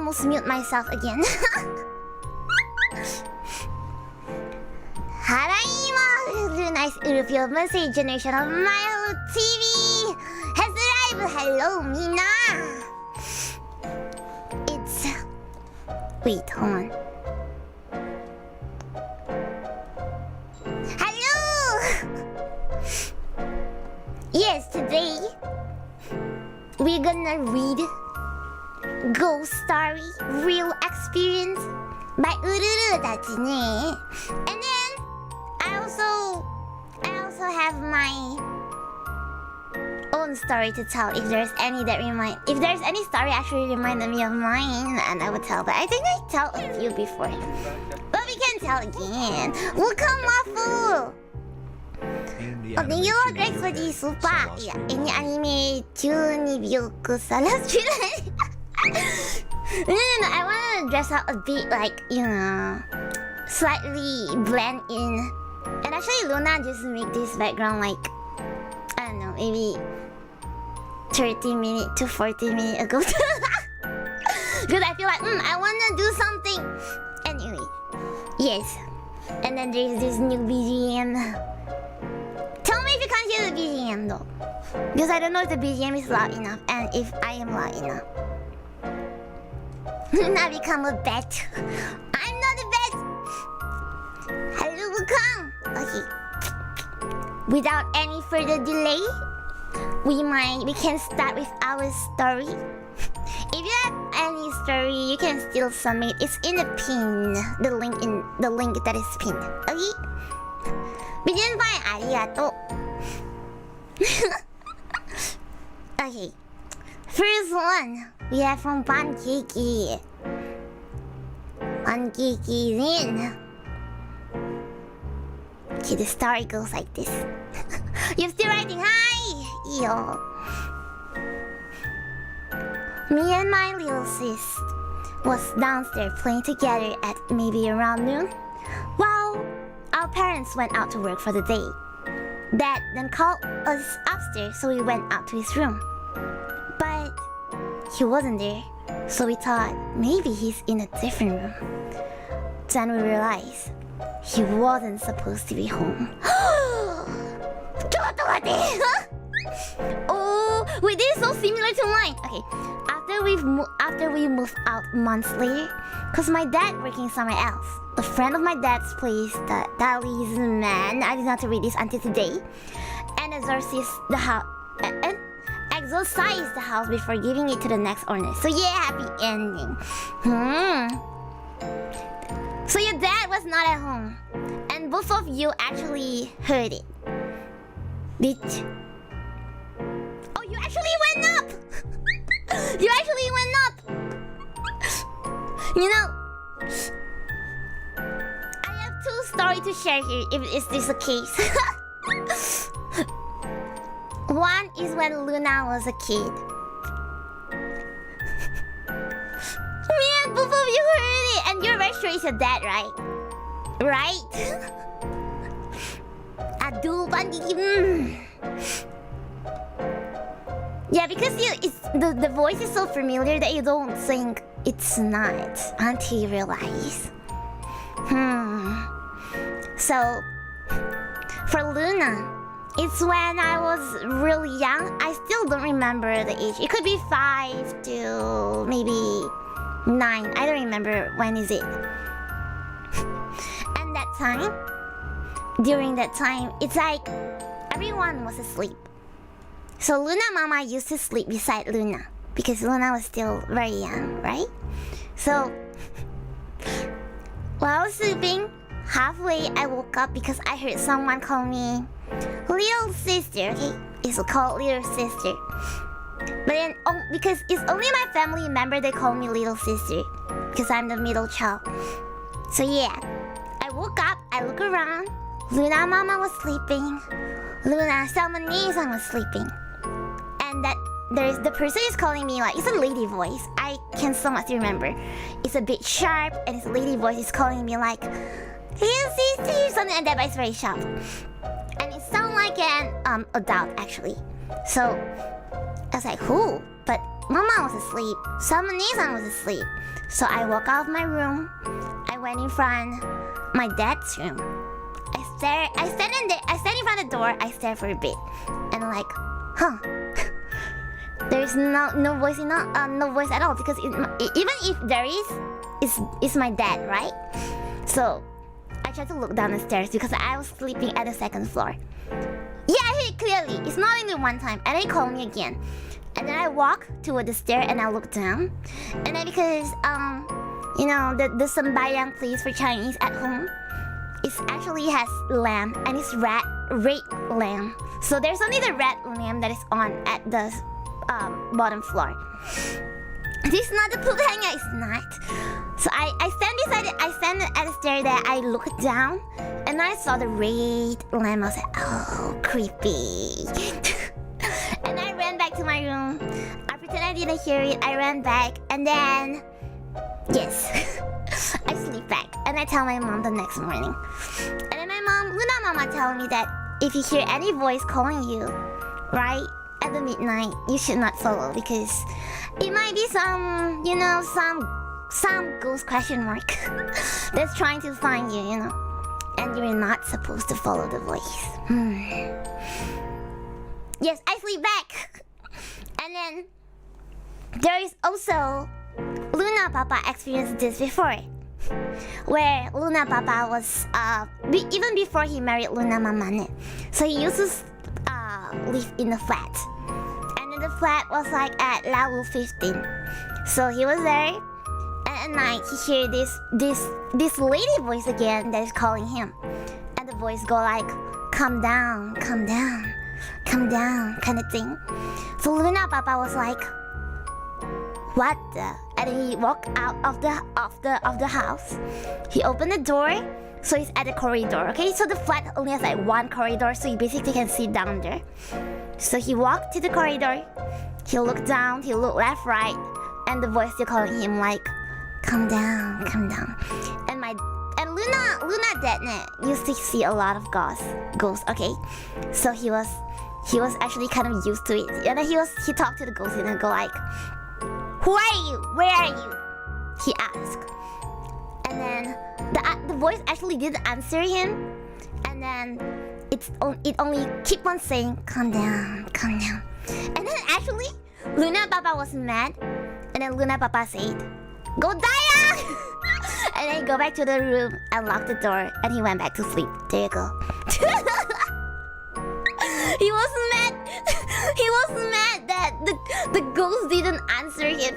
almost mute myself again. Haraima, Lunaris Urufi of MonstarZ generation of MyHoloTV has arrived. Hello, Mina. It's... Wait, hold on. Hello! Yes, today we're gonna read Ghost Story Real Experience by Uruuu dachi ne. And then I also have my own story to tell if there's any story actually reminded me of mine, and I would tell. But I think I told a few before. But we can tell again. Welcome, Waffle! Oh, thank you, Greg, for the super. Yeah, any anime 12秒さらしない No, I wanna dress up a bit like, you know, slightly blend in. And actually, Luna just made this background like, I don't know, maybe 30 minutes to 40 minutes ago. Because I feel like, I wanna do something. Anyway, yes. And then there's this new BGM. Tell me if you can't hear the BGM though. Because I don't know if the BGM is loud enough and if I am loud enough. Now become a bet. I'm not a bet. Hello, welcome. Okay. Without any further delay, we can start with our story. If you have any story, you can still submit. It's in the pin. The link that is pinned. Okay. Begin by arigato. Okay. First one we have from Pankeki. Pankeki in. Okay, the story goes like this. You're still writing. Hi! Yo. Me and my little sis was downstairs playing together at maybe around noon, while our parents went out to work for the day. Dad then called us upstairs, so we went out to his room. But he wasn't there, so we thought maybe he's in a different room. Then we realized he wasn't supposed to be home. Oh, wait, this is so similar to mine. Okay, after we moved out months later, cause my dad working somewhere else. A friend of my dad's place, the talisman, I did not read this until today, and exorcised the house before giving it to the next owner. So yeah, happy ending. So your dad was not at home, and both of you actually heard it. Bitch. Oh, you actually went up! You actually went up! You know, I have two stories to share here, if is this the case. One is when Luna was a kid. Man, both of you heard it, and you're very sure it's your dad, right? Right? Adu bandi. Yeah, because the voice is so familiar that you don't think it's not until you realize. So, for Luna, it's when I was really young. I still don't remember the age. It could be 5 to maybe 9. I don't remember when is it. And that time, during that time, it's like everyone was asleep. So Luna Mama used to sleep beside Luna because Luna was still very young, right? So while I was sleeping, halfway I woke up because I heard someone call me little sister. Okay, it's called little sister. But then, because it's only my family member that call me little sister because I'm the middle child. So yeah, I woke up, I look around. Luna Mama was sleeping. Luna Salmonese was sleeping. And that the person is calling me like, it's a lady voice. I can so much remember. It's a bit sharp and it's a lady voice is calling me like, little sister, something like that, but it's very sharp. And it sounds like an adult actually. So I was like, who? But Mama was asleep. Sama-san was asleep. So I walk out of my room. I went in front my dad's room. I stand in front of the door. I stare for a bit, and I'm like, huh. There's no voice no voice at all, because even if there is, it's my dad, right? So I tried to look down the stairs because I was sleeping at the second floor. Yeah, I hear it clearly. It's not only one time, and they call me again. And then I walk toward the stair and I look down. And then because you know, the sambayang place for Chinese at home, it actually has lamb, and it's red lamb. So there's only the red lamb that is on at the bottom floor. This is not the poop hanger, it's not. So I stand beside it, I stand at the stair there, I look down, and I saw the red lamb. I was like, oh, creepy. And I ran back to my room. I pretend I didn't hear it, I ran back, and then... yes. I sleep back, and I tell my mom the next morning. And then my mom, Luna Mama, telling me that if you hear any voice calling you, right at the midnight, you should not follow, because it might be some, you know, some ghost question mark that's trying to find you, you know, and you're not supposed to follow the voice. Yes, I sleep back, and then there is also Luna Papa experienced this before, where Luna Papa was even before he married Luna Mama, so he used to live in the flat, and then the flat was like at level 15. So he was there, and at night he heard this lady voice again that is calling him, and the voice go like, "Calm down, calm down, calm down," kind of thing. So Luna Papa was like, what the? And then he walked out of the house. He opened the door, so he's at the corridor. Okay, so the flat only has like one corridor, so you basically can sit down there. So he walked to the corridor. He looked down. He looked left, right, and the voice still calling him like, "Calm down, calm down." And Luna Detnet used to see a lot of ghosts. Okay, so he was actually kind of used to it. And then he talked to the ghost and go like, "Who are you? Where are you?" he asked. And then the voice actually didn't answer him. And then it only keep on saying, "Calm down, calm down." And then actually, Luna Papa was mad. And then Luna Papa said, "Go die!" And then he go back to the room and lock the door. And he went back to sleep. There you go. He was mad. He was mad that the ghost didn't answer him.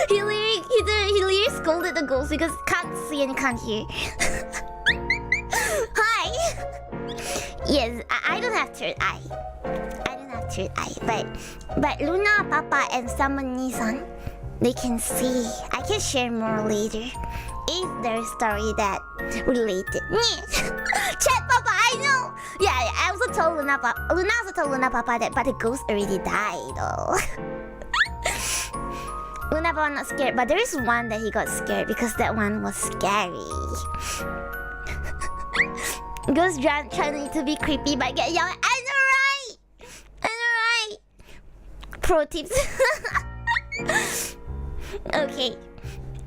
He literally scolded the ghost because can't see and can't hear. Hi. Yes, I don't have third eye. I don't have third eye, but Luna Papa and Samani-san, they can see. I can share more later if there's story that related. Chat Papa, I know. Yeah, I also told Luna Papa. Luna also told Luna Papa that, but the ghost already died though. Luna Papa not scared, but there is one that he got scared because that one was scary. Ghost trying to be creepy but get yelled. I know right. I know right. Pro tips. Okay.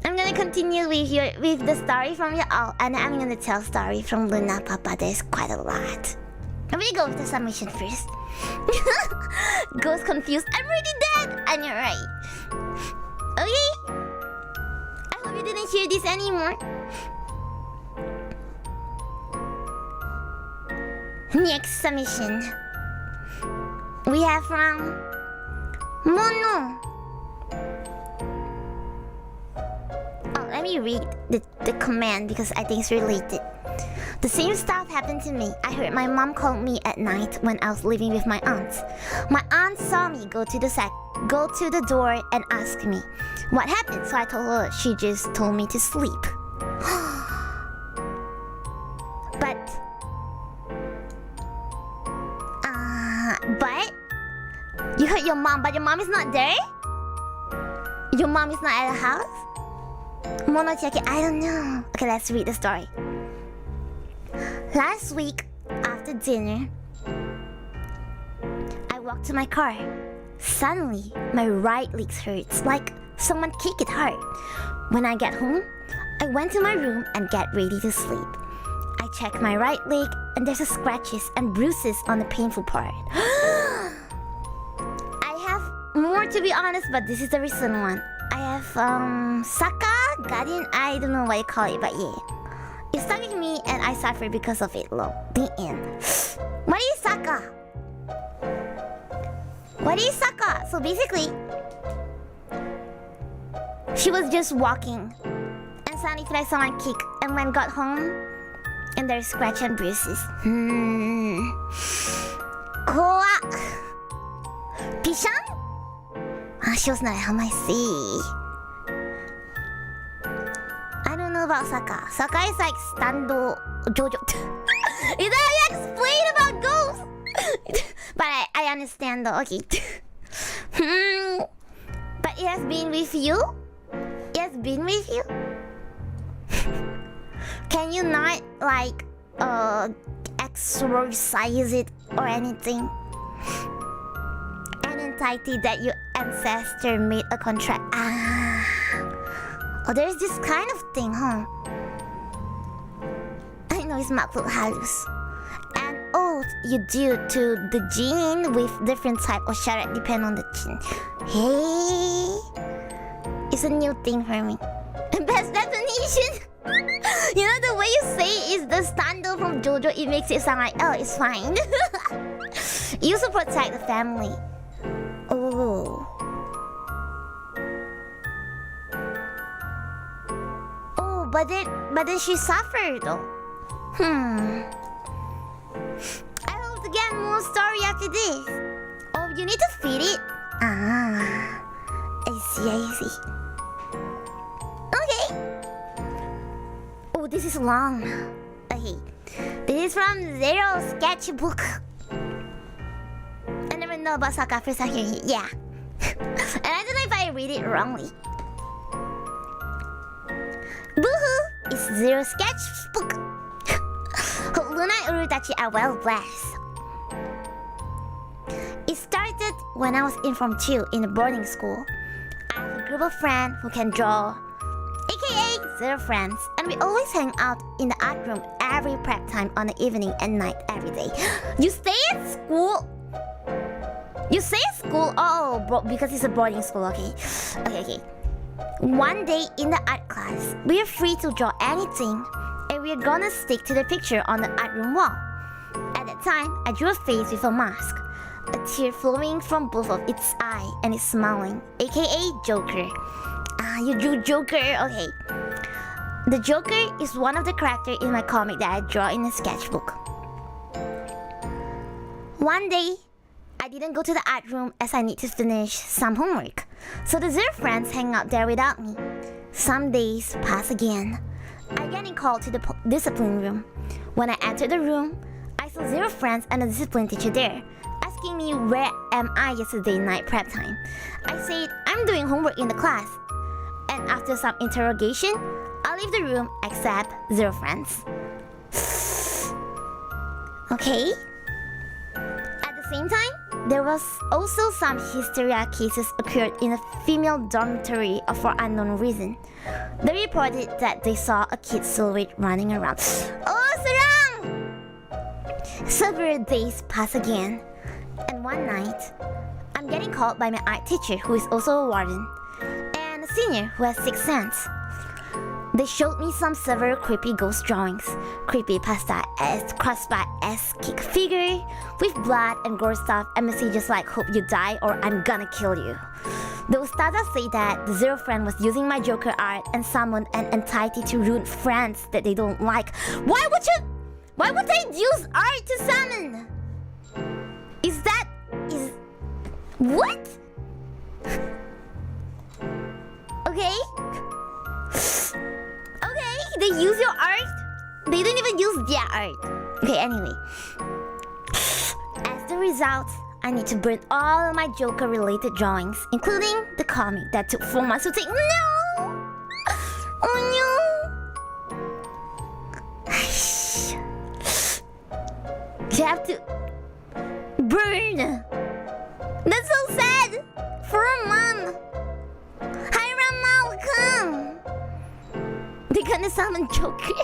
I'm gonna continue with the story from you all, and I'm gonna tell story from Luna Papa. There's quite a lot. I'm gonna go with the submission first. Ghost confused. I'm already dead. And you're right. Okay. I hope you didn't hear this anymore. Next submission we have from Mono. Let me read the command because I think it's related. The same stuff happened to me. I heard my mom call me at night when I was living with my aunts. My aunt saw me go to the door and ask me what happened. So I told her. She just told me to sleep. But you heard your mom, but your mom is not there? Your mom is not at the house? Monocheki, I don't know. Okay, let's read the story. Last week, after dinner, I walked to my car. Suddenly, my right leg hurts like someone kicked it hard. When I get home, I went to my room and get ready to sleep. I check my right leg and there's scratches and bruises on the painful part. I have more to be honest, but this is the recent one. I have Saka, Guardian, I don't know what you call it, but yeah. It stuck with me and I suffered because of it, lol. The end. What is Saka? What is Saka? So basically, she was just walking and suddenly felt like someone kicked, and when got home and there's scratch and bruises. Koa. Pishan? She was not at home, I see. I don't know about Saka. Saka is like Stando Jojo. Is that how you explain about ghosts? But I understand though, okay. But it has been with you? It has been with you? Can you not like exorcise it or anything? An entity that your ancestor made a contract. Oh, there's this kind of thing, huh? I know it's makhluk halus. An oath you do to the jinn with different type of syarat depend on the jinn. Hey, it's a new thing for me. Best definition. You know the way you say is the stando from JoJo. It makes it sound like, oh, it's fine. You also protect the family. Oh. Oh, but then she suffered though. I hope to get more story after this. Oh, you need to feed it? I see. Okay. Oh, this is long. Okay. This is from Zero Sketchbook. I never know about Saka first I hear it. Yeah. And I don't know if I read it wrongly. Boohoo! It's Zero Sketchbook. Hope Luna and Urudachi are well blessed. It started when I was in Form 2 in a boarding school. I have a group of friends who can draw, aka Zero Friends, and we always hang out in the art room every prep time on the evening and night every day. You stay at school? You stay at school? Oh, because it's a boarding school, okay. Okay. One day in the art class, we are free to draw anything, and we are gonna stick to the picture on the art room wall. At that time, I drew a face with a mask, a tear flowing from both of its eye, and it's smiling, aka Joker. You drew Joker, okay. The Joker is one of the characters in my comic that I draw in a sketchbook. One day, I didn't go to the art room as I need to finish some homework, so the Zero Friends hang out there without me. Some days pass again. I getting called to the discipline room. When I entered the room, I saw Zero Friends and a discipline teacher there, asking me where am I yesterday night prep time. I said I'm doing homework in the class. And after some interrogation, I leave the room except Zero Friends. Okay. At the same time, there was also some hysteria cases occurred in a female dormitory for unknown reason. They reported that they saw a kid silhouette running around. Oh, Sarang! Several days pass again, and one night, I'm getting called by my art teacher, who is also a warden, and a senior who has sixth sense. They showed me some several creepy ghost drawings, creepypasta-esque, crossbar-esque figure with blood and gore stuff and messages like "Hope you die" or "I'm gonna kill you." The ustada say that the Zero Friend was using my Joker art and summoned an entity to ruin friends that they don't like. Why would they use art to summon? What? Okay, they use your art? They don't even use their art. Okay, anyway. As the result, I need to burn all my Joker-related drawings, including the comic that took 4 months to take. No! Oh no! You have to burn. That's so sad. gonna summon Joker?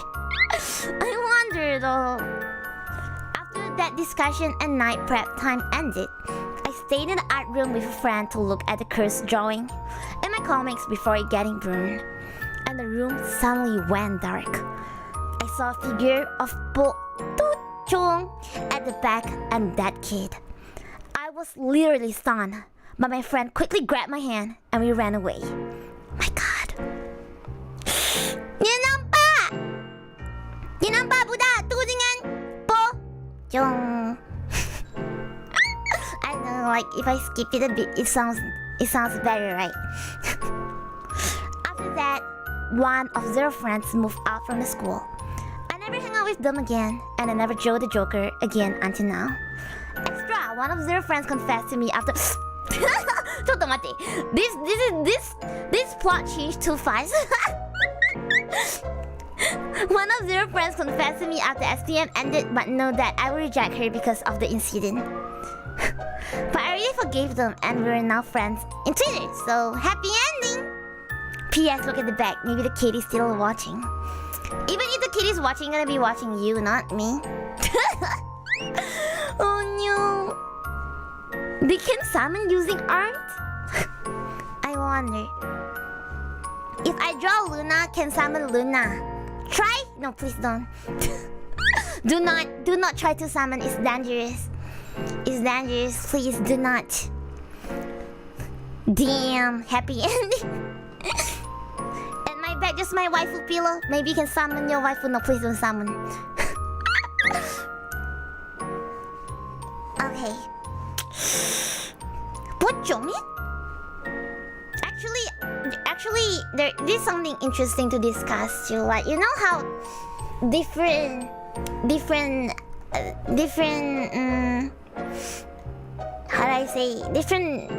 I wonder though. After that discussion and night prep time ended, I stayed in the art room with a friend to look at the cursed drawing and my comics before it getting burned. And the room suddenly went dark. I saw a figure of Po Chung at the back and that kid. I was literally stunned, but my friend quickly grabbed my hand and we ran away. My God. You nampak budak tu dengan Po Chung. I know, like if I skip it a bit, it sounds better, right? After that, one of their friends moved out from the school. I never hung out with them again, and I never drew the Joker again until now. Extra, one of their friends confessed to me after. This plot changed too fast. One of their friends confessed to me after STM ended, but know that I will reject her because of the incident. But I already forgave them, and we're now friends in Twitter. So happy ending. P.S. Look at the back. Maybe the kid is still watching. Even if the kid is watching, gonna be watching you, not me. Oh no. They can summon using art? I wonder. If I draw Luna, can summon Luna? Try? No, please don't. Do not try to summon. It's dangerous. It's dangerous. Please do not. Damn. Happy ending. And my back, just my waifu pillow. Maybe you can summon your waifu. No, please don't summon. Okay. Pochong? Actually, there's something interesting to discuss too. Like, you know how different, how do I say? Different,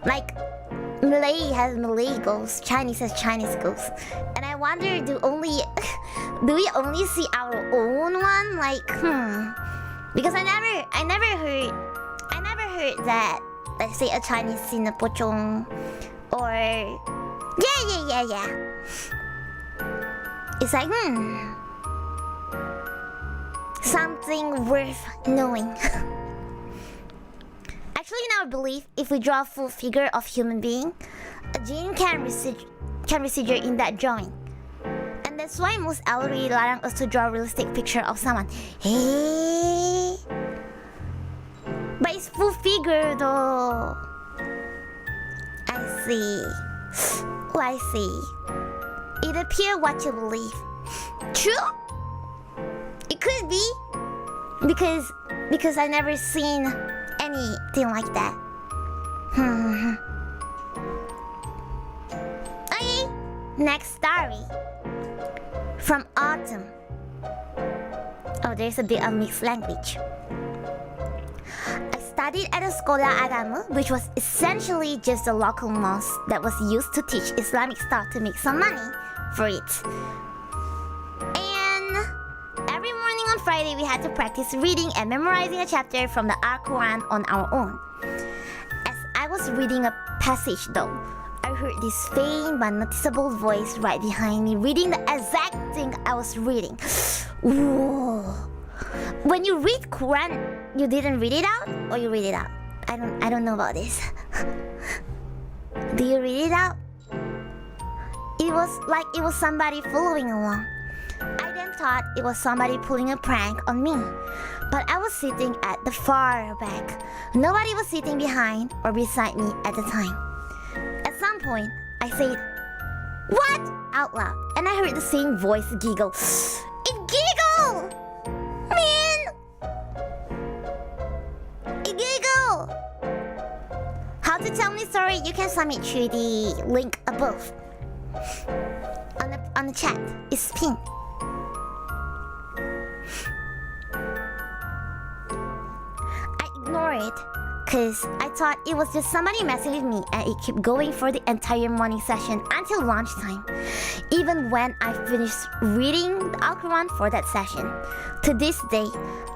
like, Malay has Malay ghosts, Chinese has Chinese ghosts. And I wonder, do we only see our own one? Like, because I never heard that, let's say, a Chinese seen a pochong, or yeah. It's like, something worth knowing. Actually, in our belief, if we draw a full figure of human being, a gene can residue in that drawing. And that's why most already larang us to draw a realistic picture of someone. Hey, but it's full figure though. I see. Oh, I see. It appears what you believe. True? It could be. Because I never seen anything like that. Okay, next story. From Autumn. Oh, there's a bit of mixed language. I studied at a Sekolah Agama, which was essentially just a local mosque that was used to teach Islamic stuff to make some money for it. And every morning on Friday, we had to practice reading and memorizing a chapter from the Al-Quran on our own. As I was reading a passage though, I heard this faint but noticeable voice right behind me reading the exact thing I was reading. Ooh. When you read Quran, you didn't read it out, or you read it out? I don't know about this. Do you read it out? It was like it was somebody following along. I then thought it was somebody pulling a prank on me. But I was sitting at the far back. Nobody was sitting behind or beside me at the time. At some point, I said, "What?" out loud, and I heard the same voice giggle. It giggled! Man! It giggled! How to tell me story? You can submit through the link above. On the chat, it's pinned. I ignored it because I thought it was just somebody messing with me, and it kept going for the entire morning session until lunchtime, even when I finished reading the Al-Quran for that session. To this day,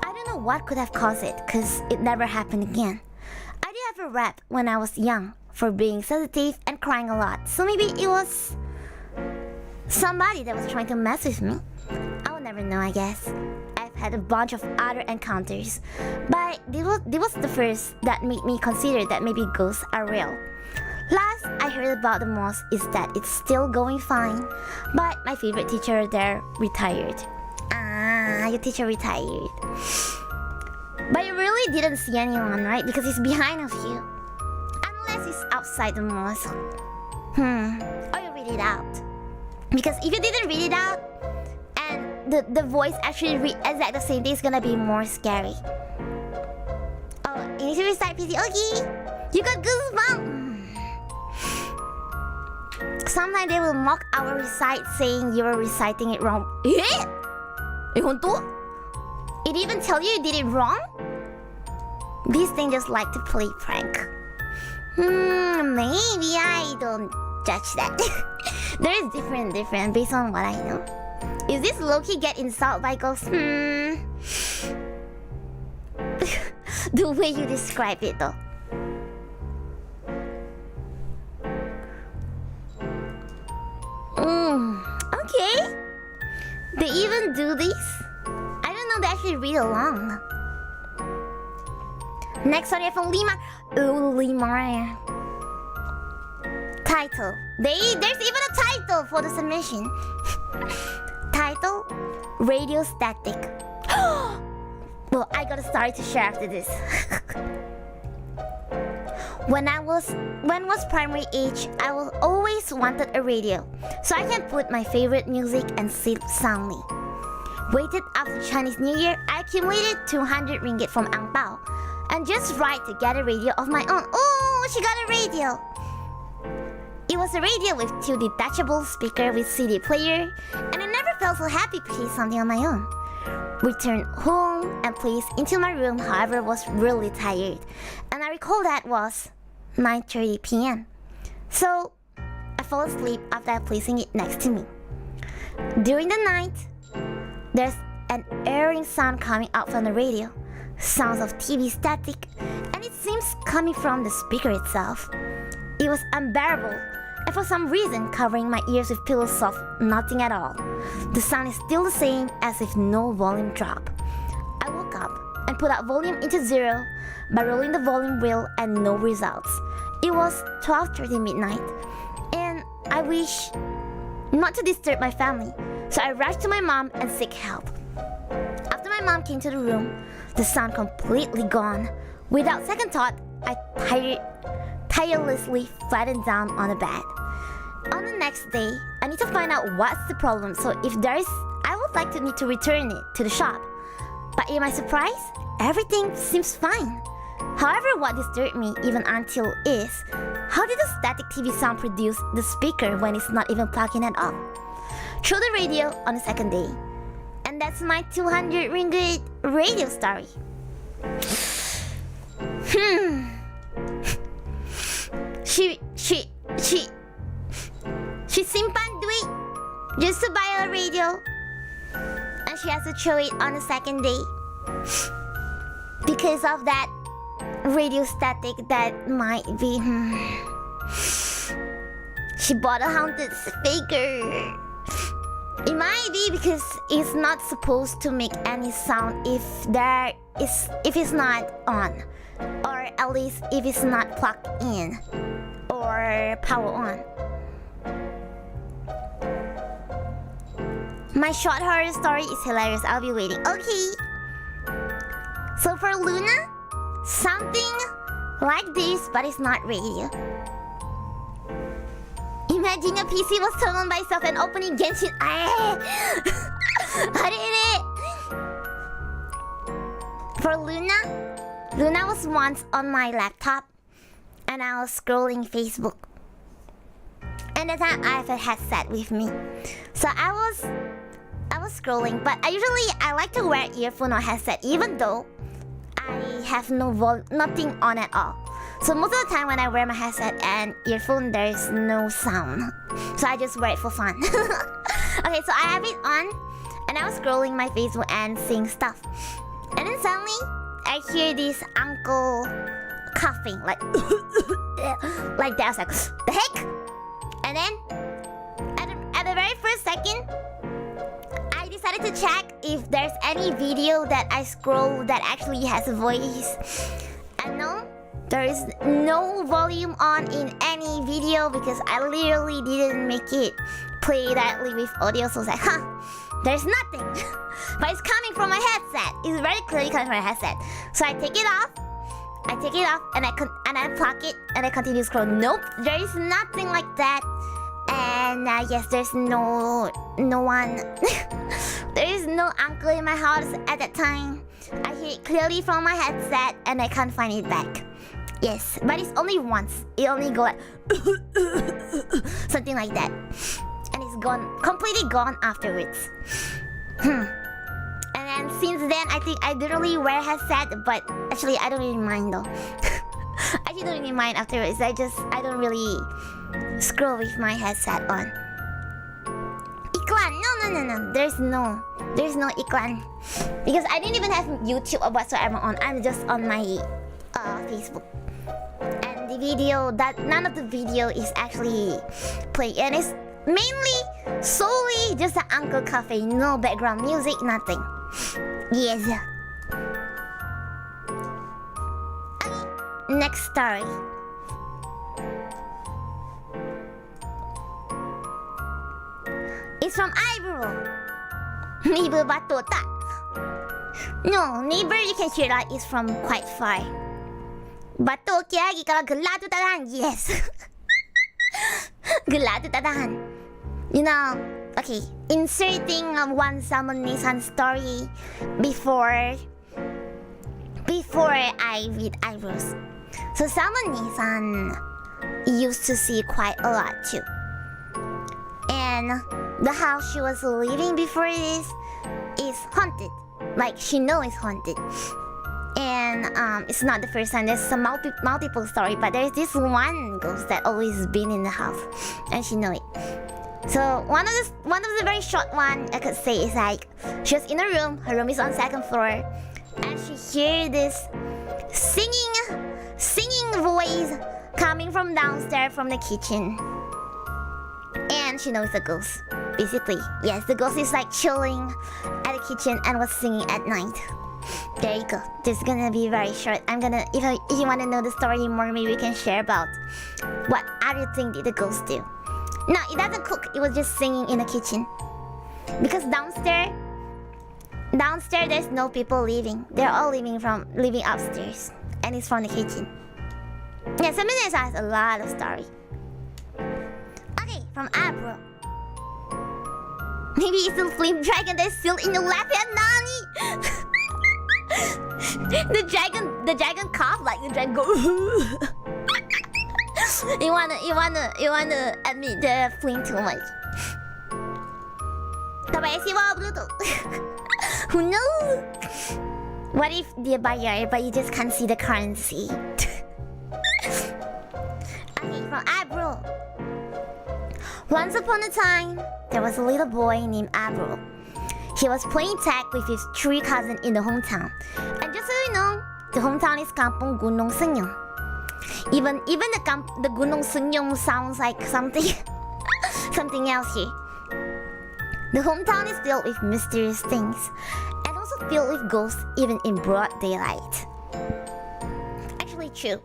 I don't know what could have caused it because it never happened again. I did have a rap when I was young for being sensitive and crying a lot, so maybe it was somebody that was trying to mess with me. I will never know, I guess. I've had a bunch of other encounters, but this was the first that made me consider that maybe ghosts are real. Last I heard about the mosque is that it's still going fine, but my favorite teacher there retired. Ah, your teacher retired. But you really didn't see anyone, right? Because he's behind of you. Unless he's outside the mosque. Or you read it out. Because if you didn't read it out, and the voice actually read exactly the same thing, it's gonna be more scary. Oh, you need to recite PC. Okay, you got goosebumps. Sometimes they will mock our recite, saying you were reciting it wrong. Eh? It even tell you did it wrong? These things just like to play prank. Maybe I don't judge that. There is different based on what I know. Is this Loki get insulted by ghosts? The way you describe it though. Okay. They even do this? I don't know, they actually read along. Next one, from Lima. Oh, Lima. Title. There's even a title for the submission. Title: Radio Static. Well, I got a story to share after this. When was primary age, I was always wanted a radio, so I can put my favorite music and sleep soundly. Waited after Chinese New Year, I accumulated 200 ringgit from Ang Pao, and just right to get a radio of my own. Oh, she got a radio! It was a radio with 2 detachable speakers with CD player, and I never felt so happy playing something on my own. Returned home and placed into my room, however, was really tired, and I recall that was 9:30 p.m. So I fell asleep after placing it next to me. During the night, there's an airing sound coming out from the radio, sounds of TV static, and it seems coming from the speaker itself. It was unbearable, and for some reason covering my ears with pillows soft, nothing at all. The sound is still the same as if no volume drop. I woke up and put up volume into 0 by rolling the volume wheel and no results. It was 12:30 midnight, and I wish not to disturb my family, so I rushed to my mom and seek help. After my mom came to the room, the sound completely gone. Without second thought, I tirelessly flattened down on the bed. On the next day, I need to find out what's the problem, so if there is, I would like to need to return it to the shop. But in my surprise, everything seems fine. However, what disturbed me even until is, how did the static TV sound produce the speaker when it's not even plugged in at all? Throw the radio on the second day. And that's my 200 ringgit radio story. She simpan duit just to buy a radio, and she has to throw it on the second day because of that radio static that might be. She bought a haunted speaker. It might be because it's not supposed to make any sound if it's not on, or at least if it's not plugged in or power on. My short horror story is hilarious. I'll be waiting. Okay. So for Luna, something like this, but it's not radio. Imagine a PC was turned on by itself and opening Genshin. I did it. For Luna was once on my laptop, and I was scrolling Facebook. And at that time, I have a headset with me, so I was scrolling. But I like to wear earphone or headset, even though I have nothing on at all. So most of the time when I wear my headset and earphone, there's no sound. So I just wear it for fun. Okay, so I have it on, and I was scrolling my Facebook and seeing stuff. And then suddenly, I hear this uncle coughing, like like that. I was like, the heck? And then, at the very first second, I decided to check if there's any video that I scroll that actually has a voice. And no, there is no volume on in any video because I literally didn't make it play directly with audio. So I was like, there's nothing. But it's coming from my headset. It's very clearly coming from my headset. So I take it off. And I unplug it and I continue to scroll. Nope, there is nothing like that. And yes, there's no one. There is no uncle in my house at that time. I hear it clearly from my headset and I can't find it back. Yes, but it's only once. It only go like something like that, and it's gone, completely gone afterwards. And then since then, I think I didn't really wear headset, but actually I don't really mind though. I actually don't really mind afterwards. I don't really scroll with my headset on. Iklan? No. There's no iklan because I didn't even have YouTube or whatsoever on. I'm just on my Facebook. And the video none of the video is actually playing, and it's mainly solely just an uncle cafe, no background music, nothing. Yes. Okay, next story. It's from Eyebrow. Neighbor Batota. No, neighbor you can hear that is from quite far. Bato kya lagi kalau gelap tu tak tahan. Yes. Gelap tu tak tahan. You know, okay, inserting one Salmon Nissan story before I read Eyebrows. So Salmon Nissan used to see quite a lot too. And the house she was living before this is haunted. Like she knows it's haunted. And it's not the first time. There's some multiple story, but there's this one ghost that always been in the house, and she know it. So one of the very short one I could say is like she was in a room. Her room is on second floor, and she hear this singing voice coming from downstairs from the kitchen, and she knows the ghost. Basically, yes, the ghost is like chilling at the kitchen and was singing at night. There you go. This is gonna be very short. If you want to know the story more, maybe we can share about what other thing did the ghost do. No, it doesn't cook. It was just singing in the kitchen. Because downstairs there's no people living. They're all living upstairs, and it's from the kitchen. Yeah, Seminars has a lot of story. Okay, from Abro. Maybe it's the flame dragon that's still in the left hand, Nani. the dragon cough like the dragon go. you wanna admit the flame too much. Who knows? What if they're buyer but you just can't see the currency? Okay, from Abro. Once upon a time, there was a little boy named Abro. He was playing tag with his three cousins in the hometown. And just so you know, the hometown is Kampung Gunung Senyum. Even the Gunung Senyum sounds like something something else here. The hometown is filled with mysterious things, and also filled with ghosts even in broad daylight. Actually true.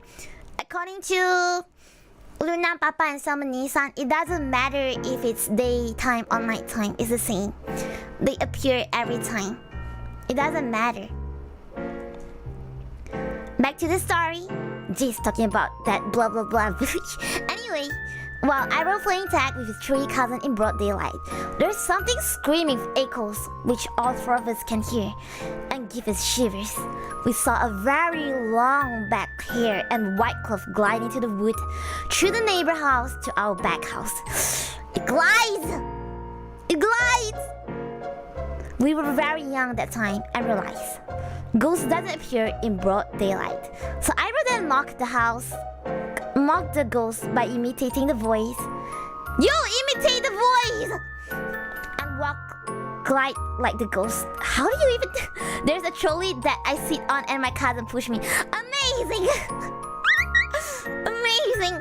According to Luna, Papa, and Salmon Nissan, it doesn't matter if it's daytime or nighttime, it's the same. They appear every time. It doesn't matter. Back to the story. Jeez, talking about that blah blah blah. Anyway, while I was playing tag with his three cousins in broad daylight, there's something screaming with echoes, which all four of us can hear, and give us shivers. We saw a very long back hair and white cloth glide into the wood, through the neighbor house to our back house. It glides! It glides! We were very young that time and realized ghost doesn't appear in broad daylight. So I would then mock the ghost by imitating the voice. Yo, imitate the voice! And glide like the ghost. How do you even... There's a trolley that I sit on and my cousin pushed me. Amazing! Amazing!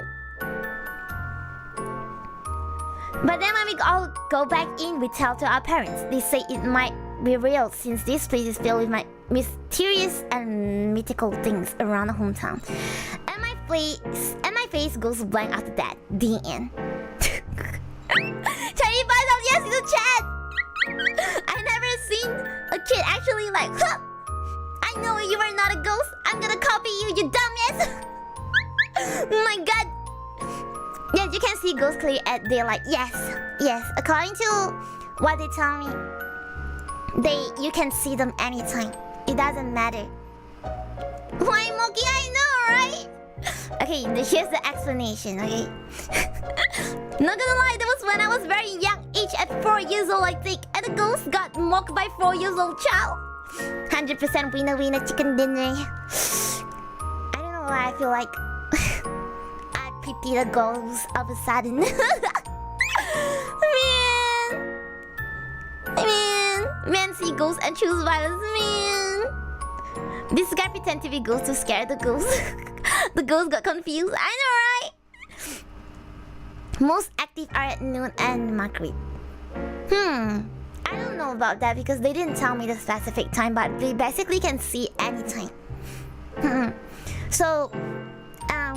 But then when we all go back in, we tell to our parents. They say it might be real since this place is filled with mysterious and mythical things around the hometown. And my face goes blank after that. The end. Chinese Bible, yes, in the chat. I never seen a kid actually like, huh, I know you are not a ghost. I'm gonna copy you, you dumbass. Oh my god. Yes, you can see ghosts clear at daylight. Yes. According to what they tell me, you can see them anytime. It doesn't matter. Why, Moki? I know, right? Okay, here's the explanation, okay? Not gonna lie, that was when I was very young age, at 4 years old, I think, and the ghost got mocked by 4 years old child. 100% winner chicken dinner. I don't know why I feel like I pity the ghost all of a sudden. Man, see ghosts and choose violence, man. This guy pretend to be ghost to scare the ghost. The ghost got confused. I know, right? Most active are at noon and Maghrib. I don't know about that because they didn't tell me the specific time, but we basically can see anytime. So,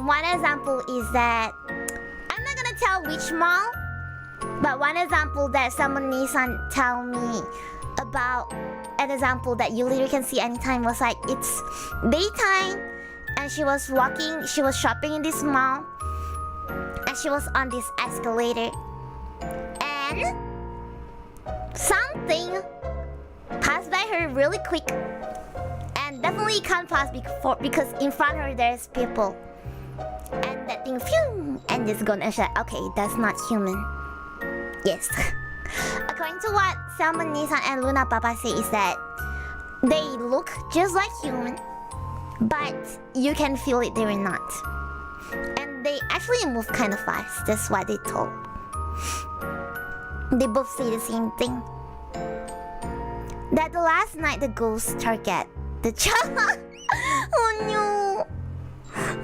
one example is that I'm not gonna tell which mall, but one example that someone Nissan tell me about, an example that you literally can see anytime was like, it's daytime and she was shopping in this mall and she was on this escalator and something passed by her really quick, and definitely can't pass because in front of her there's people, and that thing phew, and just gone, and she's like, okay, that's not human. Yes. According to what Salmon Nissan and Luna Papa say is that they look just like human, but you can feel it they're not. And they actually move kind of fast. That's what they told. They both say the same thing. That the last night the ghost target the child. Oh no.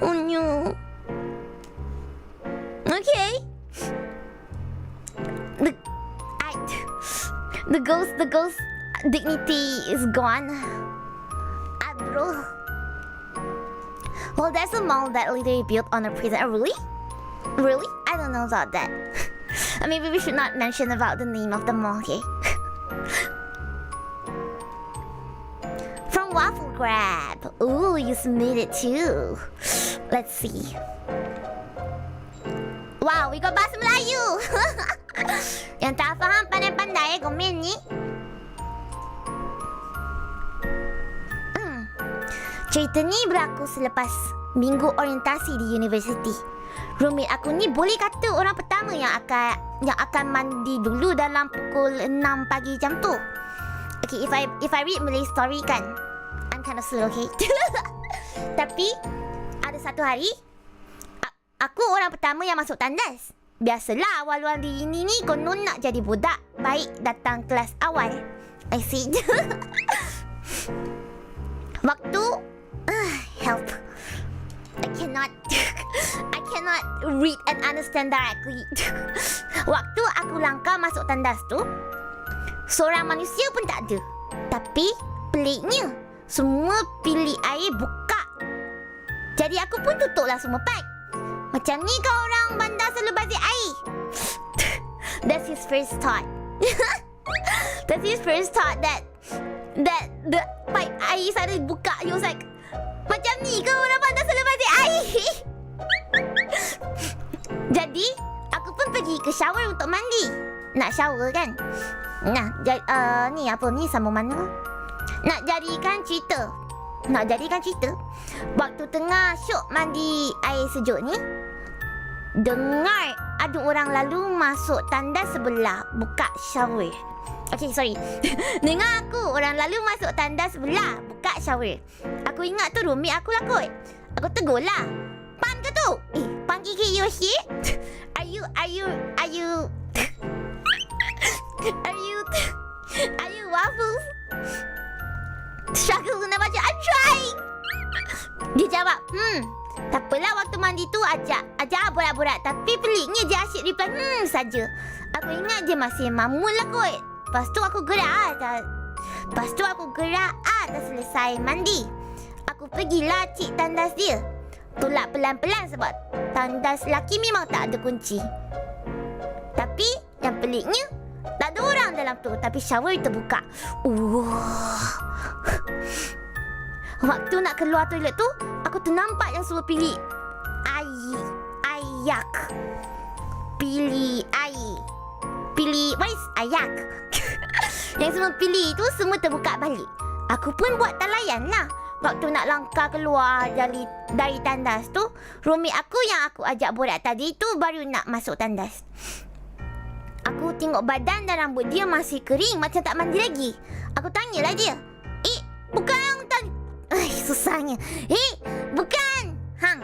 Oh no. Okay. The ghost dignity is gone. Bro. Well, there's a mall that literally built on a prison. Oh, really? Really? I don't know about that. Maybe we should not mention about the name of the mall here. From Waffle Grab. Ooh, you submitted it too. Let's see. Wow, we got bahasa Melayu. Yang tak faham pandai-pandai komen ni. Cerita ni berlaku selepas minggu orientasi di universiti. Roommate aku ni boleh kata orang pertama yang akan mandi dulu dalam pukul 6 pagi jam tu. Okay, if I read Malay story kan, I'm kind of slow, okay? Tapi ada satu hari aku orang pertama yang masuk tandas. Biasalah awal-awal di ini ni konon nak jadi budak baik datang kelas awal. I see. Waktu help. I cannot read and understand directly. Waktu aku langkah masuk tandas tu, seorang manusia pun tak ada. Tapi peliknya, semua bilik air buka. Jadi aku pun tutuplah semua pipe. Macam ni kau orang bandar selalu bazir air. That's his first thought. That's his first thought that the pipe air selalu buka. He was like, macam ni kau orang bandar selalu bazir air. Jadi aku pun pergi ke shower untuk mandi. Nak shower kan. Nah, ni apa ni sambung mana? Nak jadikan cerita. Waktu tengah syok mandi air sejuk ni, dengar ada orang lalu masuk tandas sebelah buka shower. Okay, sorry. Dengar aku orang lalu masuk tandas sebelah buka shower. Aku ingat tu roommate aku lah kot. Aku tegur lah. Pan ke tu? Pan Kiki, you here? Are you waffles? Struggle nak baca. I'm trying. Dia jawab, tak apalah waktu mandi tu ajak borak-borak. Tapi peliknya dia asyik reply, saja. Aku ingat dia masih mamul lah kot. Lepas tu aku gerak dah selesai mandi. Aku pergilah cik tandas dia. Tolak pelan-pelan sebab tandas lelaki memang tak ada kunci. Tapi yang peliknya, tak ada orang dalam tu. Tapi shower terbuka. Waktu nak keluar toilet tu, aku ternampak yang semua pilih ayak. Pilih what is ayak? Yang semua pilih tu semua terbuka balik. Aku pun buat talayan lah. Waktu nak langkah keluar dari tandas tu, roommate aku yang aku ajak borak tadi tu baru nak masuk tandas. Aku tengok badan dan rambut dia masih kering macam tak mandi lagi. Aku tanyalah dia, bukan susahnya. Bukan hang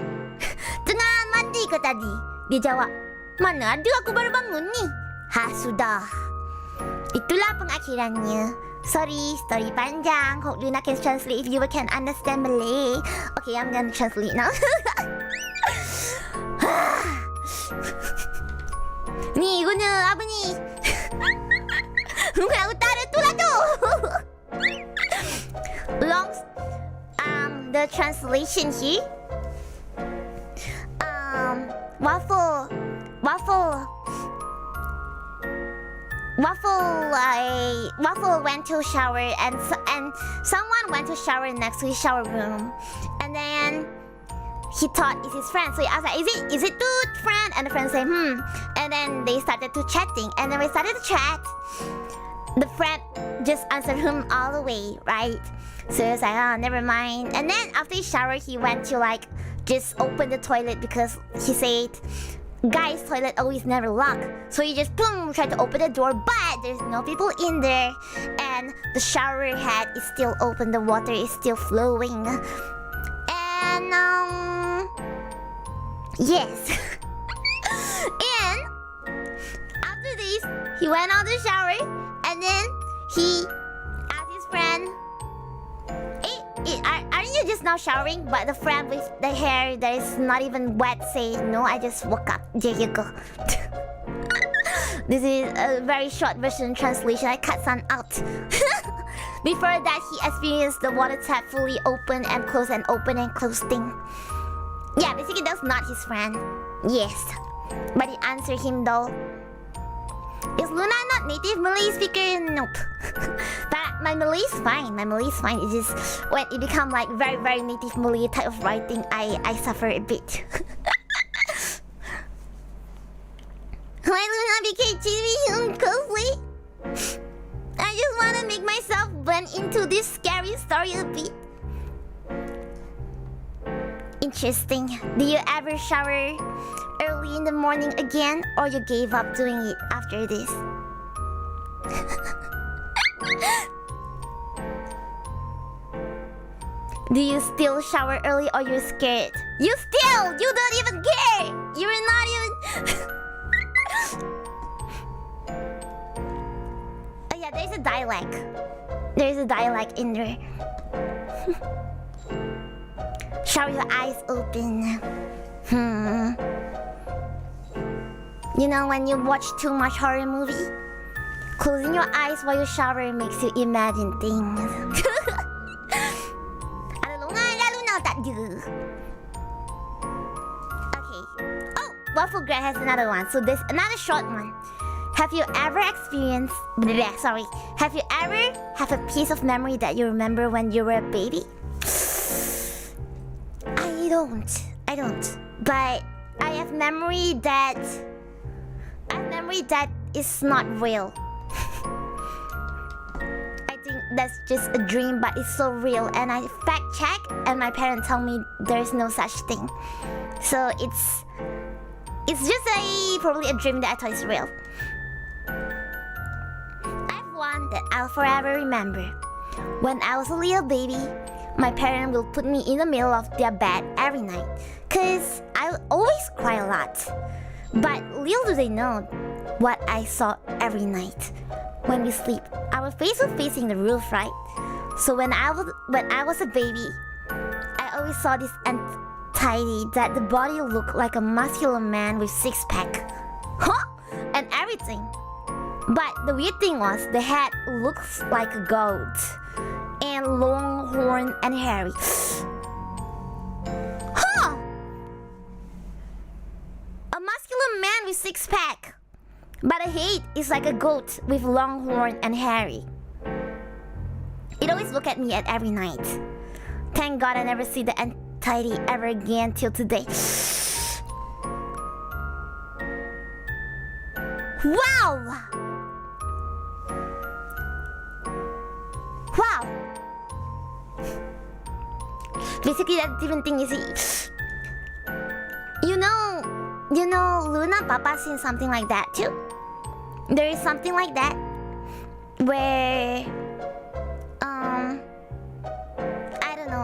tengah mandi ke tadi? Dia jawab, mana ada, aku baru bangun ni. Sudah. Itulah pengakhirannya. Sorry, story panjang. Hope Luna can translate if you can understand Malay. Okay, I'm gonna translate now. Ni guna apa ni? Guna utara tu lah tu. The translation here. Waffle went to shower and someone went to shower next to his shower room, and then he thought it's his friend, so he asked like, is it two friend? And the friend said and then they started to chatting, and then we started to chat. The friend just answered him all the way, right? So he was like, oh, never mind. And then after he showered, he went to like just open the toilet because he said guys' toilet always never lock. So he just tried to open the door, but there's no people in there, and the shower head is still open, the water is still flowing, and yes. And after this, he went out to shower, and then he asked his friend, aren't you just now showering? But the friend with the hair that is not even wet say, no, I just woke up. There you go. This is a very short version translation. I cut some out. Before that, he experienced the water tap fully open and close and open and close thing. Yeah, basically that's not his friend. Yes. But he answered him though. Is Luna not native Malay speaker? Nope. But my Malay is fine. It's just when it become like very, very native Malay type of writing, I suffer a bit. Why Luna became TV closely? I just want to make myself blend into this scary story a bit. Interesting. Do you ever shower early in the morning again, or you gave up doing it after this? Do you still shower early, or you're scared? You don't even care. You're not even. Oh yeah, there's a dialect. There's a dialect in there. Shower your eyes open. You know when you watch too much horror movie, closing your eyes while you shower makes you imagine things. Okay. Oh, Waffle Grad has another one. So there's another short one. Have you ever experienced... Have you ever have a piece of memory that you remember when you were a baby? I don't. But I have memory that is not real. I think that's just a dream, but it's so real. And I fact check, and my parents tell me there's no such thing. So it's just probably a dream that I thought is real. I've one that I'll forever remember. When I was a little baby, my parents will put me in the middle of their bed every night, cause I always cry a lot. But little do they know what I saw every night. When we sleep, our face was facing the roof, right? So when I was a baby, I always saw this entity that the body looked like a muscular man with six-pack. Huh? and everything. But the weird thing was the head looks like a goat and long horn and hairy. Huh! A muscular man with six-pack. But the head is like a goat with long horn and hairy. It always look at me at every night. Thank God I never see the entity ever again till today. Wow! Wow! Basically, that different thing is, you know, Luna Papa seen something like that too. There is something like that where,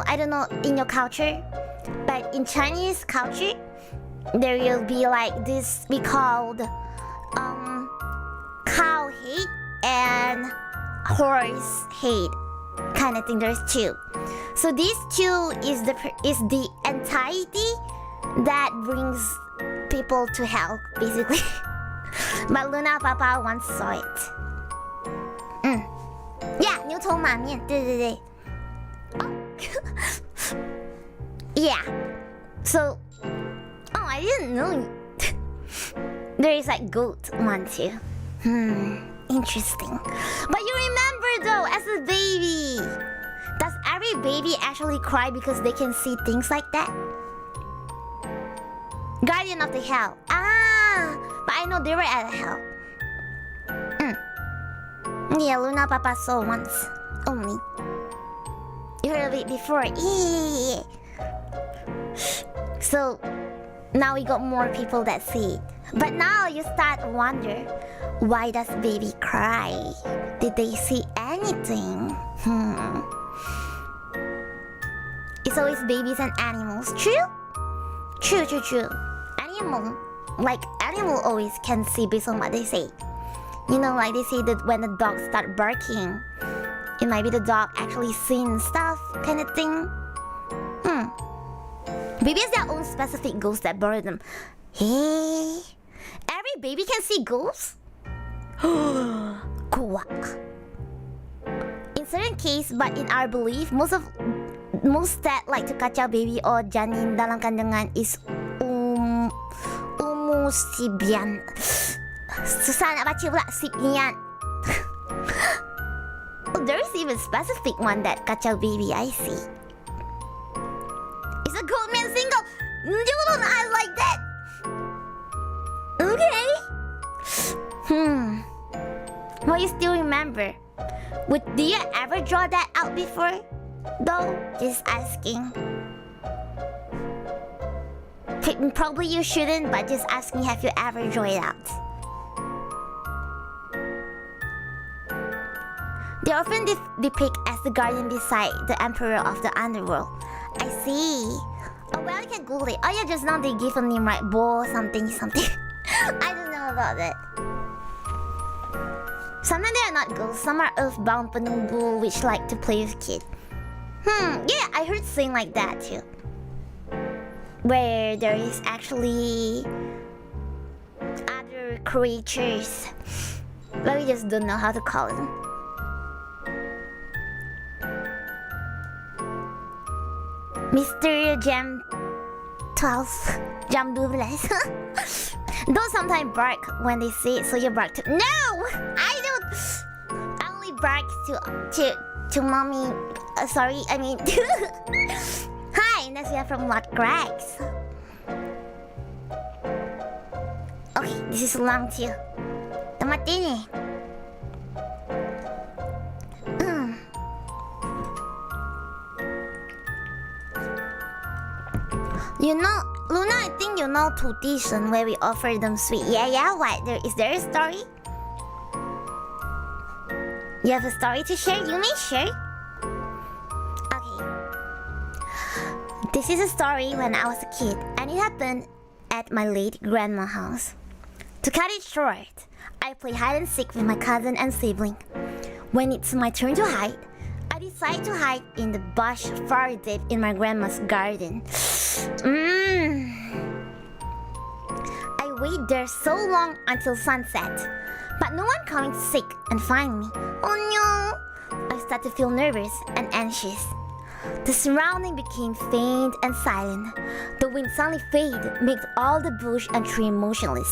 I don't know in your culture, but in Chinese culture, there will be like this we called cow head and horse head kind of thing. There's two. So these two is the entity that brings people to hell, basically. But Luna Papa once saw it. Yeah, 牛头马面，对对对。Yeah. So, I didn't know. There is like goat one too. Interesting. But you remember though, as a baby, does every baby actually cry because they can see things like that? Guardian of the Hell. But I know they were at hell. Yeah, Luna Papa saw once. Only. You heard of it before. Yeah. So, now we got more people that see it. But now you start to wonder, why does baby cry? Did they see anything? It's always babies and animals. True? True. Animal always can see based on what they say. You know, like they say that when the dogs start barking, it might be the dog actually seeing stuff kind of thing. Baby has their own specific ghosts that bother them. Hey, every baby can see ghosts? Kuwak. In certain case, but in our belief, most that like to kacau baby or janin dalam kandungan is umusibian. Susah nak baca pula, sibian. There's even specific one that kacau baby, I see. Is a goat man single? You don't act like that. Okay. Well, you still remember. Do you ever draw that out before? Though, just asking. Probably you shouldn't, but just asking, have you ever drawn it out? They often depict as the guardian beside the emperor of the underworld. I see. Oh, well, you can Google it. Oh yeah, just now they give a name, right? Bo something. I don't know about that. Sometimes they are not ghosts. Some are earthbound penunggu which like to play with kids. Yeah, I heard saying like that too. Where there is actually other creatures, but we just don't know how to call them. Mr. Jam 12, Jam 12. Those sometimes bark when they see it, so you bark too. No! I don't. I only bark to mommy. Sorry, I mean. Hi, Nasia from Lot Cracks. Okay, this is long too. Tamatini. You know, Luna, I think you know tradition where we offer them sweet. Yeah, what? Is there a story? You have a story to share? You may share. Okay. This is a story when I was a kid, and it happened at my late grandma's house. To cut it short, I play hide and seek with my cousin and sibling. When it's my turn to hide, I decide to hide in the bush far deep in my grandma's garden. I wait there so long until sunset, but no one coming to seek and find me. Oh no! I start to feel nervous and anxious. The surrounding became faint and silent. The wind suddenly faded, making all the bush and tree motionless.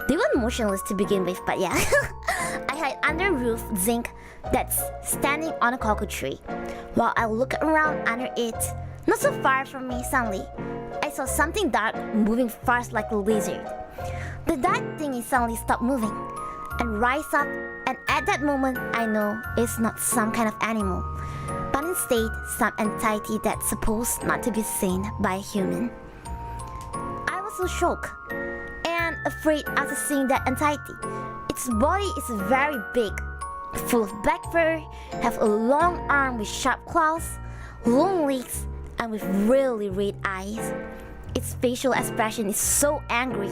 They were motionless to begin with, but yeah. I hide under a roof zinc that's standing on a cocoa tree. While I look around under it, not so far from me, suddenly, I saw something dark moving fast like a lizard. The dark thingy suddenly stopped moving and rise up, and at that moment, I know it's not some kind of animal, but instead some entity that's supposed not to be seen by a human. I was so shocked and afraid after seeing that entity. Its body is very big, full of black fur, have a long arm with sharp claws, long legs, and with really red eyes. Its facial expression is so angry,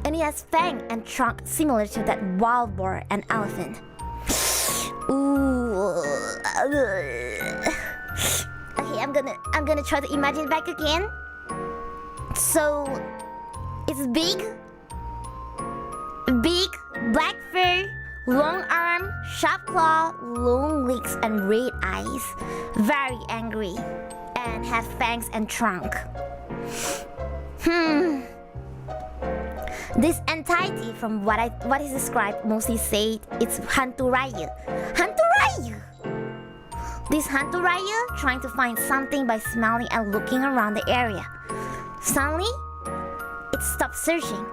and it has fangs and trunk similar to that wild boar and elephant. Ooh. Okay, I'm gonna try to imagine back again. So it's big, black fur, long arm, sharp claw, long legs, and red eyes. Very angry, and has fangs and trunk. This entity, from what is described, mostly said it's hantu raya. Hantu raya! This hantu raya trying to find something by smelling and looking around the area. Suddenly, it stopped searching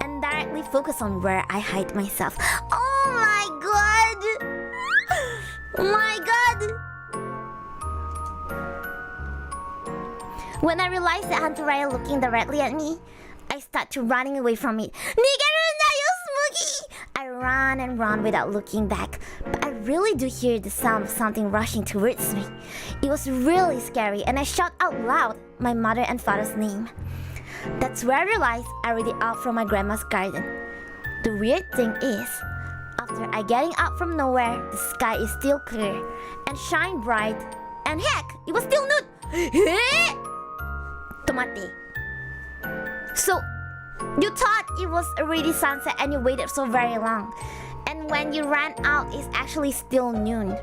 and directly focused on where I hide myself. Oh my god! Oh my god! When I realized that hantu raya looking directly at me, I start to running away from it. I run and run without looking back, but I really do hear the sound of something rushing towards me. It was really scary, and I shout out loud my mother and father's name. That's where I realized I already out from my grandma's garden. The weird thing is, after I getting out from nowhere, the sky is still clear and shine bright, and heck, it was still nude. Tomate. So, you thought it was already sunset and you waited so very long. And when you ran out, it's actually still noon.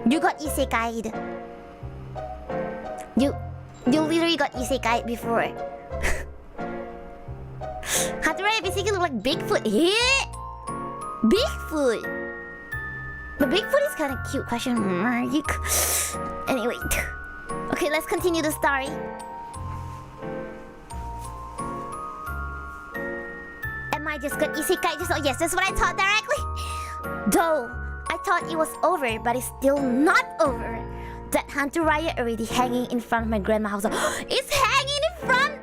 You got isekai'd. You literally got isekai'd before. Haturaya basically look like Bigfoot. Bigfoot! But Bigfoot is kind of cute, question mark. Anyway. Okay, let's continue the story. I just got isekai just... Oh yes, that's what I thought directly. Though, I thought it was over, but it's still not over. That hantu raya already hanging in front of my grandma's house. It's hanging in front!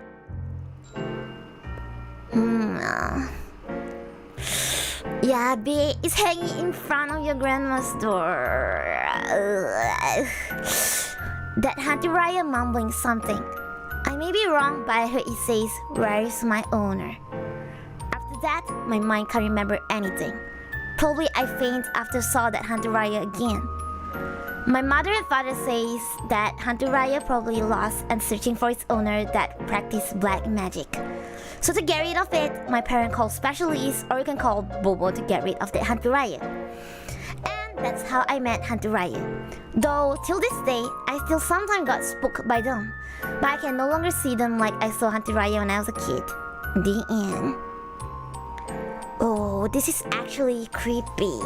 Yeah, babe, it's hanging in front of your grandma's door. That hantu raya mumbling something. I may be wrong, but I heard it says, "Where is my owner?" That, my mind can't remember anything. Probably I faint after saw that hantu raya again. My mother and father says that hantu raya probably lost and searching for its owner that practiced black magic. So to get rid of it, my parent called specialists, or you can call Bobo to get rid of the hantu raya. And that's how I met hantu raya. Though till this day, I still sometimes got spooked by them, but I can no longer see them like I saw hantu raya when I was a kid. The end. Oh, this is actually creepy.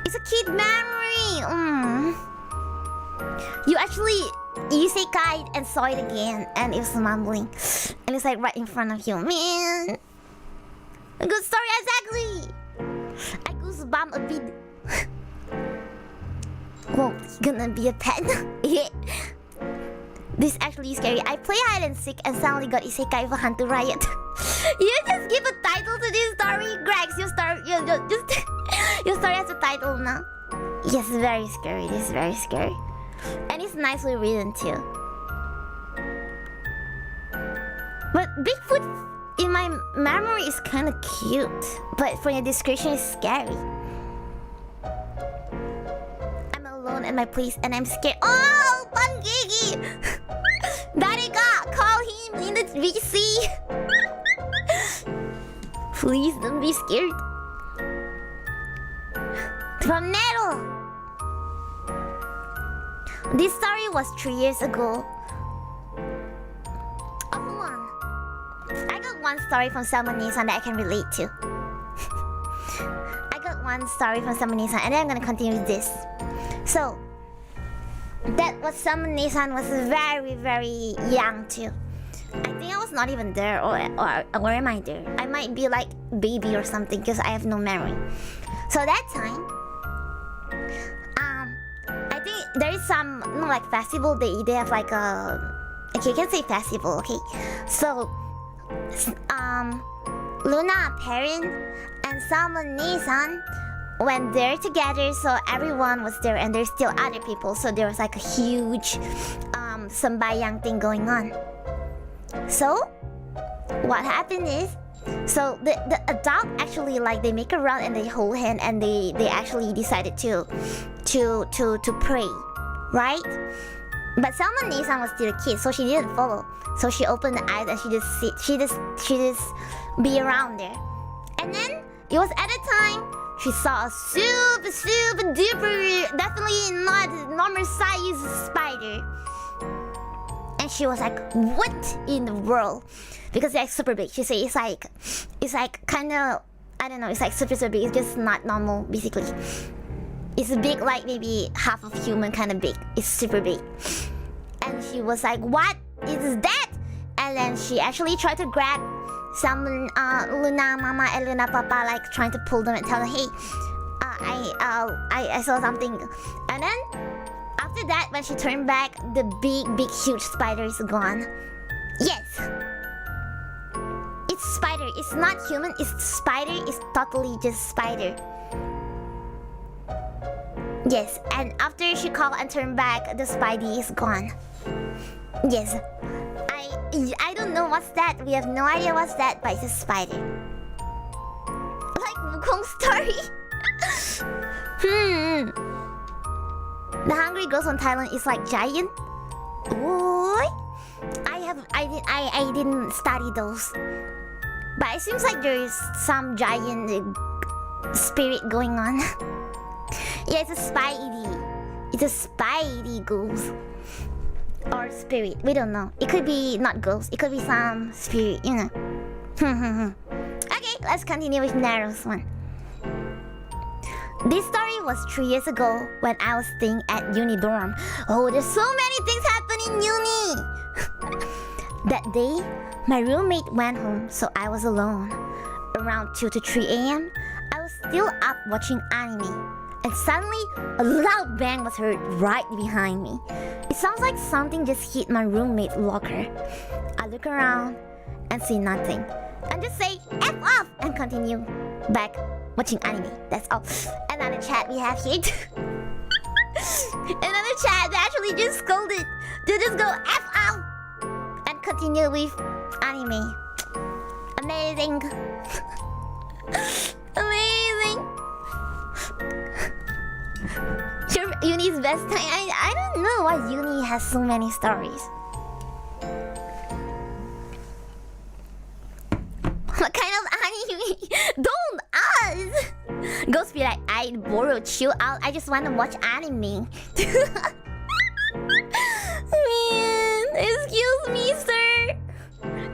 It's a kid memory. You actually isekai'd and saw it again, and it was mumbling, and it's like right in front of you, man. A good story, exactly. I goosebump a bit. Whoa, gonna be a pet. This is actually scary. I play hide and seek and suddenly got isekai for hantu raya. You just give a title to this story, Grex. Your story has a title now. Yes, very scary. This is very scary, and it's nicely written too. But Bigfoot, in my memory, is kind of cute, but for your description, it's scary. I'm alone at my place and I'm scared. Oh, Pangigi! Darika, call him in the VC. Please don't be scared. From Nero. This story was 3 years ago. Oh, hold on. I got one story from someone Nissan that I can relate to. I got one story from someone Nissan, and then I'm gonna continue with this. So, that was someone Nissan was very, very young too. I think I was not even there, or am I there? I might be like baby or something because I have no memory. So that time, I think there is some like festival. They have like a, okay, you can say festival, okay. So, Luna parent and someone Nissan went there together, so everyone was there, and there's still other people, so there was like a huge sambayang thing going on. So what happened is, so the adult actually, like, they make a round and they hold hand, and they actually decided to pray, right? But someone Nissan was still a kid, so she didn't follow. So she opened the eyes and she just be around there. And then it was at a time she saw a super duper, definitely not normal size spider. And she was like, what in the world? Because it's like super big. She said it's like kind of, I don't know, it's like super big. It's just not normal, basically. It's big, like maybe half of human kind of big. It's super big. And she was like, what is that? And then she actually tried to grab some Luna Mama and Luna Papa, like trying to pull them and tell them, hey, I saw something. And then after that, when she turned back, the big huge spider is gone. Yes, it's spider. It's not human. It's spider. It's totally just spider. Yes, and after she called and turned back, the spidey is gone. Yes, I don't know what's that. We have no idea what's that, but it's a spider. Like Wukong story. The hungry ghost on Thailand is like giant. What? I didn't study those, but it seems like there is some giant spirit going on. Yeah, it's a spidey. It's a spidey ghost. Or spirit, we don't know. It could be not ghost, it could be some spirit, you know. Okay, let's continue with Nero's one. This story was 3 years ago when I was staying at uni dorm. Oh, there's so many things happening in uni. That day, my roommate went home, so I was alone. Around 2 to 3 a.m., I was still up watching anime. And suddenly, a loud bang was heard right behind me. It sounds like something just hit my roommate's locker. I look around and see nothing. And just say, F off! And continue back watching anime. That's all. Another chat we have here. Another chat that actually just scolded. They just go, F off! And continue with anime. Amazing. Amazing. Your uni's best time. I don't know why uni has so many stories. What kind of anime? Don't ask. Ghost be like, I borrow, chill out. I just want to watch anime. Man, excuse me, sir.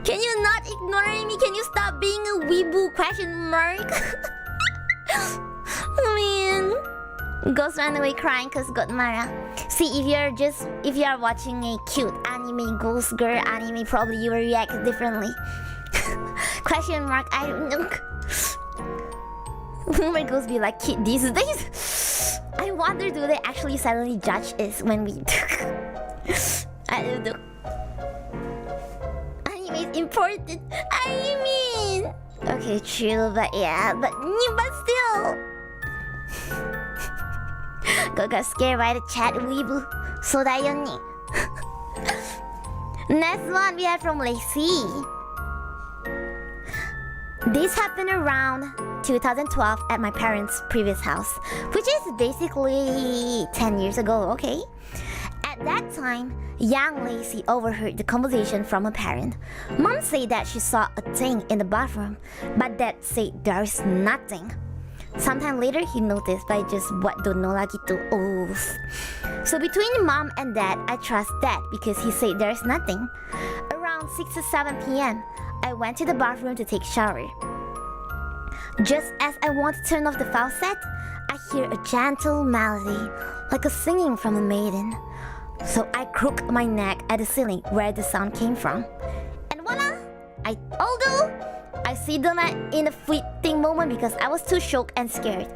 Can you not ignore me? Can you stop being a weeboo? Question mark. Man. Ghost ran away crying cause got Mara. See, if you are watching a cute anime, ghost girl anime, probably you will react differently. Question mark, I don't know. Where ghosts be like kid these days? I wonder, do they actually suddenly judge us when we I don't know. Anime is important. I mean, okay, true, but yeah, but still. Got scared by the chat weebu. So that you need. Next one we have from Lacey. This happened around 2012 at my parents' previous house, which is basically 10 years ago, okay? At that time, young Lacey overheard the conversation from her parent. Mom said that she saw a thing in the bathroom, but Dad said there's nothing. Sometime later, he noticed, but I just buat dono lagi tu. Oof. So between Mom and Dad, I trust Dad because he said there's nothing. Around 6 or 7 p.m., I went to the bathroom to take a shower. Just as I want to turn off the faucet, I hear a gentle melody, like a singing from a maiden. So I crook my neck at the ceiling where the sound came from. And voila! Although I see them in a fleeting moment because I was too shocked and scared.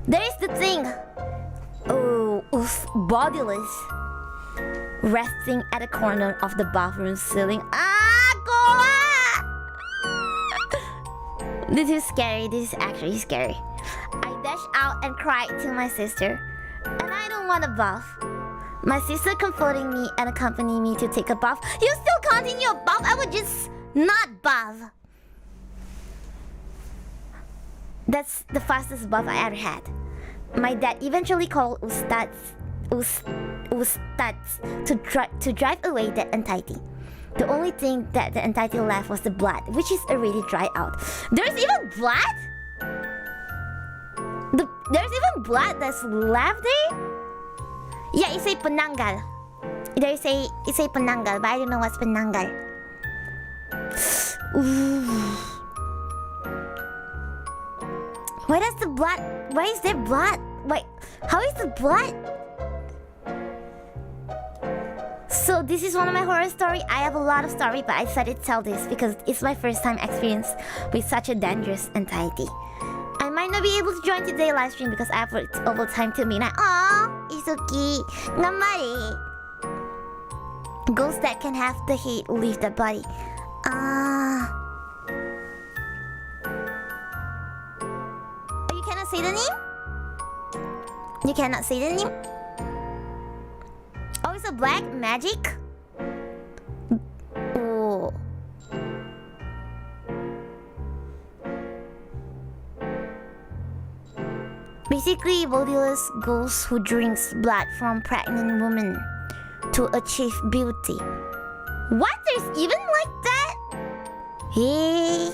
There is the thing. Oh, oof, bodiless. Resting at the corner of the bathroom ceiling. This is scary. This is actually scary. I dash out and cried to my sister. And I don't want a bath. My sister comforting me and accompanying me to take a bath. You still continue a bath? I would just not bath. That's the fastest bath I ever had. My dad eventually called Ustads to drive away that entity. The only thing that the entity left was the blood, which is already dried out. There's even blood? There's even blood that's left there? Yeah, it's a penanggal. It's a penanggal, but I don't know what's penanggal. Ooh. Why does the blood? Why is there blood? Wait, how is the blood? So this is one of my horror stories. I have a lot of story, but I decided to tell this because it's my first time experience with such a dangerous entity. I might not be able to join today's live stream because I have worked overtime till midnight. Aww, Isuki, Namari. Ghosts that can have the heat leave the body. You cannot say the name? You cannot say the name? Oh, it's a black magic? Oh. Basically, bodiless ghost who drinks blood from pregnant women to achieve beauty. What? There's even like that? Hey.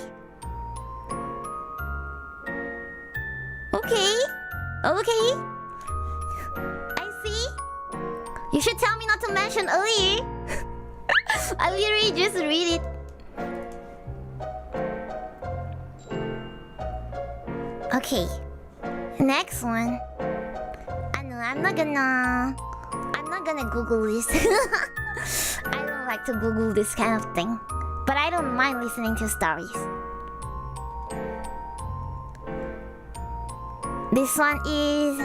Okay. Okay. I see. You should tell me not to mention earlier. I literally just read it. Okay. Next one. I know I'm not gonna Google this. I don't like to Google this kind of thing, but I don't mind listening to stories. This one is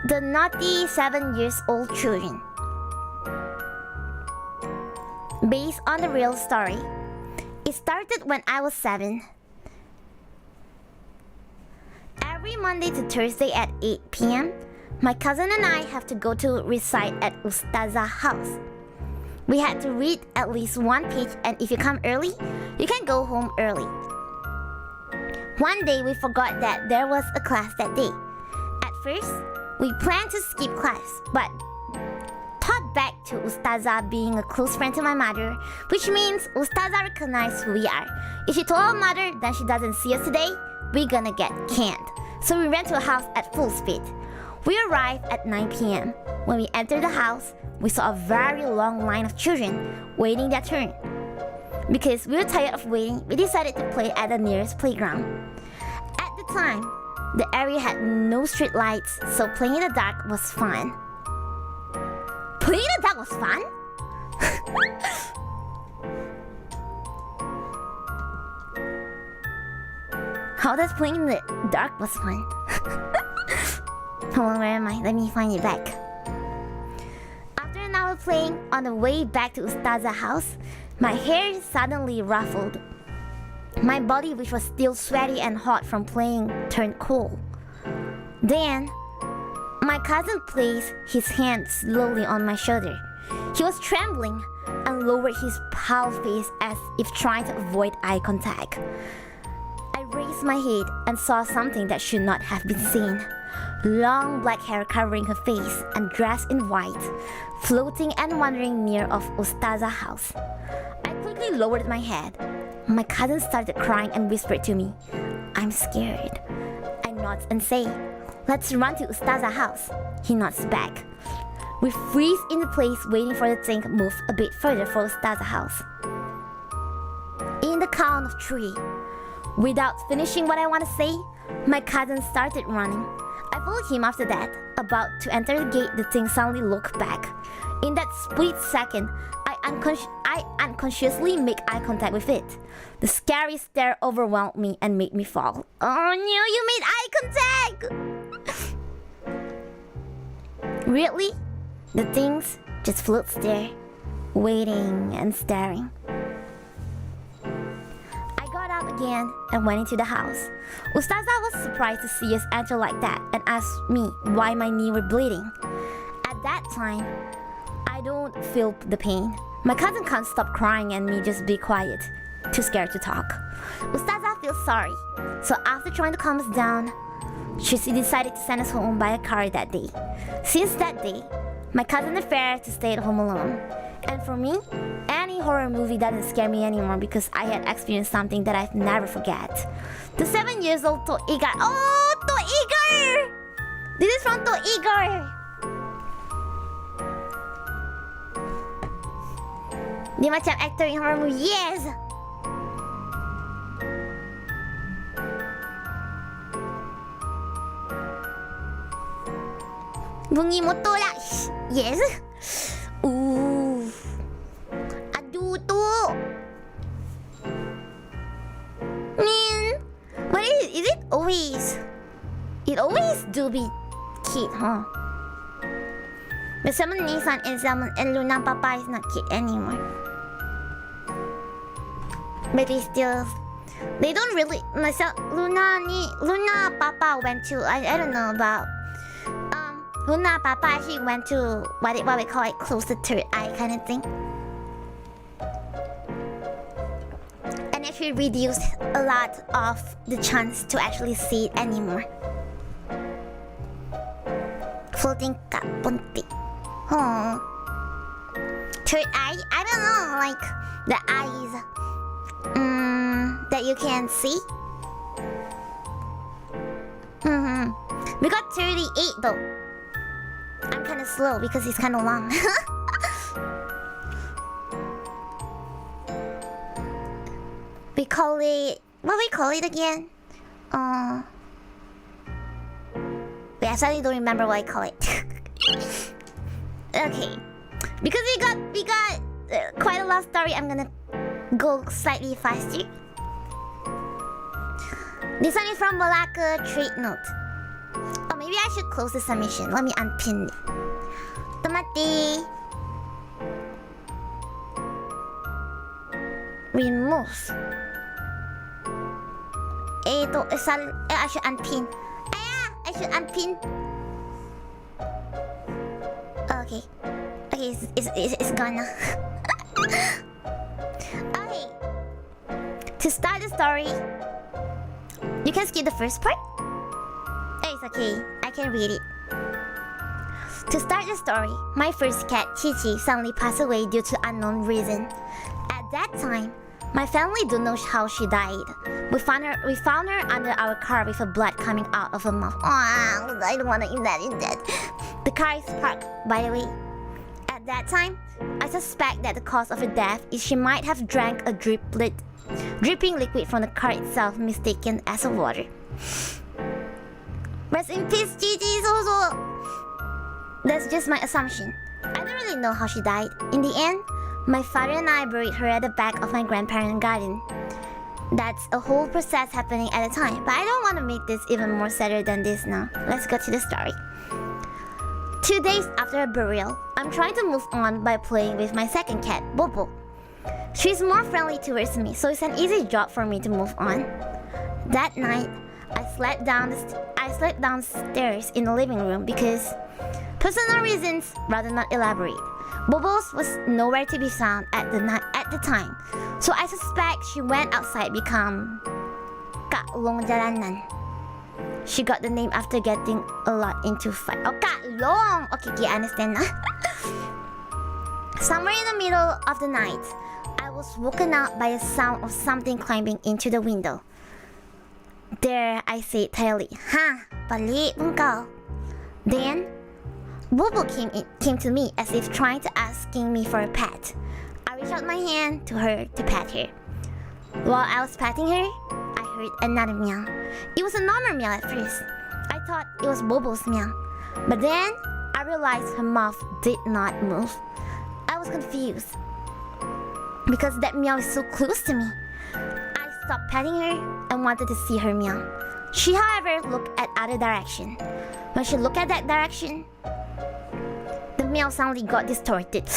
The Naughty 7-Year-Old Children. Based on the real story. It started when I was 7. Every Monday to Thursday at 8 p.m., my cousin and I have to go to recite at Ustazah's house. We had to read at least one page, and if you come early, you can go home early. One day, we forgot that there was a class that day. At first, we planned to skip class, but thought back to Ustazah being a close friend to my mother, which means Ustazah recognized who we are. If she told our mother that she doesn't see us today, we're gonna get canned. So we ran to a house at full speed. We arrived at 9 p.m. When we entered the house, we saw a very long line of children waiting their turn. Because we were tired of waiting, we decided to play at the nearest playground. At the time, the area had no street lights, so playing in the dark was fun. Playing in the dark was fun? How does playing in the dark was fun? Hold on, where am I? Let me find it back. After an hour playing, on the way back to Ustazah's house, my hair suddenly ruffled. My body, which was still sweaty and hot from playing, turned cold. Then, my cousin placed his hand slowly on my shoulder. He was trembling and lowered his pale face as if trying to avoid eye contact. I raised my head and saw something that should not have been seen. long black hair covering her face and dressed in white, floating and wandering near of Ustazah house. I quickly lowered my head. My cousin started crying and whispered to me, "I'm scared." I nod and say, "Let's run to Ustazah house." He nods back. We freeze in the place waiting for the thing to move a bit further for Ustazah house. In the count of 3, without finishing what I want to say, my cousin started running. I followed him after that. About to enter the gate, the thing suddenly looked back. In that split second, I unconsciously make eye contact with it. The scary stare overwhelmed me and made me fall. Oh no, you made eye contact! Really? The things just floats there, waiting and staring. I got up again and went into the house. Ustazah was surprised to see us enter like that and asked me why my knee were bleeding. At that time, I don't feel the pain. My cousin can't stop crying and me just be quiet, too scared to talk. Ustazah feels sorry, so after trying to calm us down, she decided to send us home by a car that day. Since that day, my cousin preferred to stay at home alone. And for me, any horror movie doesn't scare me anymore because I had experienced something that I've never forget. The 7-year-old To Igor. Oh, To Igor! This is from To Igor. Dia macam actor in horror movie. Yes! Bunyi motor lah. Yes. Ooh. Aduh tu. Man. What is it always? It always do be cute, huh? But someone Nissan and Luna Papa is not cute anymore. But they don't really. Luna Papa went to, I don't know about. Luna Papa actually went to what we call it, close the third eye kind of thing. And actually reduced a lot of the chance to actually see it anymore. Floating ka punti. Oh. Third eye? I don't know, like the eyes that you can see. We got 38 though. I'm kind of slow because it's kind of long. We call it... What we call it again? Wait, I suddenly don't remember what I call it. Okay. Because we got quite a long story, I'm gonna go slightly faster. This one is from Malaka Trade Note. Oh, maybe I should close the submission. Let me unpin it. Tomate. Remove. I should unpin. I should unpin. Okay. Okay, it's gone now. Okay. To start the story, you can skip the first part. It's okay, I can read it. To start the story, my first cat, Chichi, suddenly passed away due to unknown reason. At that time, my family don't know how she died. We found her under our car with her blood coming out of her mouth. Oh, I don't want to imagine that. The car is parked, by the way. At that time, I suspect that the cause of her death is she might have drank a dripping liquid from the car itself, mistaken as water. Rest in peace, Gigi. That's just my assumption. I don't really know how she died. In the end, my father and I buried her at the back of my grandparents' garden. That's a whole process happening at the time, but I don't want to make this even more sadder than this now. Let's go to the story. 2 days after her burial, I'm trying to move on by playing with my second cat, Bobo. She's more friendly towards me, so it's an easy job for me to move on. That night, I slept downstairs in the living room because personal reasons, rather not elaborate. Bobo's was nowhere to be found at the time, so I suspect she went outside become kalong jalanan. She got the name after getting a lot into fight. Oh, Long. Okay, I understand now. Somewhere in the middle of the night, I was woken up by a sound of something climbing into the window. There, I said tightly, Balik bungkal. Then, Bobo came to me as if trying to asking me for a pat. I reached out my hand to her to pat her. While I was patting her, I heard another meow. It was a normal meow at first. I thought it was Bobo's meow. But then, I realized her mouth did not move. I was confused because that meow is so close to me. I stopped patting her and wanted to see her meow. She, however, looked at other direction. When she looked at that direction, the meow suddenly got distorted.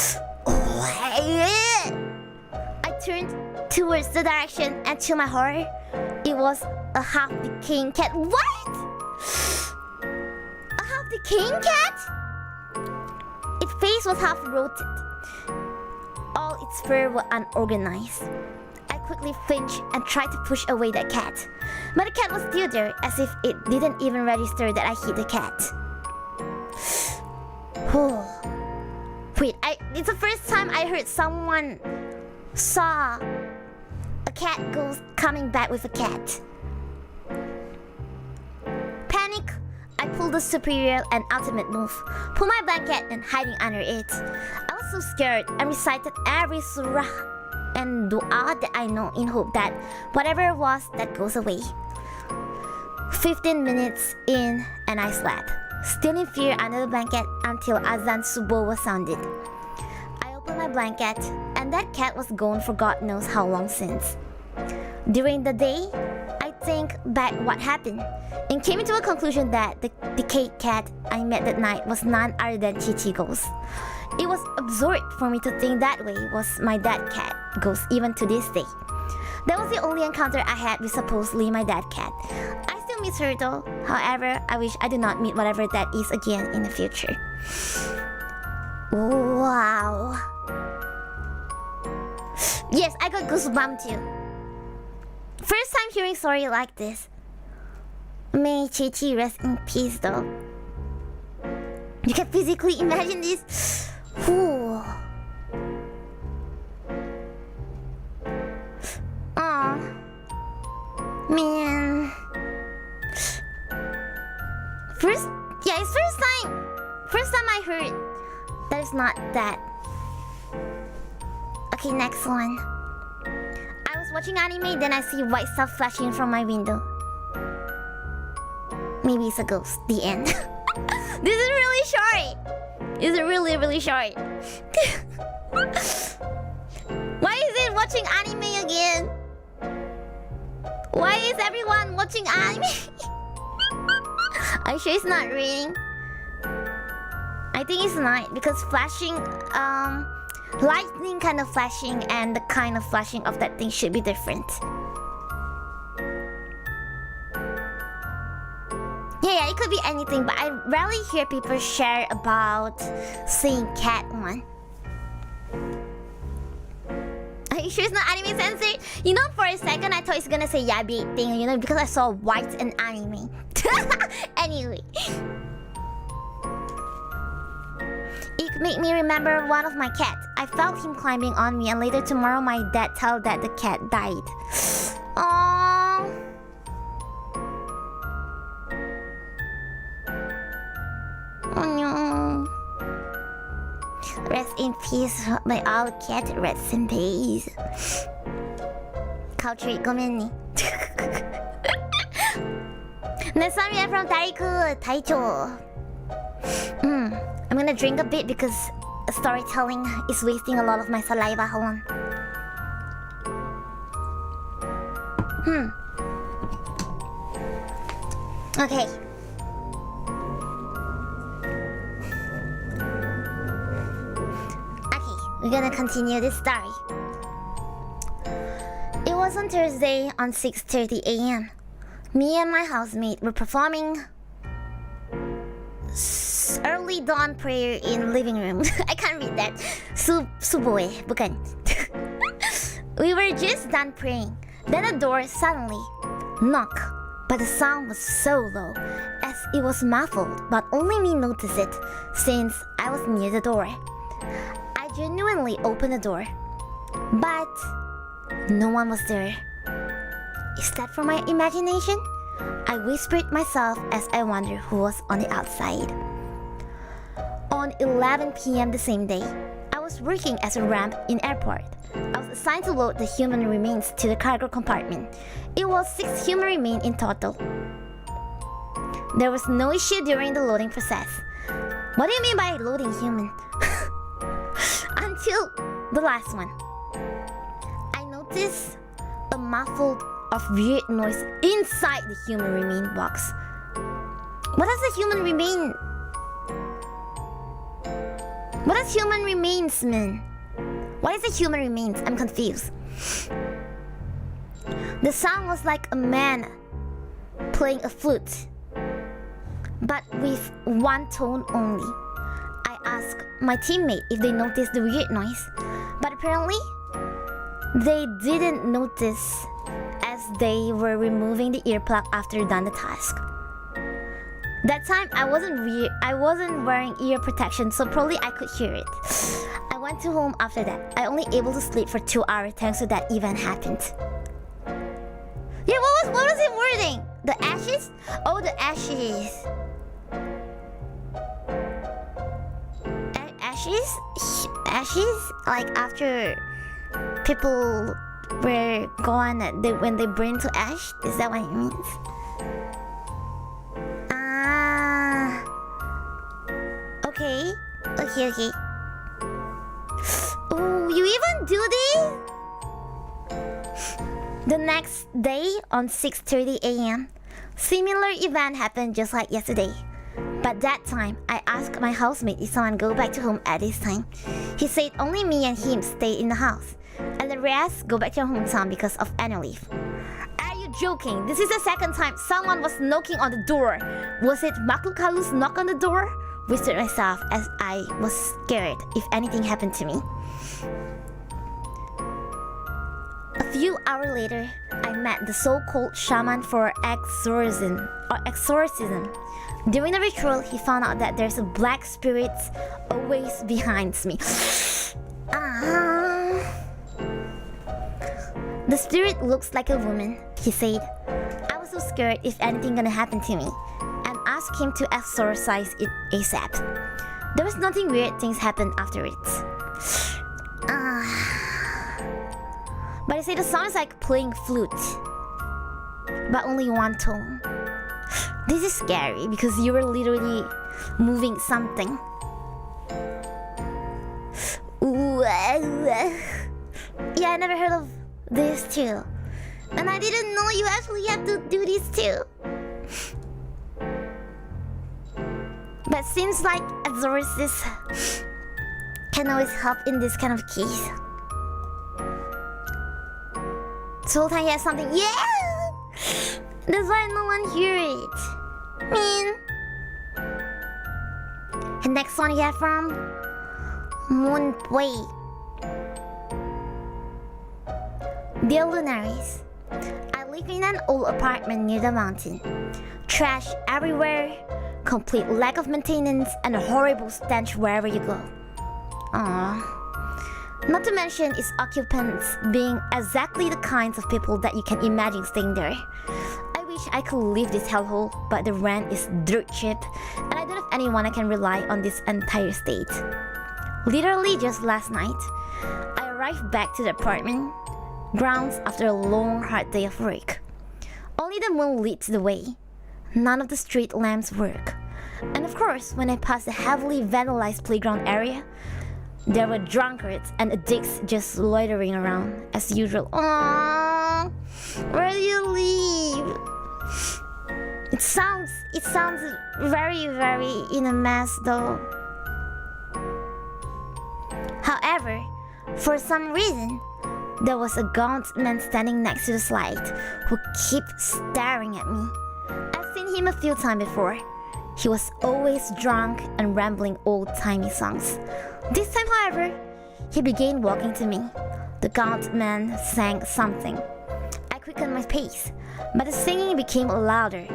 I turned towards the direction, and to my horror, it was a half-decaying cat. What? A half-decaying cat? Its face was half-rotted. All its fur was unorganized. I quickly flinched and tried to push away that cat. But the cat was still there, as if it didn't even register that I hit the cat. Wait, it's the first time I heard someone saw a cat ghost coming back with a cat. Panic, I pulled the superior and ultimate move, pulled my blanket and hiding under it. I was so scared and recited every surah and dua that I know in hope that whatever it was, that goes away. 15 minutes in and I slept, still in fear under the blanket until Azan Subuh was sounded. I opened my blanket and that cat was gone for God knows how long since. During the day, I think back what happened and came into a conclusion that the decayed cat I met that night was none other than Chichi Ghost. It was absurd for me to think that way was my dead cat ghost even to this day. That was the only encounter I had with supposedly my dead cat. I still miss her though. However, I wish I do not meet whatever that is again in the future. Wow. Yes, I got goosebumps too. First time hearing story like this. May Chichi rest in peace though. You can physically imagine this. Ooh. Aw. Man. It's first time I heard that it's not that. Okay, next one. I was watching anime, then I see white stuff flashing from my window. Maybe it's a ghost. The end. This is really short. It's really short. Why is it watching anime again? Why is everyone watching anime? Are you sure it's not raining? I think it's not because flashing, lightning kind of flashing and the kind of flashing of that thing should be different. Yeah, it could be anything, but I rarely hear people share about seeing cat one. Are you sure it's not anime censored? You know, for a second I thought it's gonna say yabi thing, you know, because I saw white and anime. Anyway. It made me remember one of my cats. I felt him climbing on me and later tomorrow my dad told that the cat died. Aww. Oh no. Rest in peace, my old cat. Rest in peace. Culture, ごめんね. Next time we are from Taiku, Taicho. I'm gonna drink a bit because storytelling is wasting a lot of my saliva. Hold on. Okay. We're gonna continue this story. It was on Thursday on 6:30 a.m. Me and my housemate were performing early dawn prayer in living room. I can't read that. Suboe, bukan. We were just done praying. Then the door suddenly knock. But the sound was so low, as it was muffled, but only me noticed it, since I was near the door. I genuinely opened the door, but no one was there. Is that from my imagination? I whispered myself as I wondered who was on the outside. On 11 p.m. the same day, I was working as a ramp in airport. I was assigned to load the human remains to the cargo compartment. It was 6 human remains in total. There was no issue during the loading process. What do you mean by loading human? Until the last one. I noticed a muffled of weird noise inside the human remain box. What does the human remain? What does human remains mean? What is the human remains? I'm confused. The sound was like a man playing a flute, but with one tone only. I asked my teammate if they noticed the weird noise, but apparently they didn't notice, as they were removing the earplug after done the task. That time I wasn't wearing ear protection, so probably I could hear it. I went to home after that. I only able to sleep for 2 hours thanks to that event happened. Yeah, what was it wording? The ashes? Oh, the ashes. Ashes? Like after people were gone, when they burn to ash? Is that what it means? Okay. Oh, you even do this? The next day on 6:30 a.m., similar event happened just like yesterday. But that time, I asked my housemate if someone go back to home at this time. He said only me and him stay in the house, and the rest go back to their hometown because of annual leave. Are you joking? This is the second time someone was knocking on the door. Was it makhluk halus knock on the door? Whispered myself as I was scared if anything happened to me. A few hours later, I met the so-called shaman for exorcism. During the ritual, he found out that there's a black spirit always behind me. The spirit looks like a woman, he said. I was so scared if anything gonna happen to me, and asked him to exorcise it ASAP. There was nothing weird things happened afterwards. But I say the song is like playing flute, but only one tone. This is scary because you were literally moving something. Yeah, I never heard of this too. And I didn't know you actually have to do this too. But seems like exorcists can always help in this kind of case. Sultan has something. Yeah! That's why no one hear it. And next one you have from Moon Boy. Dear Lunaris, I live in an old apartment near the mountain. Trash everywhere, complete lack of maintenance, and a horrible stench wherever you go. Aww. Not to mention its occupants being exactly the kinds of people that you can imagine staying there. I wish I could leave this hellhole, but the rent is dirt cheap, and I don't have anyone I can rely on this entire state. Literally just last night, I arrived back to the apartment grounds after a long, hard day of work. Only the moon leads the way. None of the street lamps work. And of course, when I passed the heavily vandalized playground area, there were drunkards and addicts just loitering around as usual. Aww, where do you live? It sounds very, very in a mess though. However, for some reason, there was a gaunt man standing next to the slide who kept staring at me. I've seen him a few times before. He was always drunk and rambling old-timey songs. This time, however, he began walking to me. The gaunt man sang something. I quickened my pace. but the singing became louder.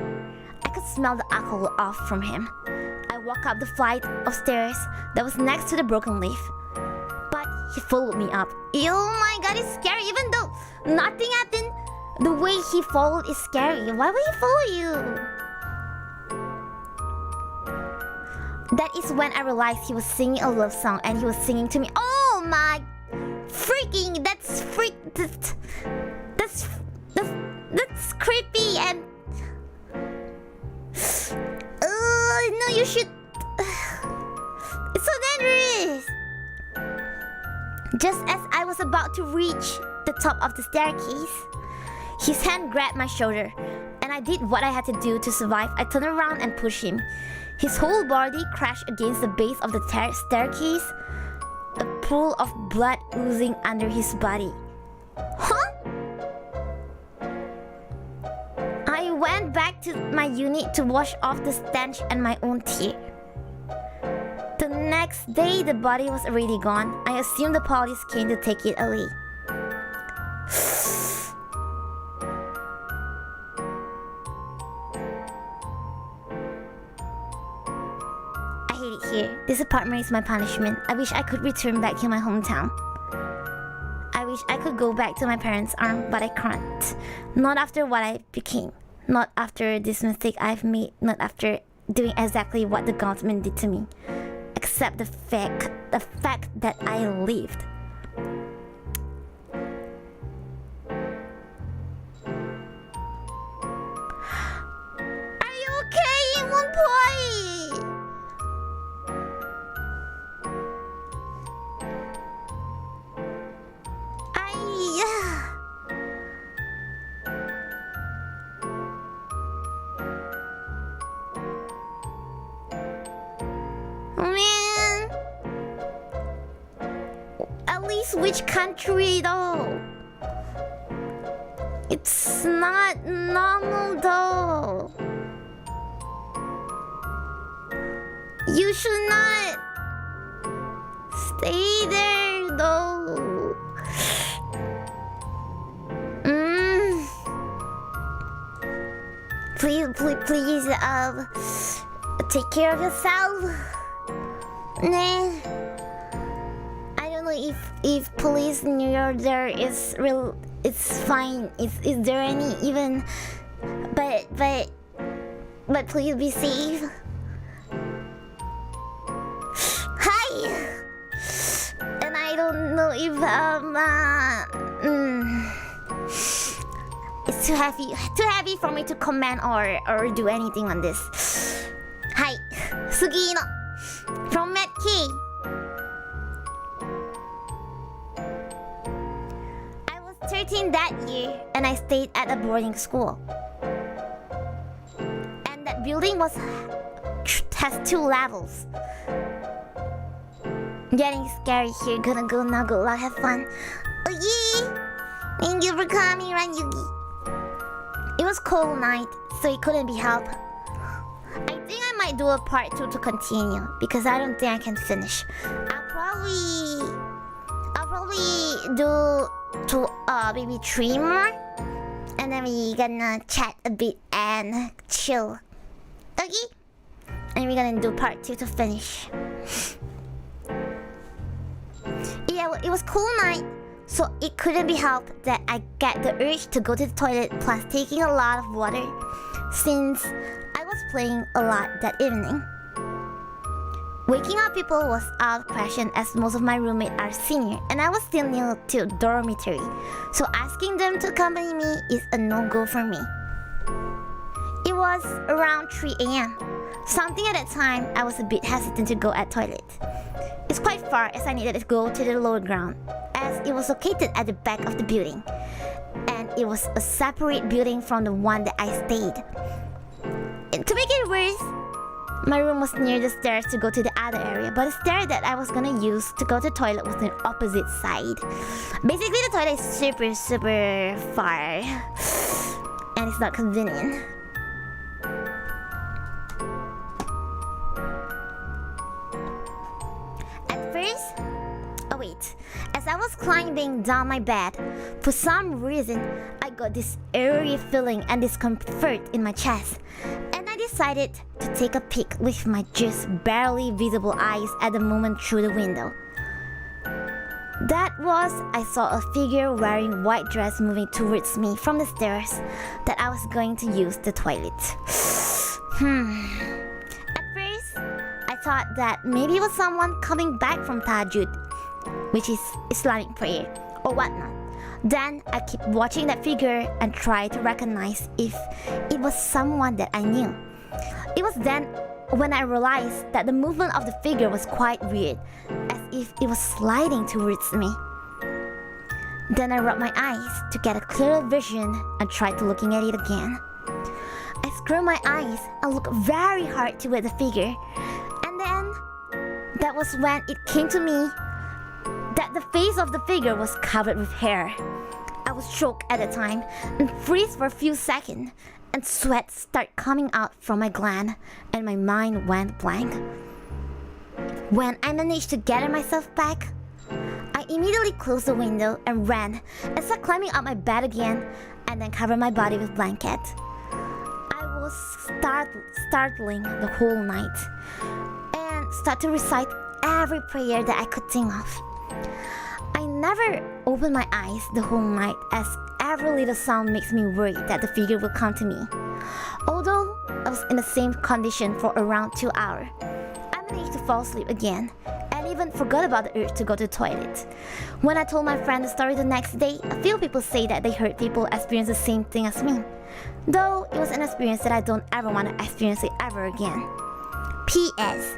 I could smell the alcohol off from him. I walked up the flight of stairs that was next to the broken leaf, but he followed me up. Oh my god, it's scary. Even though nothing happened, the way he followed is scary. Why would he follow you? That is when I realized he was singing a love song and he was singing to me. Oh my freaking, that's creepy and no, you should. It's so dangerous. Just as I was about to reach the top of the staircase, his hand grabbed my shoulder, and I did what I had to do to survive. I turned around and pushed him. His whole body crashed against the base of the staircase, a pool of blood oozing under his body. Huh? I went back to my unit to wash off the stench and my own tear. The next day, the body was already gone. I assumed the police came to take it away. I hate it here. This apartment is my punishment. I wish I could return back to my hometown. I wish I could go back to my parents' arms, but I can't. Not after what I became. Not after this mistake I've made. Not after doing exactly what the government did to me. Accept the fact that I lived. Are you okay, one boy? Man, at least which country though? It's not normal though. You should not stay there though. Please, take care of yourself. Nah. I don't know if police knew you're there. It's real. It's fine. Is there any even? But please be safe. Hi. And I don't know if it's too heavy for me to comment or do anything on this. Hi, Sugino from Medkey. I was 13 that year and I stayed at a boarding school. And that building has 2 levels. Getting scary here. Gonna go now. Good luck. Have fun. Oh yeah. Thank you for coming, Ranyugi. It was cold night, so it couldn't be helped. I think I might do a part 2 to continue because I don't think I can finish. I'll probably do maybe 3 more, and then we gonna chat a bit and chill. Okay? And we're gonna do part 2 to finish. Yeah, it was cool night, so it couldn't be helped that I get the urge to go to the toilet plus taking a lot of water since I was playing a lot that evening. Waking up people was out of question as most of my roommates are senior and I was still new to dormitory, so asking them to accompany me is a no-go for me. It was around 3 AM. Something at that time I was a bit hesitant to go at toilet. It's quite far as I needed to go to the lower ground as it was located at the back of the building and it was a separate building from the one that I stayed. And to make it worse, my room was near the stairs to go to the other area, but the stair that I was gonna use to go to the toilet was on the opposite side. Basically the toilet is super far and it's not convenient. As I was climbing down my bed, for some reason, I got this eerie feeling and discomfort in my chest, and I decided to take a peek with my just barely visible eyes at the moment through the window. That was, I saw a figure wearing white dress moving towards me from the stairs that I was going to use the toilet. At first, I thought that maybe it was someone coming back from Tahajjud, which is Islamic prayer, or whatnot. Then I kept watching that figure and tried to recognize if it was someone that I knew. It was then when I realized that the movement of the figure was quite weird, as if it was sliding towards me. Then I rubbed my eyes to get a clearer vision and tried to looking at it again. I screwed my eyes and looked very hard toward the figure, and then that was when it came to me that the face of the figure was covered with hair. I was shocked at the time and freeze for a few seconds, and sweat started coming out from my gland, and my mind went blank. When I managed to gather myself back, I immediately closed the window and ran and started climbing up my bed again, and then covered my body with blanket. I was startling the whole night and started to recite every prayer that I could think of. I never opened my eyes the whole night, as every little sound makes me worry that the figure will come to me. Although I was in the same condition for around 2 hours, I managed to fall asleep again and even forgot about the urge to go to the toilet. When I told my friend the story the next day, a few people say that they heard people experience the same thing as me. Though it was an experience that I don't ever want to experience it ever again. P.S.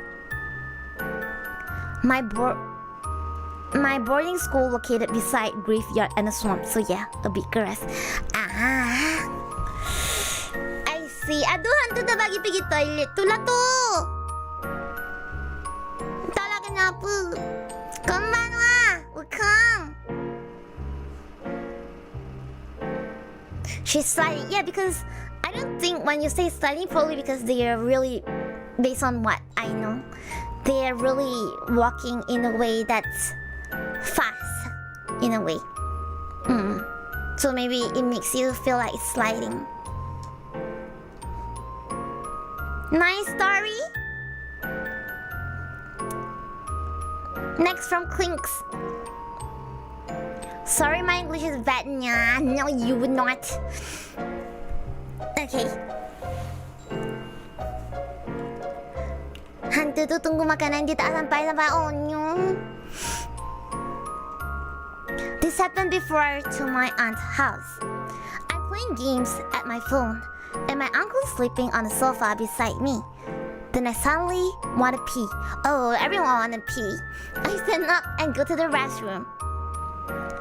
My boarding school located beside graveyard and a swamp, so yeah, a bit gross. I see. Aduh, hantu dah bagi pergi toilet tu lah tu. Entahlah kenapa. Konbanwa, welcome. She's sliding. Yeah, because I don't think when you say sliding, probably because they are really, based on what I know, they are really walking in a way that's fast, in a way. So maybe it makes you feel like it's sliding. Nice story. Next from Clinks. Sorry, my English is bad. Nah, no, you would not. Okay. Hantu tu tunggu makanan dia tak sampai-sampai. Oh no. This happened before to my aunt's house. I'm playing games at my phone, and my uncle's sleeping on the sofa beside me. Then I suddenly want to pee. Oh, everyone want to pee. I stand up and go to the restroom.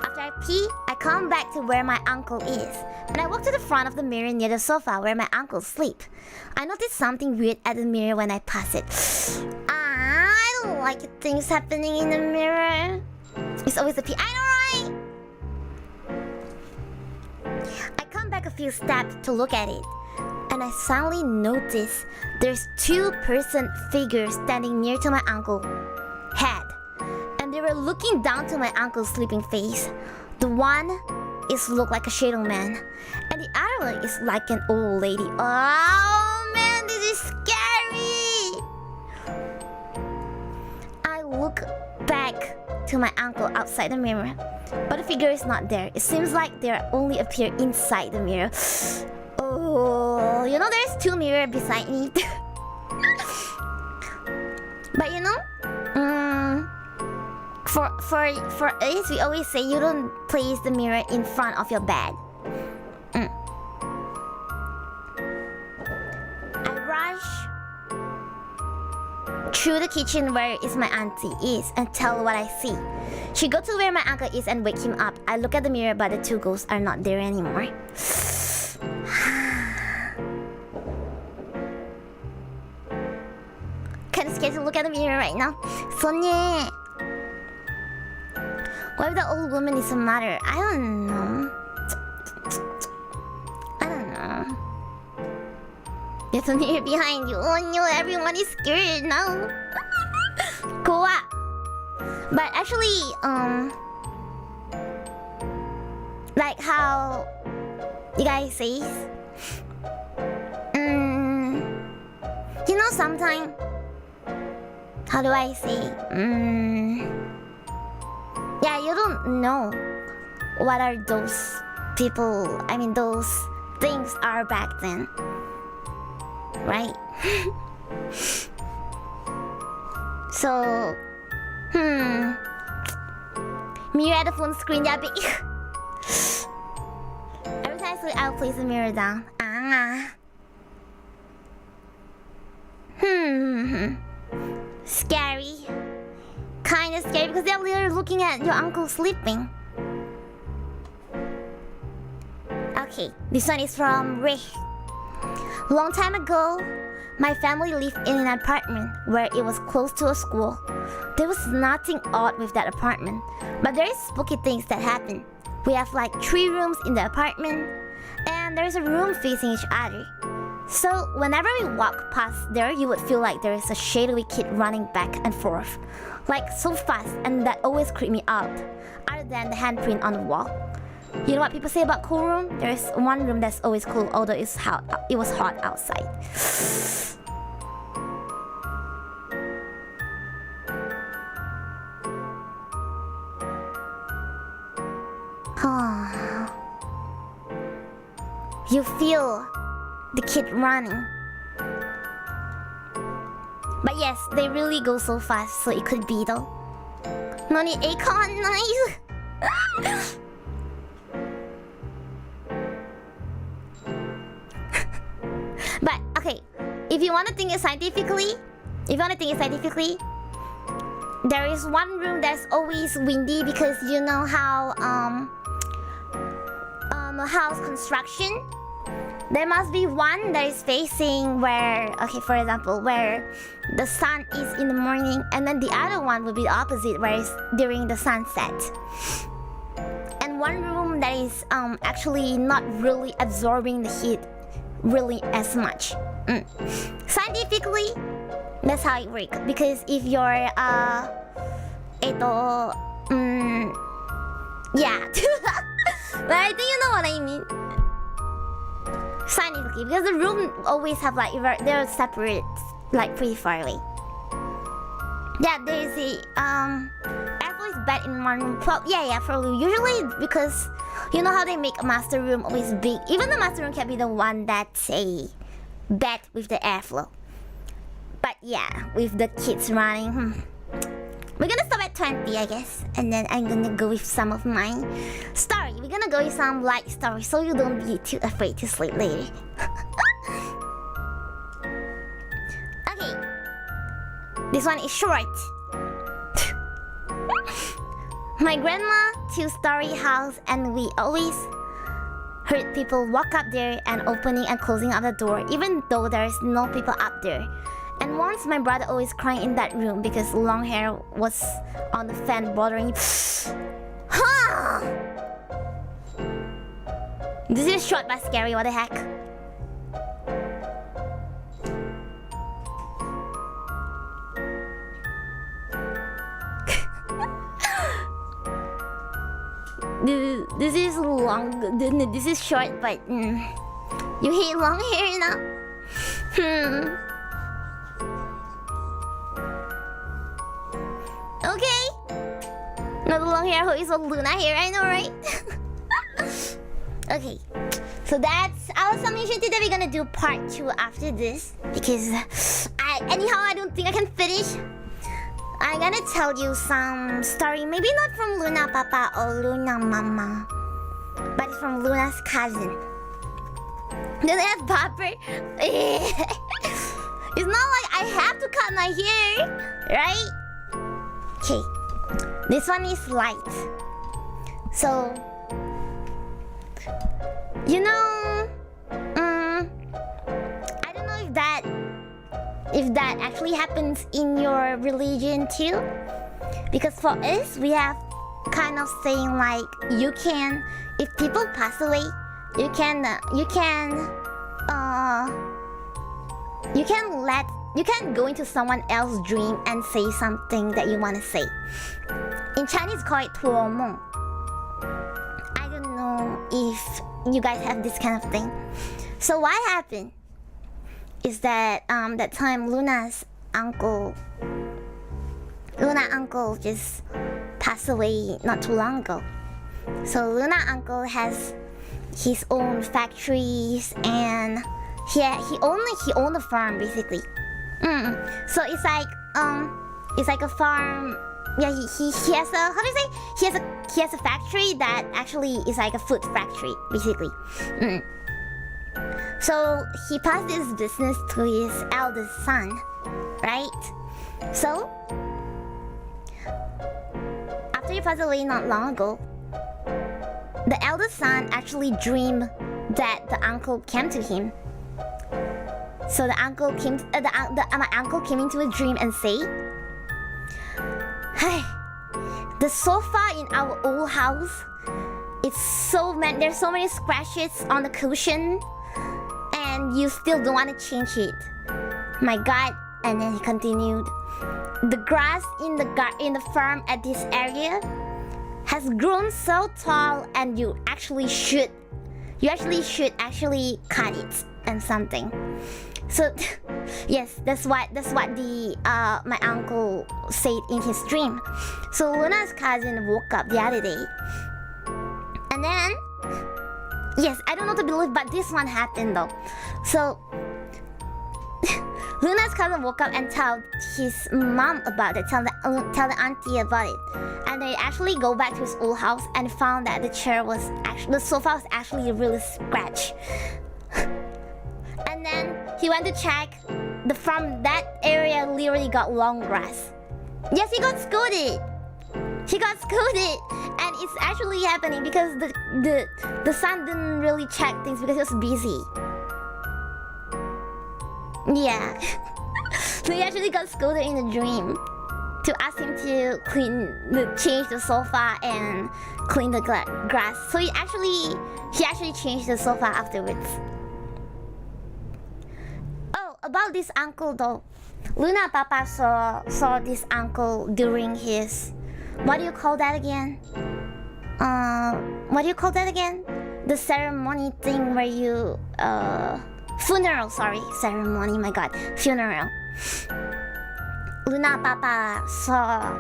After I pee, I come back to where my uncle is, and I walk to the front of the mirror near the sofa where my uncle sleeps. I noticed something weird at the mirror when I pass it. I don't like things happening in the mirror. It's always a pee. I know, right? I come back a few steps to look at it, and I suddenly notice there's 2-person figures standing near to my uncle's head, and they were looking down to my uncle's sleeping face. The one is look like a shadow man, and the other one is like an old lady. Oh man, this is scary! I look back to my uncle outside the mirror, but the figure is not there. It seems like they only appear inside the mirror. Oh, you know there's 2 mirrors beside me. But you know, for us, we always say you don't place the mirror in front of your bed. I rush through the kitchen where my auntie is and tell her what I see. She goes to where my uncle is and wake him up. I look at the mirror, but the 2 ghosts are not there anymore. Kinda scared to look at the mirror right now. Sonia, what if the old woman is a mother? I don't know. There's a mirror behind you. Oh no, everyone is scared now. Cool. But actually, like how You guys see? You know, sometimes, how do I say? Yeah, you don't know what are those people, I mean those things are back then, right? So, mirror at the phone screen, yeah, but every time I sleep, I'll place the mirror down. Scary. Kinda scary because they're literally looking at your uncle sleeping. Okay, this one is from Ray. Long time ago, my family lived in an apartment where it was close to a school. There was nothing odd with that apartment, but there is spooky things that happen. We have like 3 rooms in the apartment, and there's a room facing each other. So whenever we walk past there, you would feel like there is a shadowy kid running back and forth, like so fast, and that always creeped me out, other than the handprint on the wall. You know what people say about cool room? There's one room that's always cool, although it was hot outside. You feel the kid running. But yes, they really go so fast, so it could be though. Nani Akon, nice. But okay, if you want to think it scientifically, there is one room that's always windy because you know how house construction. There must be one that is facing where, okay, for example, where the sun is in the morning, and then the other one will be the opposite, where it's during the sunset. And one room that is actually not really absorbing the heat really as much. Scientifically, that's how it works. Because if you're yeah. But I think you know what I mean. Scientifically, because the room always have like, they're separate, like pretty far away. Yeah, there's a airflow is bad in one room. Yeah, probably. Usually because you know how they make a master room always big. Even the master room can be the one that's a bad with the airflow. But yeah, with the kids running, we're gonna stop at 20, I guess, and then I'm gonna go with some of my story. We're gonna go with some light stories so you don't be too afraid to sleep later. Okay, this one is short. My grandma 2-story house, and we always heard people walk up there and opening and closing of the door, even though there's no people up there. And once my brother always crying in that room because long hair was on the fan bothering him. This is short but scary, what the heck? This is long, this is short, but you hate long hair now? Okay. Not the long hair, is all Luna hair, I know, right? Okay. So that's our submission today. We're gonna do part 2 after this. Because anyhow, I don't think I can finish. I'm gonna tell you some story. Maybe not from Luna Papa or Luna Mama. But it's from Luna's cousin. Does it have popper? It's not like I have to cut my hair, right? Okay, this one is light. So, you know, I don't know if that actually happens in your religion too. Because for us, we have kind of saying like, you can, if people pass away, you can go into someone else's dream and say something that you want to say. In Chinese, call it 托梦. I don't know if you guys have this kind of thing. So what happened is that that time Luna's uncle just passed away not too long ago. So Luna uncle has his own factories and he owned a farm basically. So it's like a farm. Yeah, he has a, how do you say? He has a factory that actually is like a food factory basically. So he passed this business to his eldest son, right? So after he passed away not long ago, the eldest son actually dreamed that the uncle came to him. So the uncle came, my uncle came into a dream and say, "Hey, the sofa in our old house, there's so many scratches on the cushion, and you still don't want to change it. My God!" And then he continued, "The grass in the farm at this area has grown so tall, and you actually should cut it and something." So yes, that's what the my uncle said in his dream. So Luna's cousin woke up the other day, and then yes, I don't know to believe, but this one happened though. So Luna's cousin woke up and told his mom about it, tell the auntie about it, and they actually go back to his old house and found that the sofa was actually really scratched. And then he went to check. From that area literally got long grass. Yes, he got scolded. And it's actually happening because the son didn't really check things because he was busy. Yeah. So he actually got scolded in a dream to ask him to change the sofa and clean the grass. So he actually changed the sofa afterwards. Oh, about this uncle though, Luna Papa saw this uncle during his, what do you call that again? The ceremony thing where you funeral, ceremony, my God, funeral. Luna Papa saw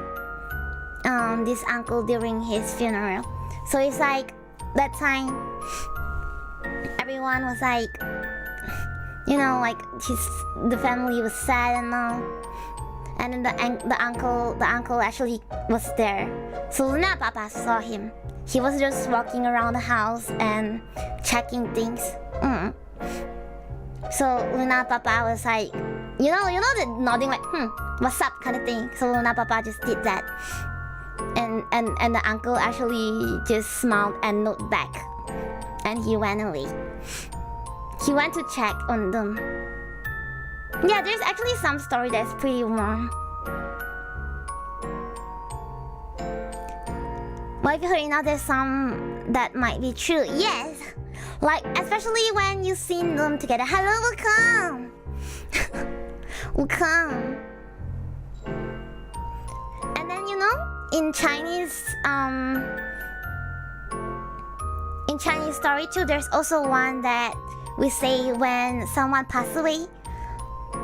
this uncle during his funeral. So it's like that time everyone was like, you know, like the family was sad and all. And then the uncle actually was there. So Luna Papa saw him. He was just walking around the house and checking things. So Luna Papa was like, you know the nodding like, what's up kind of thing. So Luna Papa just did that. And the uncle actually just smiled and nodded back. And he went away. He went to check on them. Yeah, there's actually some story that's pretty warm. Well, if you heard now, there's some that might be true. Yes! Like, especially when you seen them together. Hello, welcome! Welcome! And then, you know, in Chinese story too, there's also one that we say when someone passes away,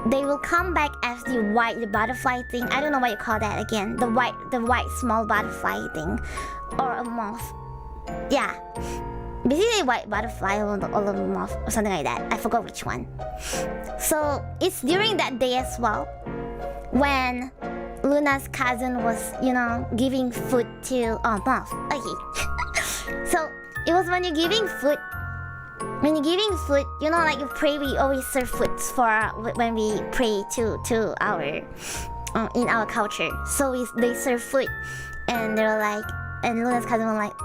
they will come back as the white butterfly thing. I don't know what you call that again. The white small butterfly thing, or a moth. Yeah, basically a white butterfly or a moth or something like that. I forgot which one. So it's during that day as well when Luna's cousin was, you know, giving food to moth. Okay. So it was when you're giving food. When you're giving food, you know, like you pray, we always serve food for when we pray to our in our culture. So they serve food, and they're like, and Luna's cousin was like,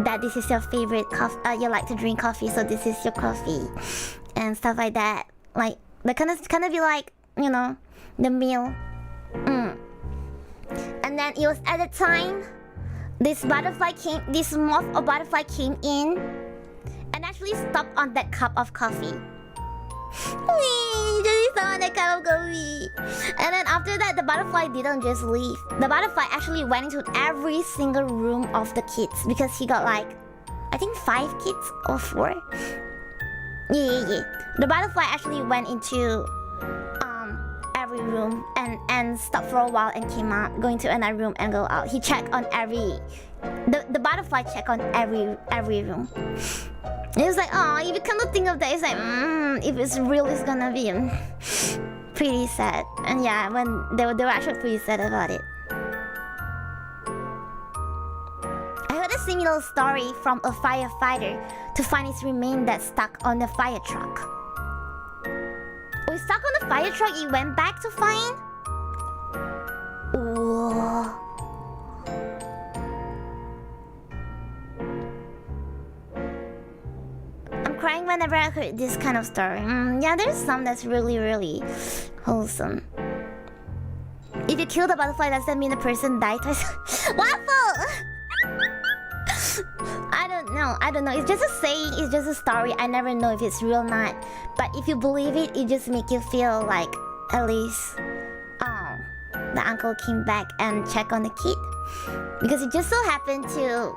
that this is your favorite coffee. You like to drink coffee, so this is your coffee, and stuff like that. Like that kind of be like, you know, the meal. And then it was at the time this moth or butterfly came in and actually stopped on that cup of coffee. Just stopped on that cup of coffee. And then after that, the butterfly didn't just leave. The butterfly actually went into every single room of the kids because he got like, I think 5 kids or 4. Yeah. The butterfly actually went into every room and stopped for a while and came out, going to another room and go out. He checked on every... The butterfly checked on every room. It was like, oh, if you come to think of that, it's like, if it's real, it's gonna be pretty sad. And yeah, when they were actually pretty sad about it. I heard a similar story from a firefighter to find his remains that stuck on the fire truck. Was stuck on the fire truck, he went back to find? Ooh. I'm crying whenever I heard this kind of story. Yeah, there's some that's really, really wholesome. If you kill the butterfly, does that mean the person died twice? Waffle! I don't know. It's just a saying, it's just a story. I never know if it's real or not. But if you believe it, it just makes you feel like at least the uncle came back and checked on the kid. Because it just so happened to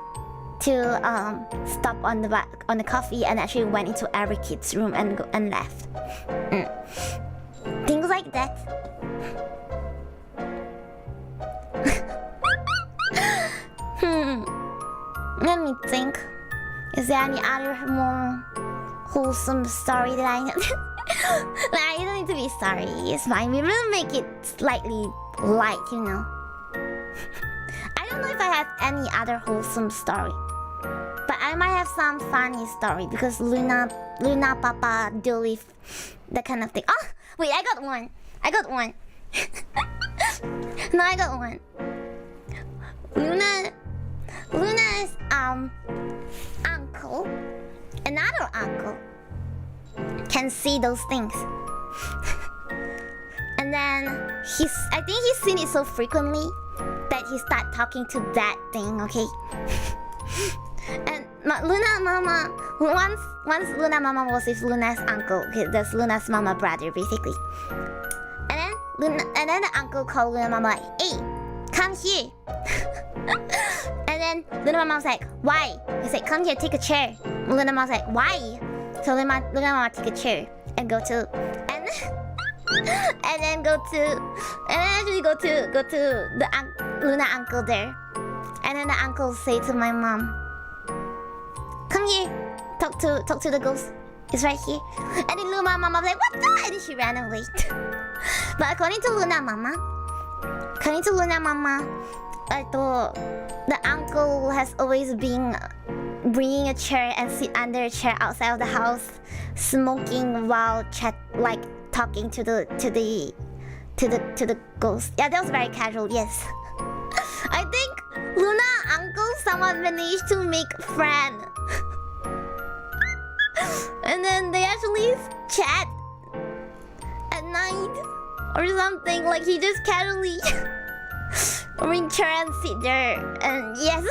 stop on the coffee and actually went into every kid's room and left. Things like that. Let me think. Is there any other more wholesome story that I know? Nah, you don't need to be sorry. It's fine. We will make it slightly light, you know. I don't know if I have any other wholesome story, but I might have some funny story because Luna, Papa, Dolly, that kind of thing. Oh, wait, I got one. No, I got one. Luna's uncle, another uncle, can see those things. And then I think he's seen it so frequently that he started talking to that thing, okay? And Luna Mama, once Luna Mama was with Luna's uncle, okay, that's Luna's mama brother basically. And then the uncle called Luna Mama like, hey, come here. And then Luna Mama was like, why? He said, come here, take a chair. Luna Mama was like, why? So Luna Mama take a chair and go to the Luna uncle there. And then the uncle say to my mom, come here, talk to the ghost. It's right here. And then Luna Mama was like, what the? And then she ran away. But according to Luna Mama, the uncle has always been bringing a chair and sit under a chair outside of the house, smoking while talking to the ghost. Yeah, that was very casual. Yes, I think Luna uncle someone managed to make a friend, and then they actually chat at night or something. Like he just casually bring chair and sit there, and yes.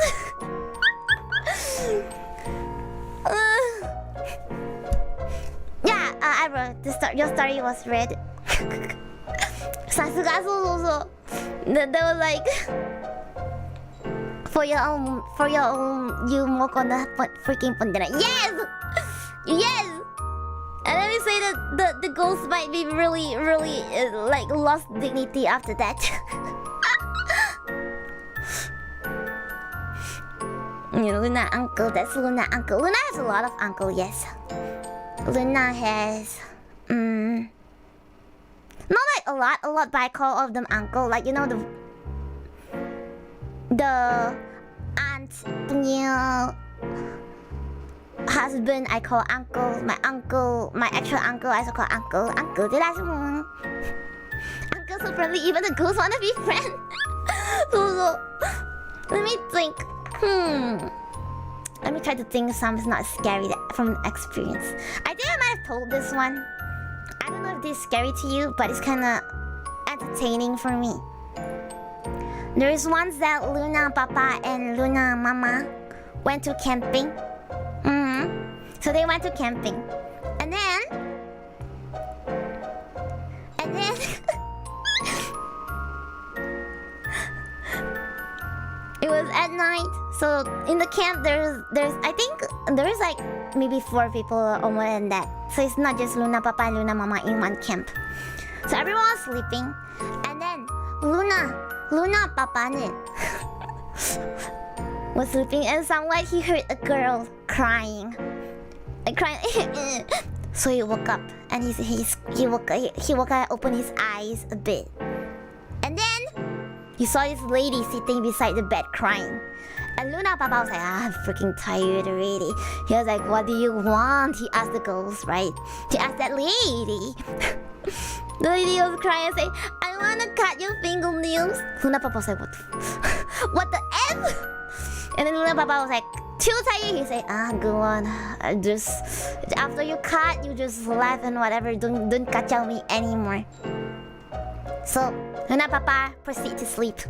Yeah, I wrote your story was read. Sasuga, so they were like, for your own, you walk on the freaking pondera. Yes. And let me say that the ghost might be really like lost dignity after that. You know, Luna uncle, that's Luna uncle. Luna has a lot of uncle, yes. Luna has not like a lot, but I call all of them uncle. Like, you know, the aunt punya husband I call uncle. My actual uncle I also call uncle. Uncle, dia semua. Uncle so friendly, even the ghosts wanna be friends. So let me think. Let me try to think of something not scary from experience. I think I might have told this one. I don't know if this is scary to you, but it's kind of entertaining for me. There is once that Luna Papa and Luna Mama went to camping. So they went to camping, and then it was at night, So in the camp, there's I think there's like maybe 4 people or more than that. So it's not just Luna Papa and Luna Mama in one camp. So everyone was sleeping, and then Luna Papa was sleeping, and somewhere he heard a girl crying, so he woke up, and he woke up, opened his eyes a bit, and then he saw this lady sitting beside the bed crying. And Luna Papa was like, I'm freaking tired already. He was like, what do you want? He asked the girls, right? He asked that lady. The lady was crying and saying, I wanna cut your fingernails. Luna Papa was like, what the F? And then Luna Papa was like, too tired. He said, go on. Just after you cut, you just laugh and whatever. Don't kacau me anymore. So Luna Papa proceeded to sleep.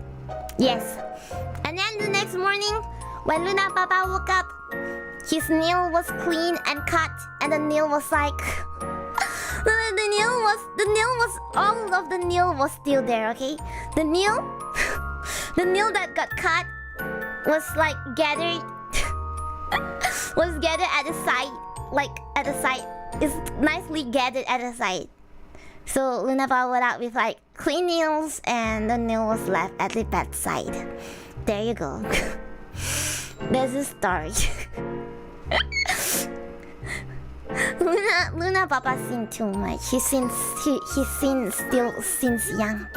Yes. And then the next morning, when Luna Papa woke up, his nail was clean and cut, and the nail was like all of the nail was still there, okay? The nail that got cut was like gathered at the side, like at the side. It's nicely gathered at the side. So Luna Papa went out with like clean nails, and the nail was left at the bedside. There you go. There's a story. Luna Papa sins too much. He sins young.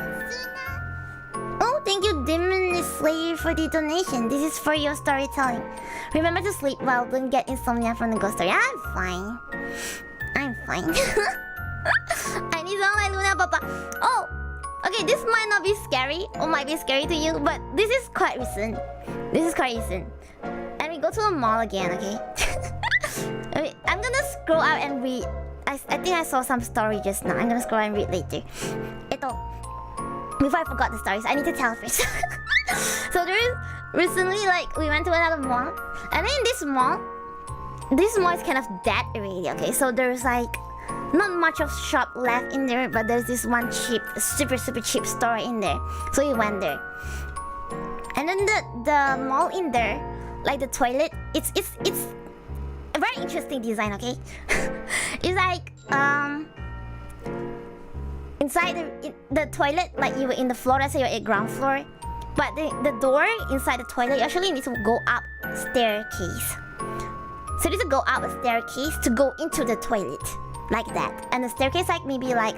Oh, thank you, Demon Slayer, for the donation. This is for your storytelling. Remember to sleep well. Don't get insomnia from the ghost story. I'm fine. I need sound like Luna Papa. Oh, okay, this might not be scary, or might be scary to you, but this is quite recent. And we go to a mall again, okay? I'm gonna scroll out and read. I think I saw some story just now. I'm gonna scroll and read later. Before I forgot the stories, I need to tell first. So there is recently, like, we went to another mall, and in this mall is kind of dead already, okay? So there's like not much of shop left in there, but there's this one cheap, super cheap store in there. So we went there, and then the mall in there, like the toilet, it's a very interesting design, okay? It's like inside the toilet, like you were in the floor. Let's say you're at ground floor, but the door inside the toilet, you actually need to go up staircase. So you need to go up a staircase to go into the toilet, like that. And the staircase, like maybe like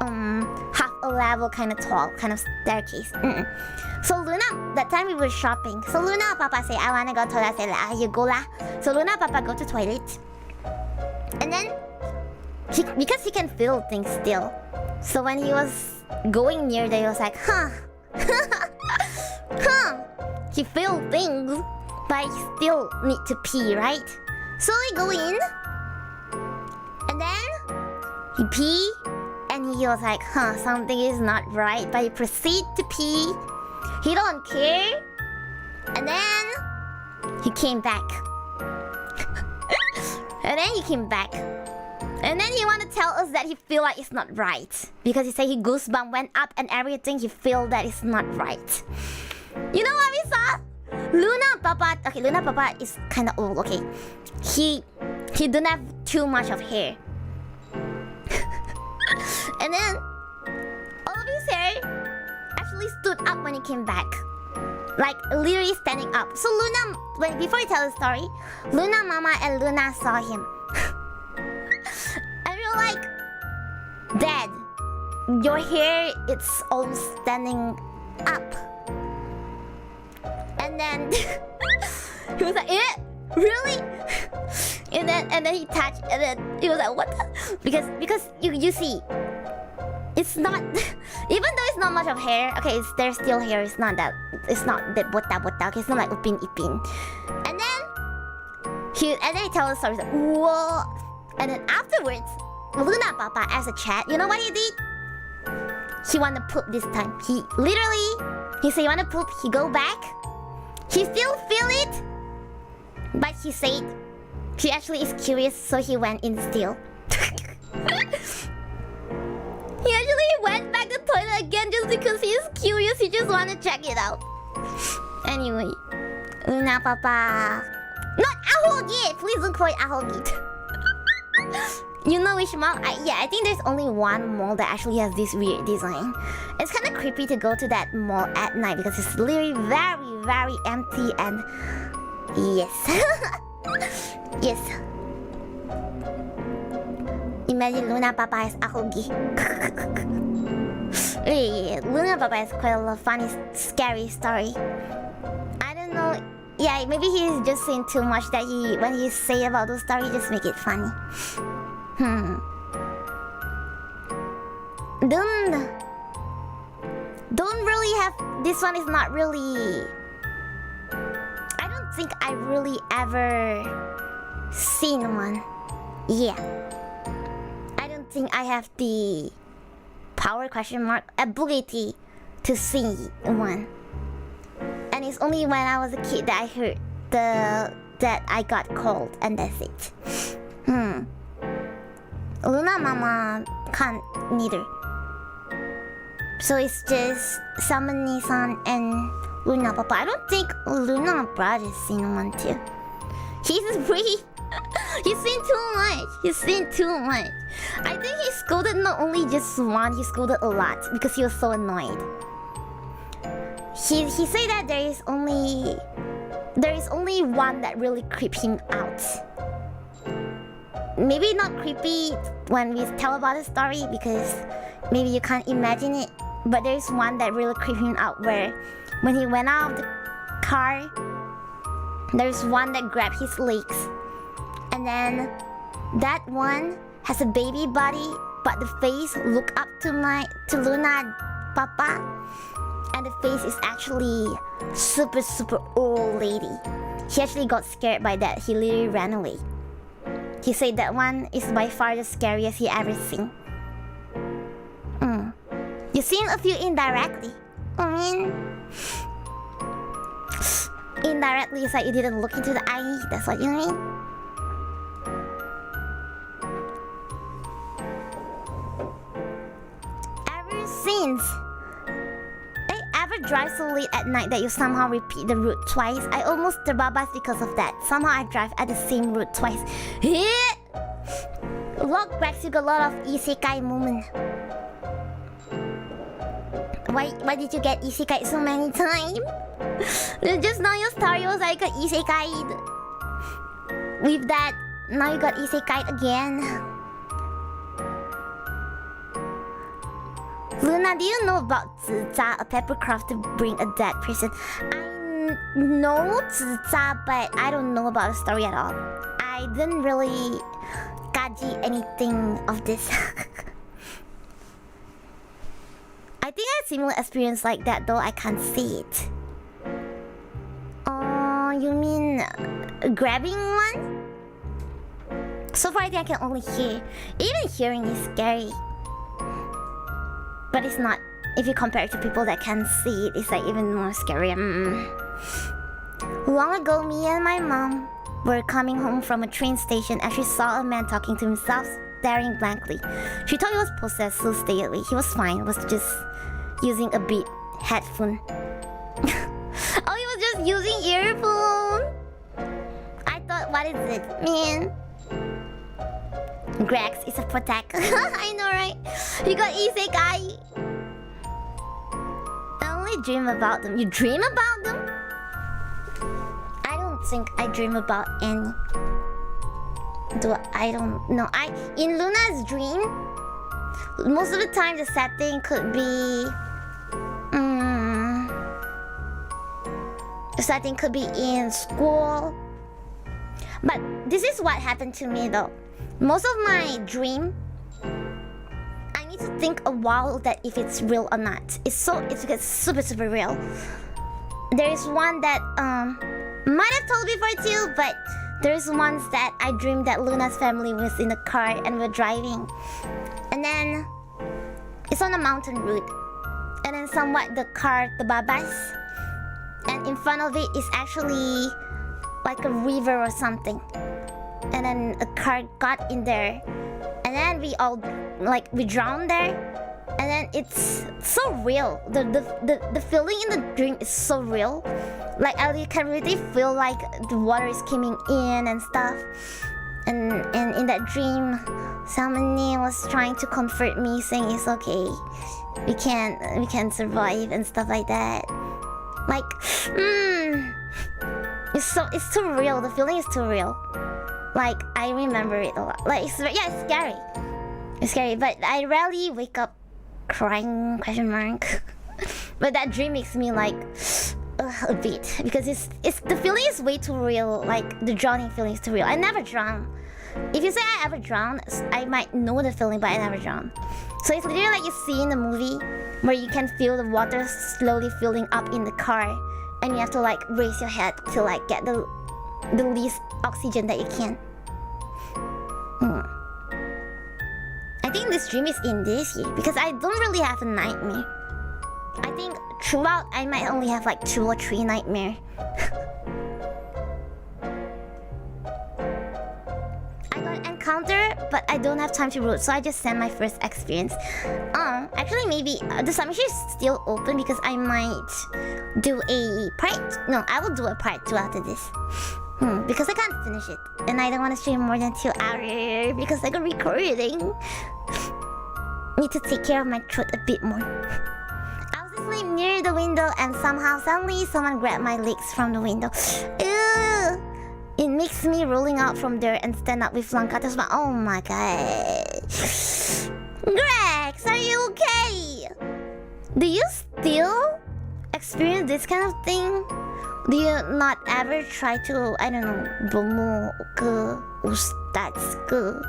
half a level kind of tall, kind of staircase. So Luna, that time we were shopping. So Luna Papa say, I wanna go to toilet. I say, you go lah. So Luna Papa go to toilet, and then because he can feel things still. So when he was going near there, he was like, he feel things, but he still need to pee, right? So we go in, and then he pee, and he was like, something is not right, but he proceed to pee. He don't care, and then he came back. And then he want to tell us that he feel like it's not right, because he say he goosebump went up and everything. He feel that it's not right. You know what we saw? Luna Papa. Okay, Luna Papa is kind of old. Okay, he don't have too much of hair, and then all of his hair actually stood up when he came back, like literally standing up. So Luna, before I tell the story, Luna Mama and Luna saw him. And we were like, Dad, your hair, it's all standing up. And then he was like, really? And then he touched, and then he was like, what the? Because you see, it's not, even though it's not much of hair, okay, there's still hair. It's not that botak. Okay, it's not like upin ipin. And then he tells the story, like, whoa. And then afterwards, Luna Papa asked the chat, you know what he did? He want to poop this time. He say he want to poop. He go back. He still feel it, but he said he actually is curious, so he went in still. He actually went back to the toilet again just because he is curious. He just want to check it out. Anyway, Luna Papa. Not Ahogi! Please don't call it Ahogi. You know which mall? Yeah, I think there's only one mall that actually has this weird design. It's kind of creepy to go to that mall at night because it's literally very, very empty and... Yes. Yes. Imagine Luna Papa as Ahogi. Yeah, Luna Papa is quite a funny, scary story. I don't know. Yeah, maybe he's just saying too much that when he say about those stories, just make it funny. Don't really have... This one is not really... I don't think I really ever seen one. Yeah. I don't think I have the power ability to see one. And it's only when I was a kid that I heard that I got cold, and that's it. Luna Mama can't neither. So it's just Samani-san and Luna Papa. I don't think Luna Brad has seen one too. He's free. He's seen too much. He's seen too much. I think he scolded not only just one, he scolded a lot because he was so annoyed. He said that there is only one that really creeped him out. Maybe not creepy when we tell about the story because maybe you can't imagine it. But there's one that really creeped him out where when he went out of the car, there's one that grabbed his legs. And then that one has a baby body, but the face look up to Luna Papa. And the face is actually super old lady. He actually got scared by that. He literally ran away. He said that one is by far the scariest he ever seen. You've seen a few indirectly. I mean... Indirectly is like you didn't look into the eye. That's what you mean? Ever since... Ever drive so late at night that you somehow repeat the route twice? I almost tababas because of that. Somehow I drive at the same route twice. Look back, you got a lot of isekai moment. Why did you get isekai so many times? Just now your story was like got isekai. With that, now you got isekai again. Luna, do you know about Ziza, a pepper craft to bring a dead person? I know Ziza, but I don't know about the story at all. I didn't really kaji anything of this. I think I had similar experience like that, though I can't see it. Oh, you mean grabbing one? So far I think I can only hear. Even hearing is scary. But it's not. If you compare it to people that can see it, it's like even more scary. Long ago, me and my mom were coming home from a train station and she saw a man talking to himself, staring blankly. She thought he was possessed, so stayed away. He was fine. He was just using a beat headphone. Oh, he was just using earphone. I thought, what is it, man? Grex is a protect. I know, right? You got isekai. I only dream about them. You dream about them? I don't think I dream about any. I don't know. In Luna's dream, most of the time the setting could be... the setting could be in school. But this is what happened to me though. Most of my dream, I need to think a while that if it's real or not. It's super real. There is one that might have told before too, but there's ones that I dreamed that Luna's family was in a car and we're driving, and then it's on a mountain route, and then somewhat the car tababas, and in front of it is actually like a river or something. And then a car got in there, and then we all we drowned there, and then it's so real. The feeling in the dream is so real. Like I can really feel like the water is coming in and stuff. And in that dream, Salmon was trying to comfort me, saying it's okay, we can survive and stuff like that. Like, it's too real. The feeling is too real. Like I remember it a lot. Like it's scary. It's scary, but I rarely wake up crying ? But that dream makes me like a bit, because it's the feeling is way too real. Like the drowning feeling is too real. I never drown. If you say I ever drown, I might know the feeling, but I never drown. So it's literally like you see in the movie where you can feel the water slowly filling up in the car, and you have to like raise your head to like get the least oxygen that you can. I think this dream is in this year because I don't really have a nightmare. I think throughout I might only have like 2 or 3 nightmares. I got an encounter, but I don't have time to root, so I just sent my first experience. Actually maybe the submission is still open because I might do a part. No, I will do a part 2 after this. Because I can't finish it, and I don't want to stream more than 2 hours because I got recording. Need to take care of my throat a bit more. I was asleep near the window and somehow suddenly someone grabbed my legs from the window. Ew! It makes me rolling out from there and stand up with Lankatas. Oh my god. Grex, are you okay? Do you still experience this kind of thing? Do you not ever try to, I don't know, bomo ke ustaz ke?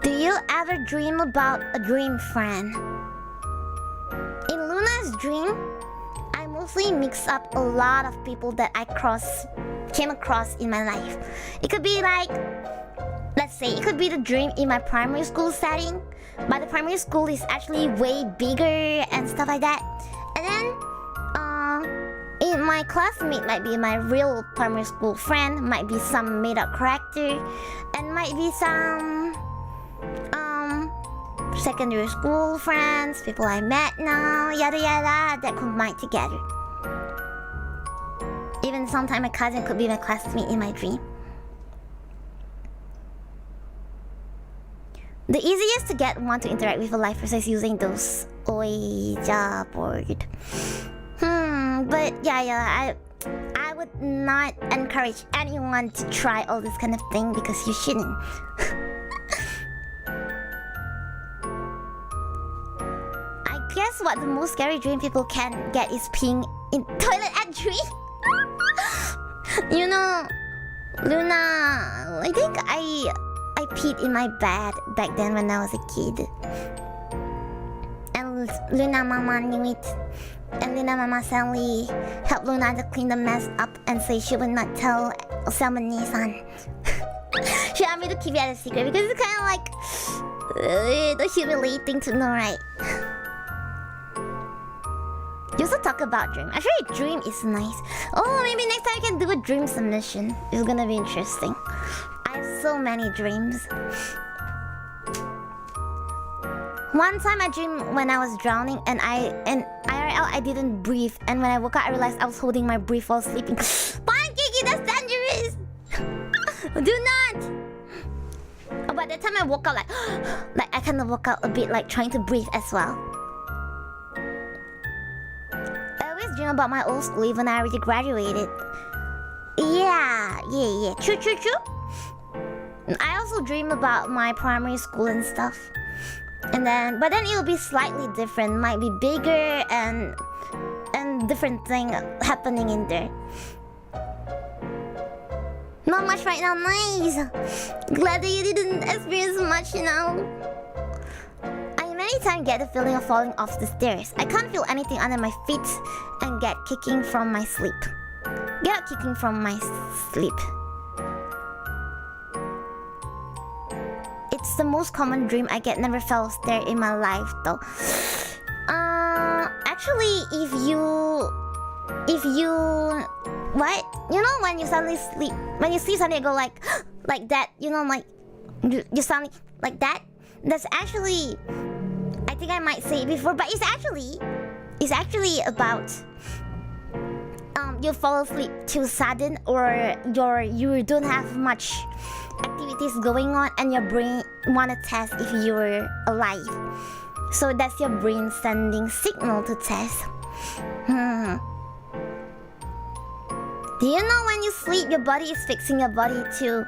Do you ever dream about a dream friend? In Luna's dream, I mostly mix up a lot of people that I came across in my life. It could be like, let's say, it could be the dream in my primary school setting, but the primary school is actually way bigger and stuff like that. And then, in my classmate might be my real primary school friend, might be some made-up character, and might be some secondary school friends, people I met now, yada yada, that combine together. Even sometimes my cousin could be my classmate in my dream. The easiest to get one to interact with a live person is using those Ouija board. But yeah, I would not encourage anyone to try all this kind of thing because you shouldn't. I guess what the most scary dream people can get is peeing in toilet at 3. You know, Luna, I think I peed in my bed back then when I was a kid. And Luna Mama knew it. And Luna Mama sadly helped Luna to clean the mess up and say she would not tell Salmon-san. She asked me to keep it as a secret because it's kind of like the humiliating to know, right? You also talk about dream. Actually, dream is nice. Oh, maybe next time I can do a dream submission. It's gonna be interesting. I have so many dreams. One time I dreamed when I was drowning and IRL I didn't breathe, and when I woke up I realized I was holding my breath while sleeping. Pankiki, that's dangerous! Do not! Oh, but that time I woke up like I kind of woke up a bit like trying to breathe as well. I always dream about my old school even I already graduated. Yeah. True. I also dream about my primary school and stuff. But then it'll be slightly different. Might be bigger and different thing happening in there. Not much right now, nice. Glad that you didn't experience much, you know. I many times get the feeling of falling off the stairs. I can't feel anything under my feet and get kicking from my sleep. Get up kicking from my sleep. It's the most common dream I get. Never fell off stair in my life though. Actually, if you what? You know when you suddenly sleep, when you sleep suddenly you go like that, you know, like you suddenly like that. That's actually, I think I might say it before, but it's actually about you fall asleep too sudden, or you don't have much activities going on, and your brain wanna test if you're alive. So that's your brain sending signal to test. Do you know when you sleep, your body is fixing your body to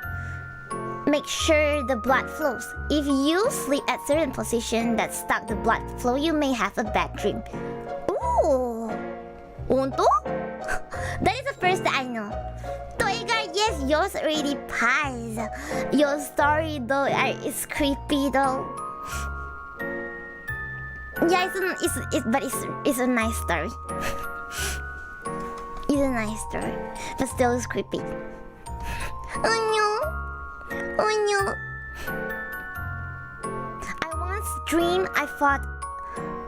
make sure the blood flows. If you sleep at certain position that stop the blood flow, you may have a bad dream. Ooh. Unto? That is the first that I know. Toigar, yes, yours already passed. Your story though is creepy though. Yeah, it's a nice story. It's a nice story, but still it's creepy. Oh no! Oh no! I once dreamed I fought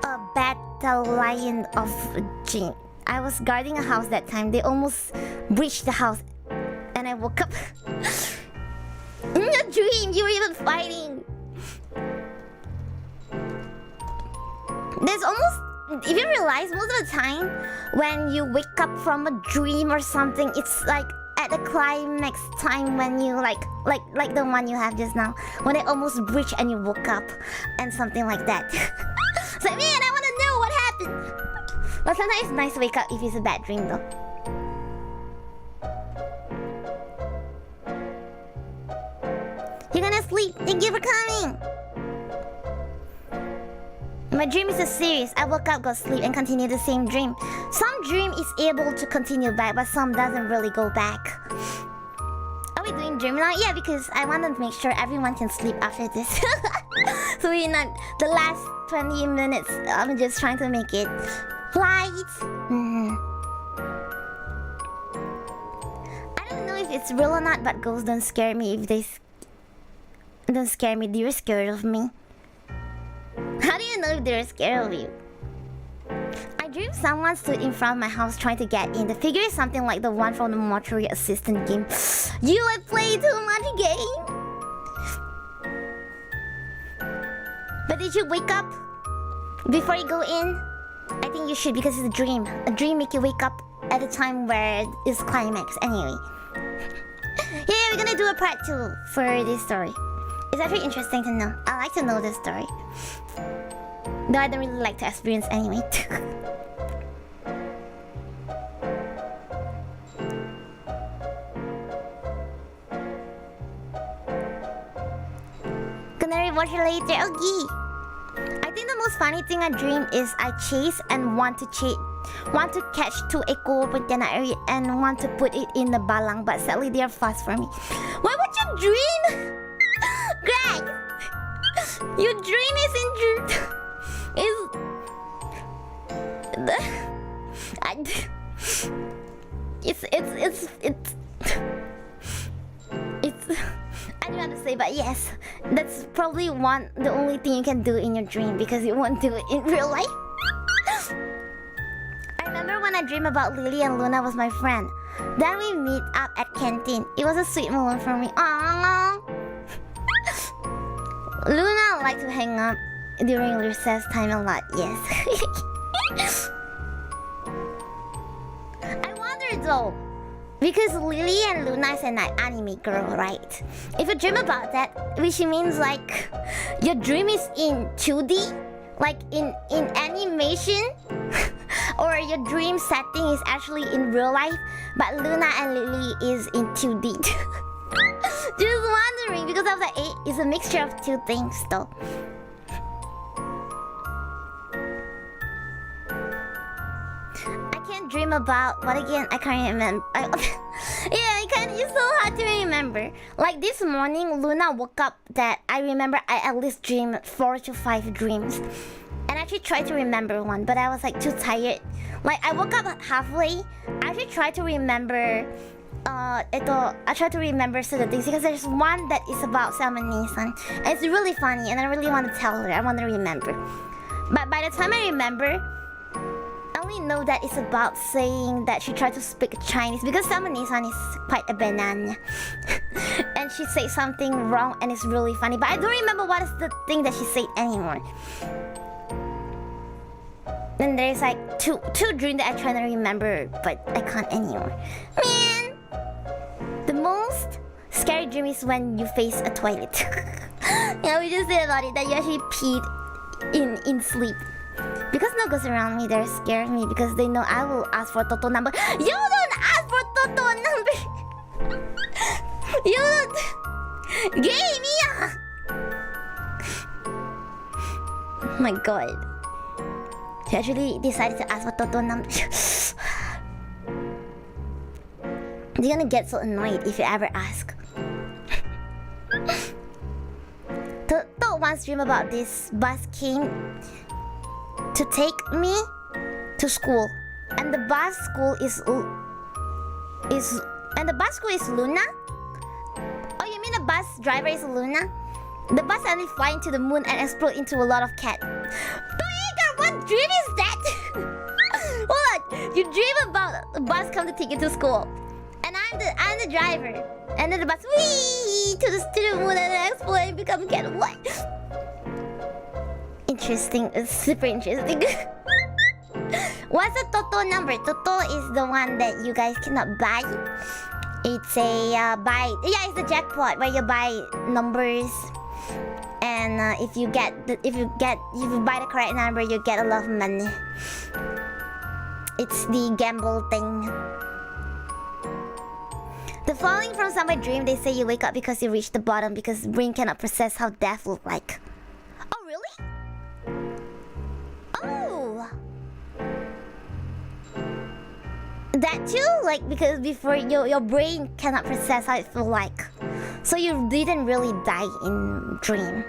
a battalion of jinn. I was guarding a house that time. They almost breached the house, and I woke up. In a dream, you were even fighting. There's almost, if you realize, most of the time when you wake up from a dream or something, it's like at the climax time when you like the one you have just now, when it almost breached and you woke up and something like that. So man, I want to know what happened. But sometimes it's nice to wake up if it's a bad dream though. You're gonna sleep. Thank you for coming. My dream is a series. I woke up, go sleep, and continue the same dream. Some dream is able to continue back, but some doesn't really go back. Are we doing dream now? Yeah, because I want to make sure everyone can sleep after this. So we're not the last 20 minutes. I'm just trying to make it light. I don't know if it's real or not, but ghosts don't scare me. If they don't scare me, they're scared of me. How do you know if they're scared of you? I dreamed someone stood in front of my house trying to get in. The figure is something like the one from the mortuary assistant game. You have played too much game. But did you wake up before you go in? I think you should, because it's a dream. A dream make you wake up at a time where it's climax anyway. Yeah, we're gonna do a part 2 for this story. It's actually interesting to know. I like to know this story. Though I don't really like to experience anyway. Gonna rewatch it later. Okay. I think the most funny thing I dream is I chase and want to catch 2 echo pontianak and want to put it in the balang, but sadly they are fast for me. Why would you dream? Greg! Your dream is I don't know how to say, but yes, that's probably the only thing you can do in your dream, because you won't do it in real life. I remember when I dreamed about Lily and Luna was my friend. Then we meet up at canteen. It was a sweet moment for me. Aww. Luna liked to hang up during recess time a lot, yes. I wonder though, because Lily and Luna is an anime girl, right? If you dream about that, which means like your dream is in 2D, like in animation, or your dream setting is actually in real life, but Luna and Lily is in 2D. Just wondering, because I was like, it's a mixture of 2 things though. I can't dream about what again? I can't remember. It's so hard to remember. Like this morning, Luna woke up that I remember I at least dreamed 4 to 5 dreams. And I actually tried to remember one, but I was like too tired. Like I woke up halfway. I actually tried to remember I tried to remember certain things, because there's one that is about Salmon-san. And it's really funny and I really want to tell her. I want to remember. But by the time I remember, I only know that it's about saying that she tried to speak Chinese, because Salmon-san is quite a banana. And she said something wrong and it's really funny. But I don't remember what is the thing that she said anymore. Then there's like two dreams that I'm trying to remember, but I can't anymore. Man, the most scary dream is when you face a toilet. Yeah, we just said about it that you actually peed in sleep. Because no goes around me, they're scaring me because they know I will ask for Toto number. You don't ask for Toto number. You don't. Gay Mia. Oh my god. He actually decided to ask for Toto number. You're gonna get so annoyed if you ever ask. Toto once dreamed about this bus came to take me to school, and the bus school is Luna. Oh, you mean the bus driver is Luna? The bus suddenly flying to the moon and explode into a lot of cat. What dream is that? Hold on, you dream about the bus come to take you to school, and I'm the driver, and then the bus wee to the moon and then explode and become cat. What? Interesting. It's super interesting. What's the Toto number? Toto is the one that you guys cannot buy. It's a it's the jackpot where you buy numbers, and if you buy the correct number, you get a lot of money. It's the gamble thing. The falling from somewhere dream, they say you wake up because you reach the bottom because brain cannot process how death look like. Oh really? Oh, that too? Like because before your brain cannot process how it feel like, so you didn't really die in dream.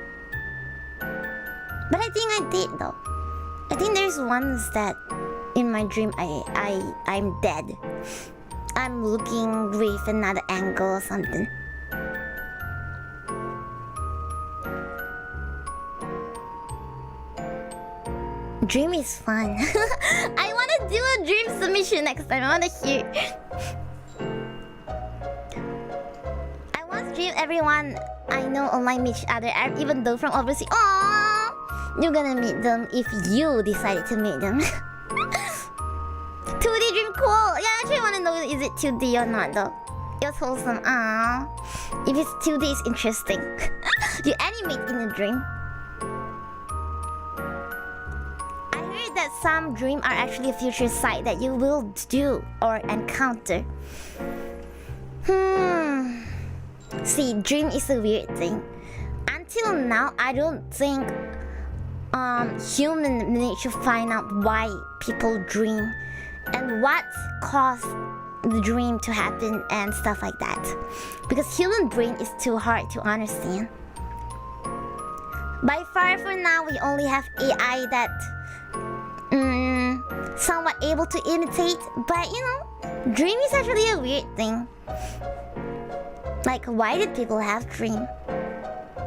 But I think I did though. I think there's ones that in my dream I'm dead. I'm looking with another angle or something. Dream is fun. I want to do a dream submission next time. I want to hear. I once dreamed everyone I know online meet each other, even though from overseas. Aww, you're gonna meet them if you decided to meet them. 2D dream cool. Yeah, I actually want to know is it 2D or not though. It's wholesome. Aww. If it's 2D, it's interesting. You animate in a dream. That some dreams are actually a future sight that you will do or encounter. See, dream is a weird thing. Until now, I don't think human managed to find out why people dream and what caused the dream to happen and stuff like that. Because human brain is too hard to understand. By far for now, we only have AI that somewhat able to imitate, but you know, dream is actually a weird thing. Like, why did people have dream?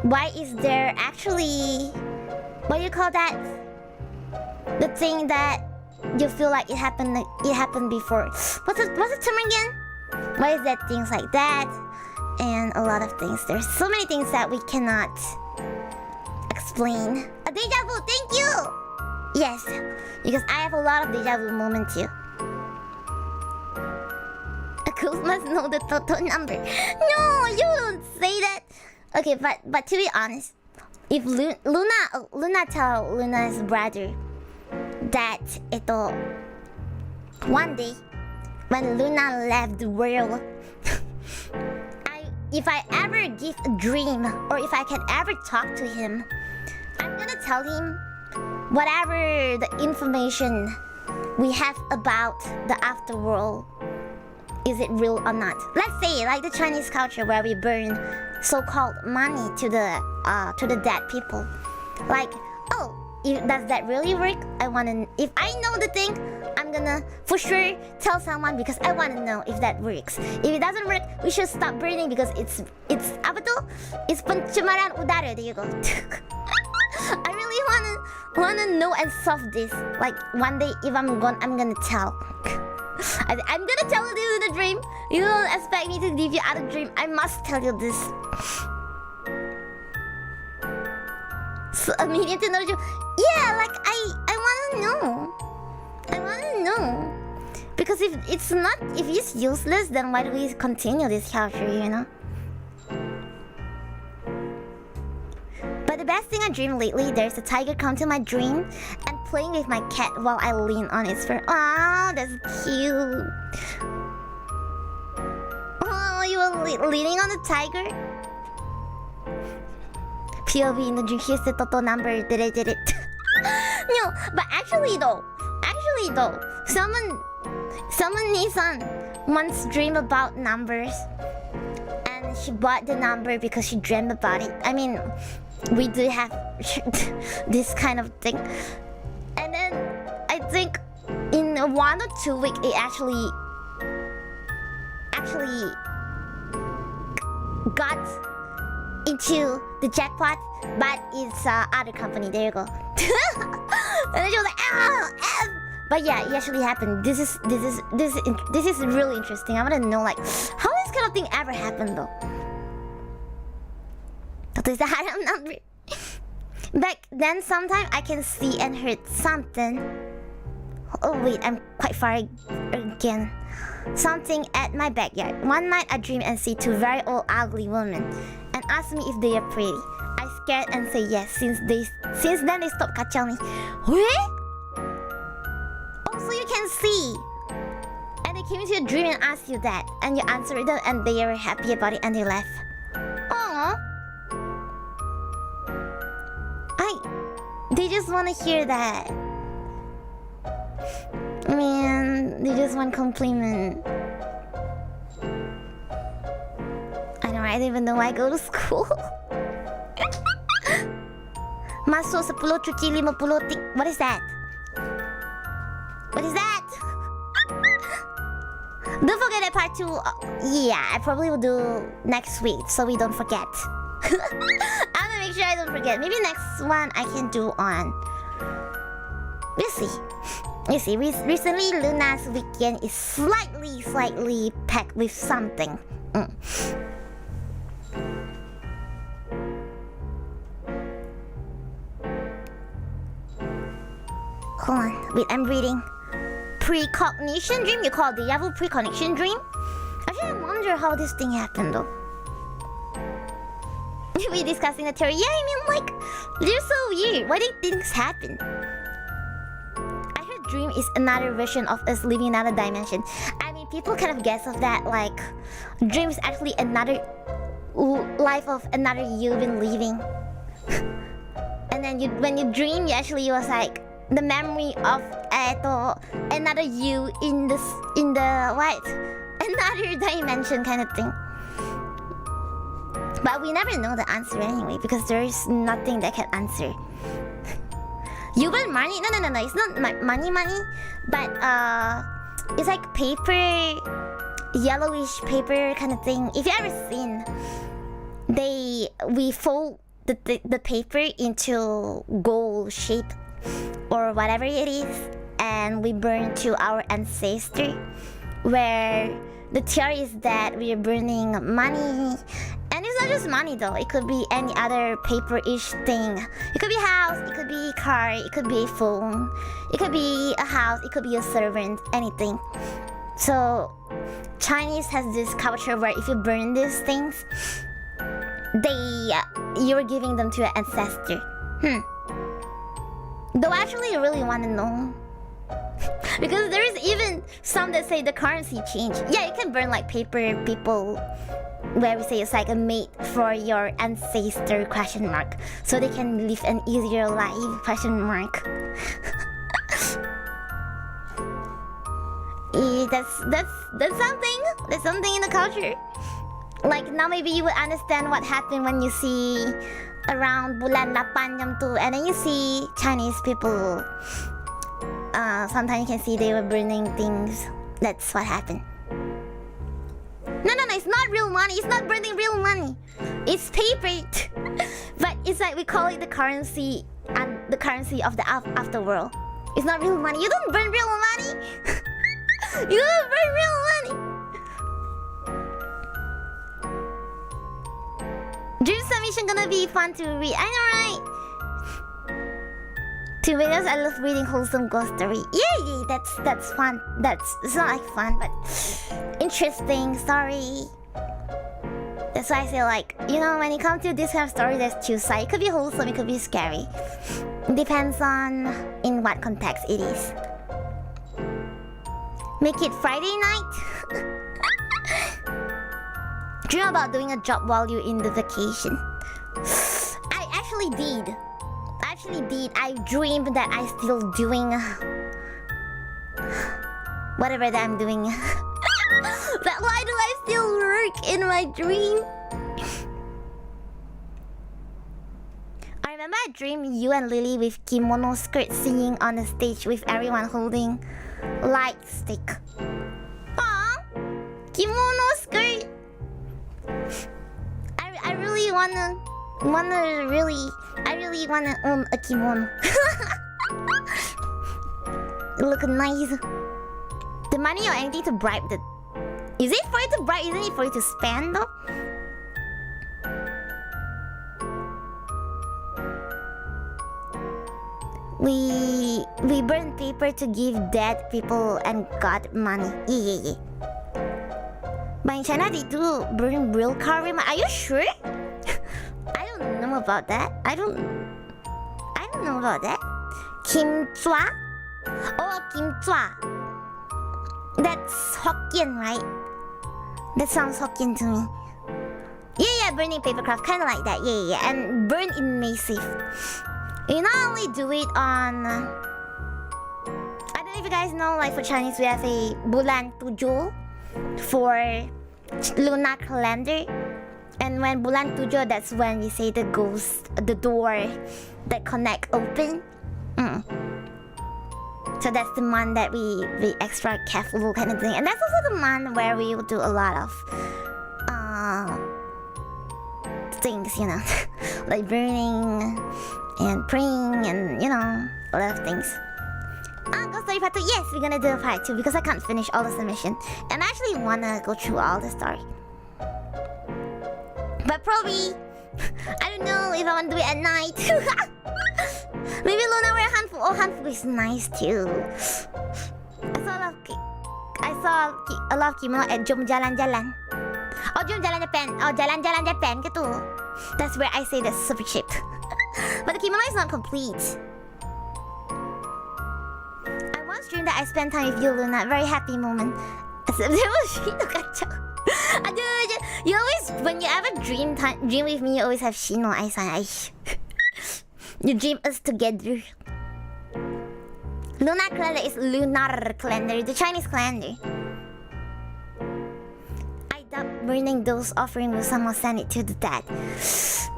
Why is there actually, what do you call that? The thing that you feel like it happened before. What's the term again? Why is that things like that? And a lot of things. There's so many things that we cannot explain. A deja vu, thank you! Yes, because I have a lot of deja vu moments too. A ghost must know the Toto number. No, you don't say that. Okay, but to be honest, if Luna tell Luna's brother that one day when Luna left the world, if I ever give a dream or if I can ever talk to him, I'm gonna tell him whatever the information we have about the afterworld, is it real or not? Let's say like the Chinese culture where we burn so-called money to the dead people. Like, oh, does that really work? If I know the thing, I'm gonna for sure tell someone because I wanna know if that works. If it doesn't work, we should stop burning because it's apa tuh? It's pencemaran udara. There you go. I really wanna know and solve this. Like one day, if I'm gone, I'm gonna tell. I'm gonna tell you this in a dream. You don't expect me to give you out a dream. I must tell you this. So a medium to know. Yeah, like I wanna know. know. Because if it's useless, then why do we continue this character, you know? But the best thing I dreamed lately, there's a tiger come to my dream and playing with my cat while I lean on its fur. Oh, that's cute. Oh, you were leaning on the tiger? POV in the dream, here's the total number, did it. No, but actually though, someone Nissan once dreamed about numbers, and she bought the number because she dreamed about it. I mean, we do have this kind of thing, and then I think in 1 or 2 weeks it actually got into the jackpot, but it's other company. There you go. And then she was like, "Ah, F." But yeah, it actually happened. This is really interesting. I want to know like how this kind of thing ever happened though. That is the haram number. Back then, sometimes I can see and hear something. Oh wait, I'm quite far again. Something at my backyard. One night I dream and see 2 very old ugly women and ask me if they are pretty. I scared and say yes. Since then they stopped kacau me. Wait? Oh, so you can see. And they came into your dream and asked you that, and you answered them, and they were happy about it, and they left. Aww. They just want to hear that. Man, they just want compliment. I know, I don't even know why I go to school. Masuk 10 cuci 50 tik. What is that? What is that? Don't forget that part 2. Yeah, I probably will do next week so we don't forget. I'm gonna make sure I don't forget. Maybe next one I can do on. We'll see. You see, recently Luna's weekend is slightly packed with something. Hold on, wait, I'm reading. Precognition dream? You call the Yahoo precognition dream? Actually, I wonder how this thing happened though. We discussing the theory. Yeah, I mean like, they're so weird. Why did things happen? I heard dream is another version of us living in another dimension. I mean, people kind of guess of that, like, dream is actually another life of another you been living. And then when you dream, you was like the memory of another you in the what? Another dimension kind of thing. But we never know the answer anyway, because there is nothing that can answer. You want money? No. It's not money. But it's like paper, yellowish paper kind of thing. If you ever seen, we fold the paper into gold shape or whatever it is, and we burn to our ancestor. Where the theory is that we are burning money. And it's not just money though, it could be any other paper-ish thing. It could be a house, it could be a car, it could be a phone, it could be a house, it could be a servant, anything. So Chinese has this culture where if you burn these things, you're giving them to your ancestor. Though actually I really want to know. Because there is even some that say the currency change. Yeah, you can burn like paper people, where we say it's like a mate for your ancestor ? So they can live an easier life ? That's something. That's something in the culture. Like now maybe you would understand what happened when you see around bulan 8 jam 2, and then you see Chinese people. Sometimes you can see they were burning things. That's what happened. No, it's not real money. It's not burning real money. It's paper. But it's like we call it the currency, and the currency of the afterworld. It's not real money. You don't burn real money. You don't burn real money. Dream submission gonna be fun to read. I know, right? To be honest, I love reading wholesome ghost story. Yeah, that's fun. It's not like fun, but interesting story. That's why I say, like, you know, when it comes to this kind of story, there's two sides. It could be wholesome, it could be scary. It depends on in what context it is. Make it Friday night. Dream about doing a job while you're in the vacation. I actually did. I dreamed that I still doing whatever that I'm doing. But why do I still work in my dream? I remember I dreamed you and Lily with kimono skirts singing on the stage with everyone holding light stick. Aww, kimono skirt. I really wanna own a kimono. Look nice. The money or anything to bribe the... Is it for you to bribe? Isn't it for you to spend though? We burn paper to give dead people and got money. Yeah. But in China they do burn real curry. Are you sure? I don't know about that. I don't know about that. Kim Chua? Oh, Kim Chua. That's Hokkien, right? That sounds Hokkien to me. Yeah, burning paper craft, kind of like that. Yeah, and burn in massive. You not only do it on... I don't know if you guys know, like for Chinese we have a Bulan Tujuh for lunar calendar. And when Bulan Tujuh, that's when we say the ghost, the door that connect open. So that's the month that we extra careful kind of thing. And that's also the month where we will do a lot of things, you know. Like burning and praying and, you know, a lot of things. Ghost story part 2. Yes, we're gonna do a part 2 because I can't finish all the submission. And I actually wanna go through all the story. But probably, I don't know if I want to do it at night. Maybe Luna wear handful. Oh, handful is nice too. I saw a lot of kimono at Jom Jalan-Jalan. Oh, Jom Jalan Japan. Oh, Jalan-Jalan Japan gitu. That's where I say that's super cheap. But the kimono is not complete. I once dreamed that I spent time with you, Luna. Very happy moment. You always, when you ever dream with me, you always have Shino Ai-san. You dream us together. Lunar calendar is lunar calendar, the Chinese calendar. I doubt burning those offering will somehow send it to the dead.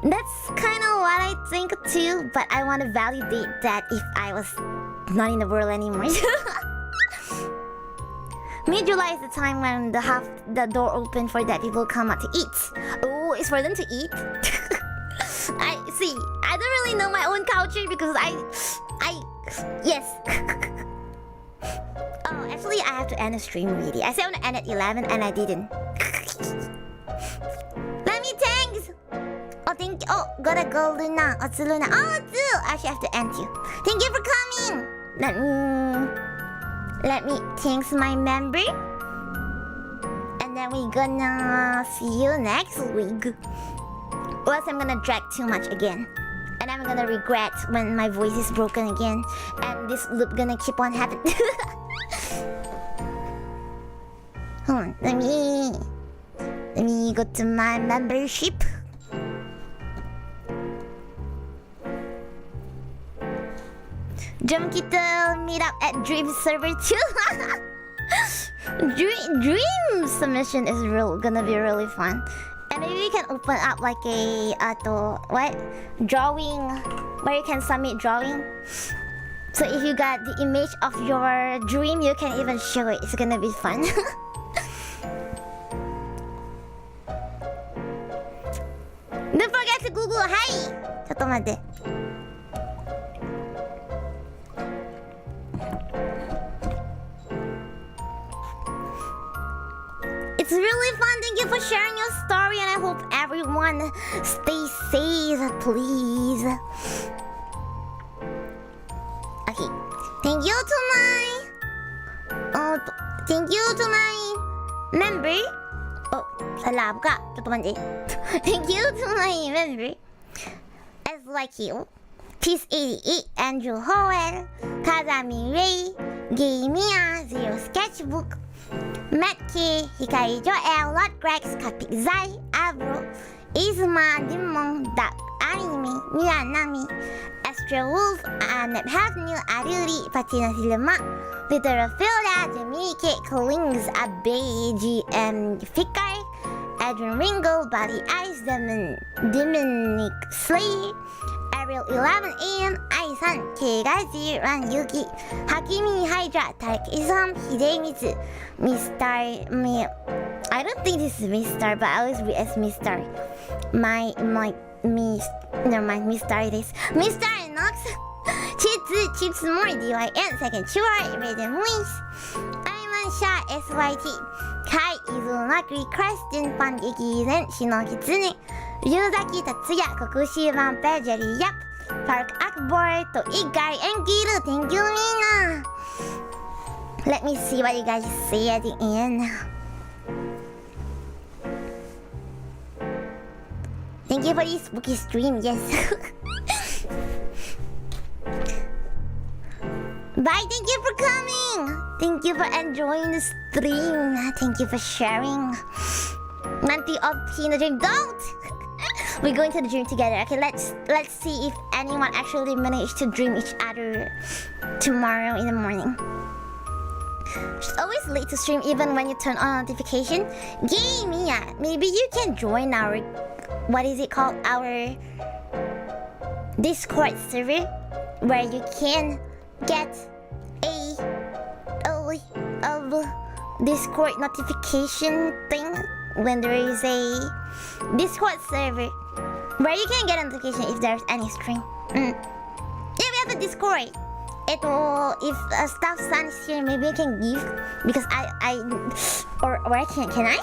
That's kind of what I think too, but I want to validate that if I was not in the world anymore. Mid-July is the time when the door open for dead people come out to eat. Oh, it's for them to eat? I don't really know my own culture because yes. Oh, actually I have to end the stream already. I said I want to end at 11 and I didn't. Let me thanks. Oh, thank you. Oh, gotta go Luna. Oh, it's Luna. Oh, it's you. I actually have to end you. Thank you for coming. Let me thanks my member. And then we gonna see you next week. Or else I'm gonna drag too much again. And I'm gonna regret when my voice is broken again. And this loop gonna keep on happening. Hold on, let me go to my membership. Jom kita meet up at Dream Server 2. Dream submission is gonna be really fun. And maybe we can open up like a drawing where you can submit drawing. So if you got the image of your dream, you can even show it. It's gonna be fun. Don't forget to Google. Hi. ちょっと待って。It's really fun. Thank you for sharing your story, and I hope everyone stays safe, please. Okay. Thank you to my member. Oh, salah buka. Tutup mandi. Thank you to my member. As like you. Peace 88, Andrew Howell, Kazami Ray, Gay Mia, Zero Sketchbook, Matt K, Hikari Joel, Lot Grex, Kapik Zai, Abro, Izuma, Dimon, Duck, Anime, Mia Nami, Astra Wolf, Anep Half New, Aruri, Patina Silema, Literophilia, Jamaica, Collings, Abe, GM, Fikar, Adrian Ringo, Body Ice, Dominic Slay, Ariel 11 AM, Aisan, Kegazi, Ran Yuki, Hakimi Hydra, Tarek Isam, Hidemitsu, I don't think this is Mr. but I always read as Mr. Never mind, Mr. it is. Mr. Nox, Chips More, DYN, Second Chua, Raiden Wings, Ayman Shah, SYT, Kai, Izunakri, Kristen, Pangeki, Zen, Shinokitsune, Ryuzaki, Tatsuya, Kokushi, Vampaia, Jerry Yap, Park Akbar, To Igari, and Giru, thank you, Mina. Let me see what you guys say at the end. Thank you for this spooky stream, yes. Bye, thank you for coming. Thank you for enjoying the stream. Thank you for sharing. Nanti op in the dream. Don't! We're going to the dream together. Okay, let's see if anyone actually managed to dream each other tomorrow in the morning. It's always late to stream even when you turn on notification. Yay, Mia! Maybe you can join our... What is it called? Our Discord server, where you can get a Discord notification thing when there is a Discord server where you can get a notification if there's any stream. Yeah, we have a Discord. If Staff Sun is here, maybe I can give, because or I can I?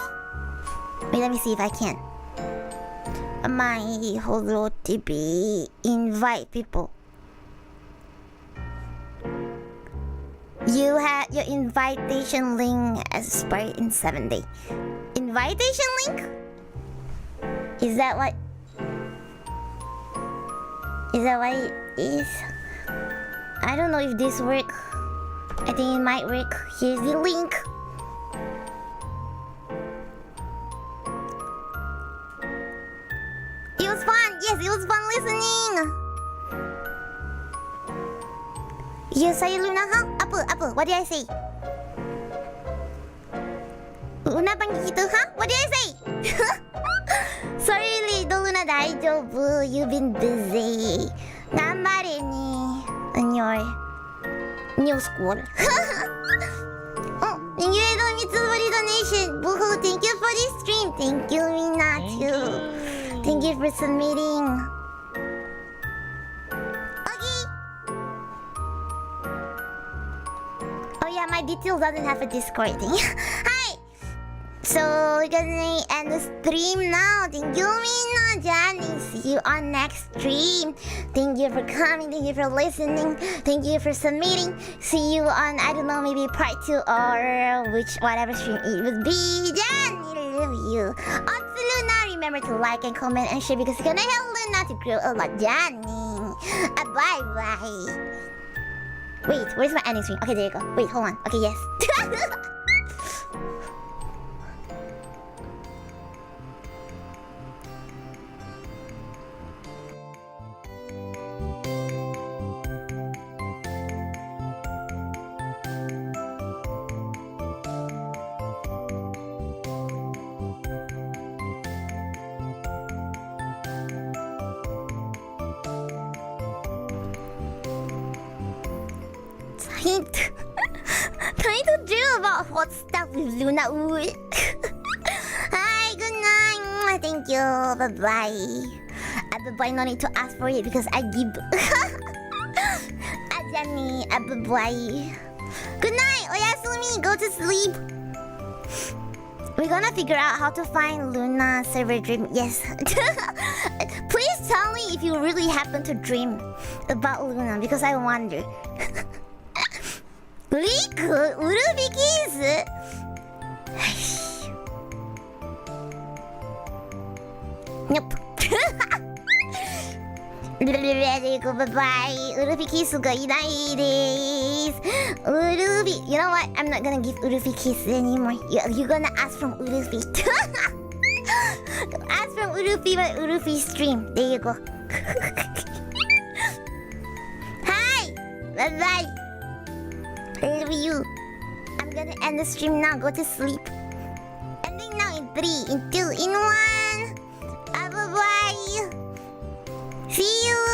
Wait, let me see if I can. MyHoloTV, invite people. You have your invitation link expired in 7 days. Invitation link? Is that what it is? I don't know if this works. I think it might work. Here's the link. It was fun. Yes, it was fun listening. You say Luna, huh? Apa? What did I say? Luna panggil gitu, huh? What did I say? Sorry, little Luna, daijoubu. You've been busy. Ganbare ni in your new school. Oh, thank you, Mitsu, for the donation. Woohoo! Thank you for this stream. Thank you, Mina, too. Thank you for submitting. Okay. Oh yeah, my details doesn't have a Discord thing. Hi. So we're gonna end the stream now. Thank you, Mina, Johnny. See you on next stream. Thank you for coming. Thank you for listening. Thank you for submitting. See you on, I don't know, maybe part 2 or whatever stream it would be. Johnny, love you. On to Luna. Remember to like and comment and share, because it's gonna help Luna to grow a lot. Johnny. Bye bye. Wait, where's my ending stream? Okay, there you go. Wait, hold on. Okay, yes. Trying to dream about hot stuff with Luna. Hi, good night. Thank you. Bye bye. Bye. No need to ask for it because I give. Ajani. Bye bye. Good night. Oyasumi. Go to sleep. We're gonna figure out how to find Luna server dream. Yes. Please tell me if you really happen to dream about Luna, because I wonder. Riku, Urufi kiss. Nope. Riku, bye-bye. Urufi kiss ga inai desu. Urufi. You know what? I'm not gonna give Urufi kiss anymore. You're gonna ask from Urufi. Ask from Urufi by Urufi stream. There you go. Hi! Bye-bye. I love you. I'm gonna end the stream now. Go to sleep. Ending now in 3, in 2, in 1. Bye-bye. See you.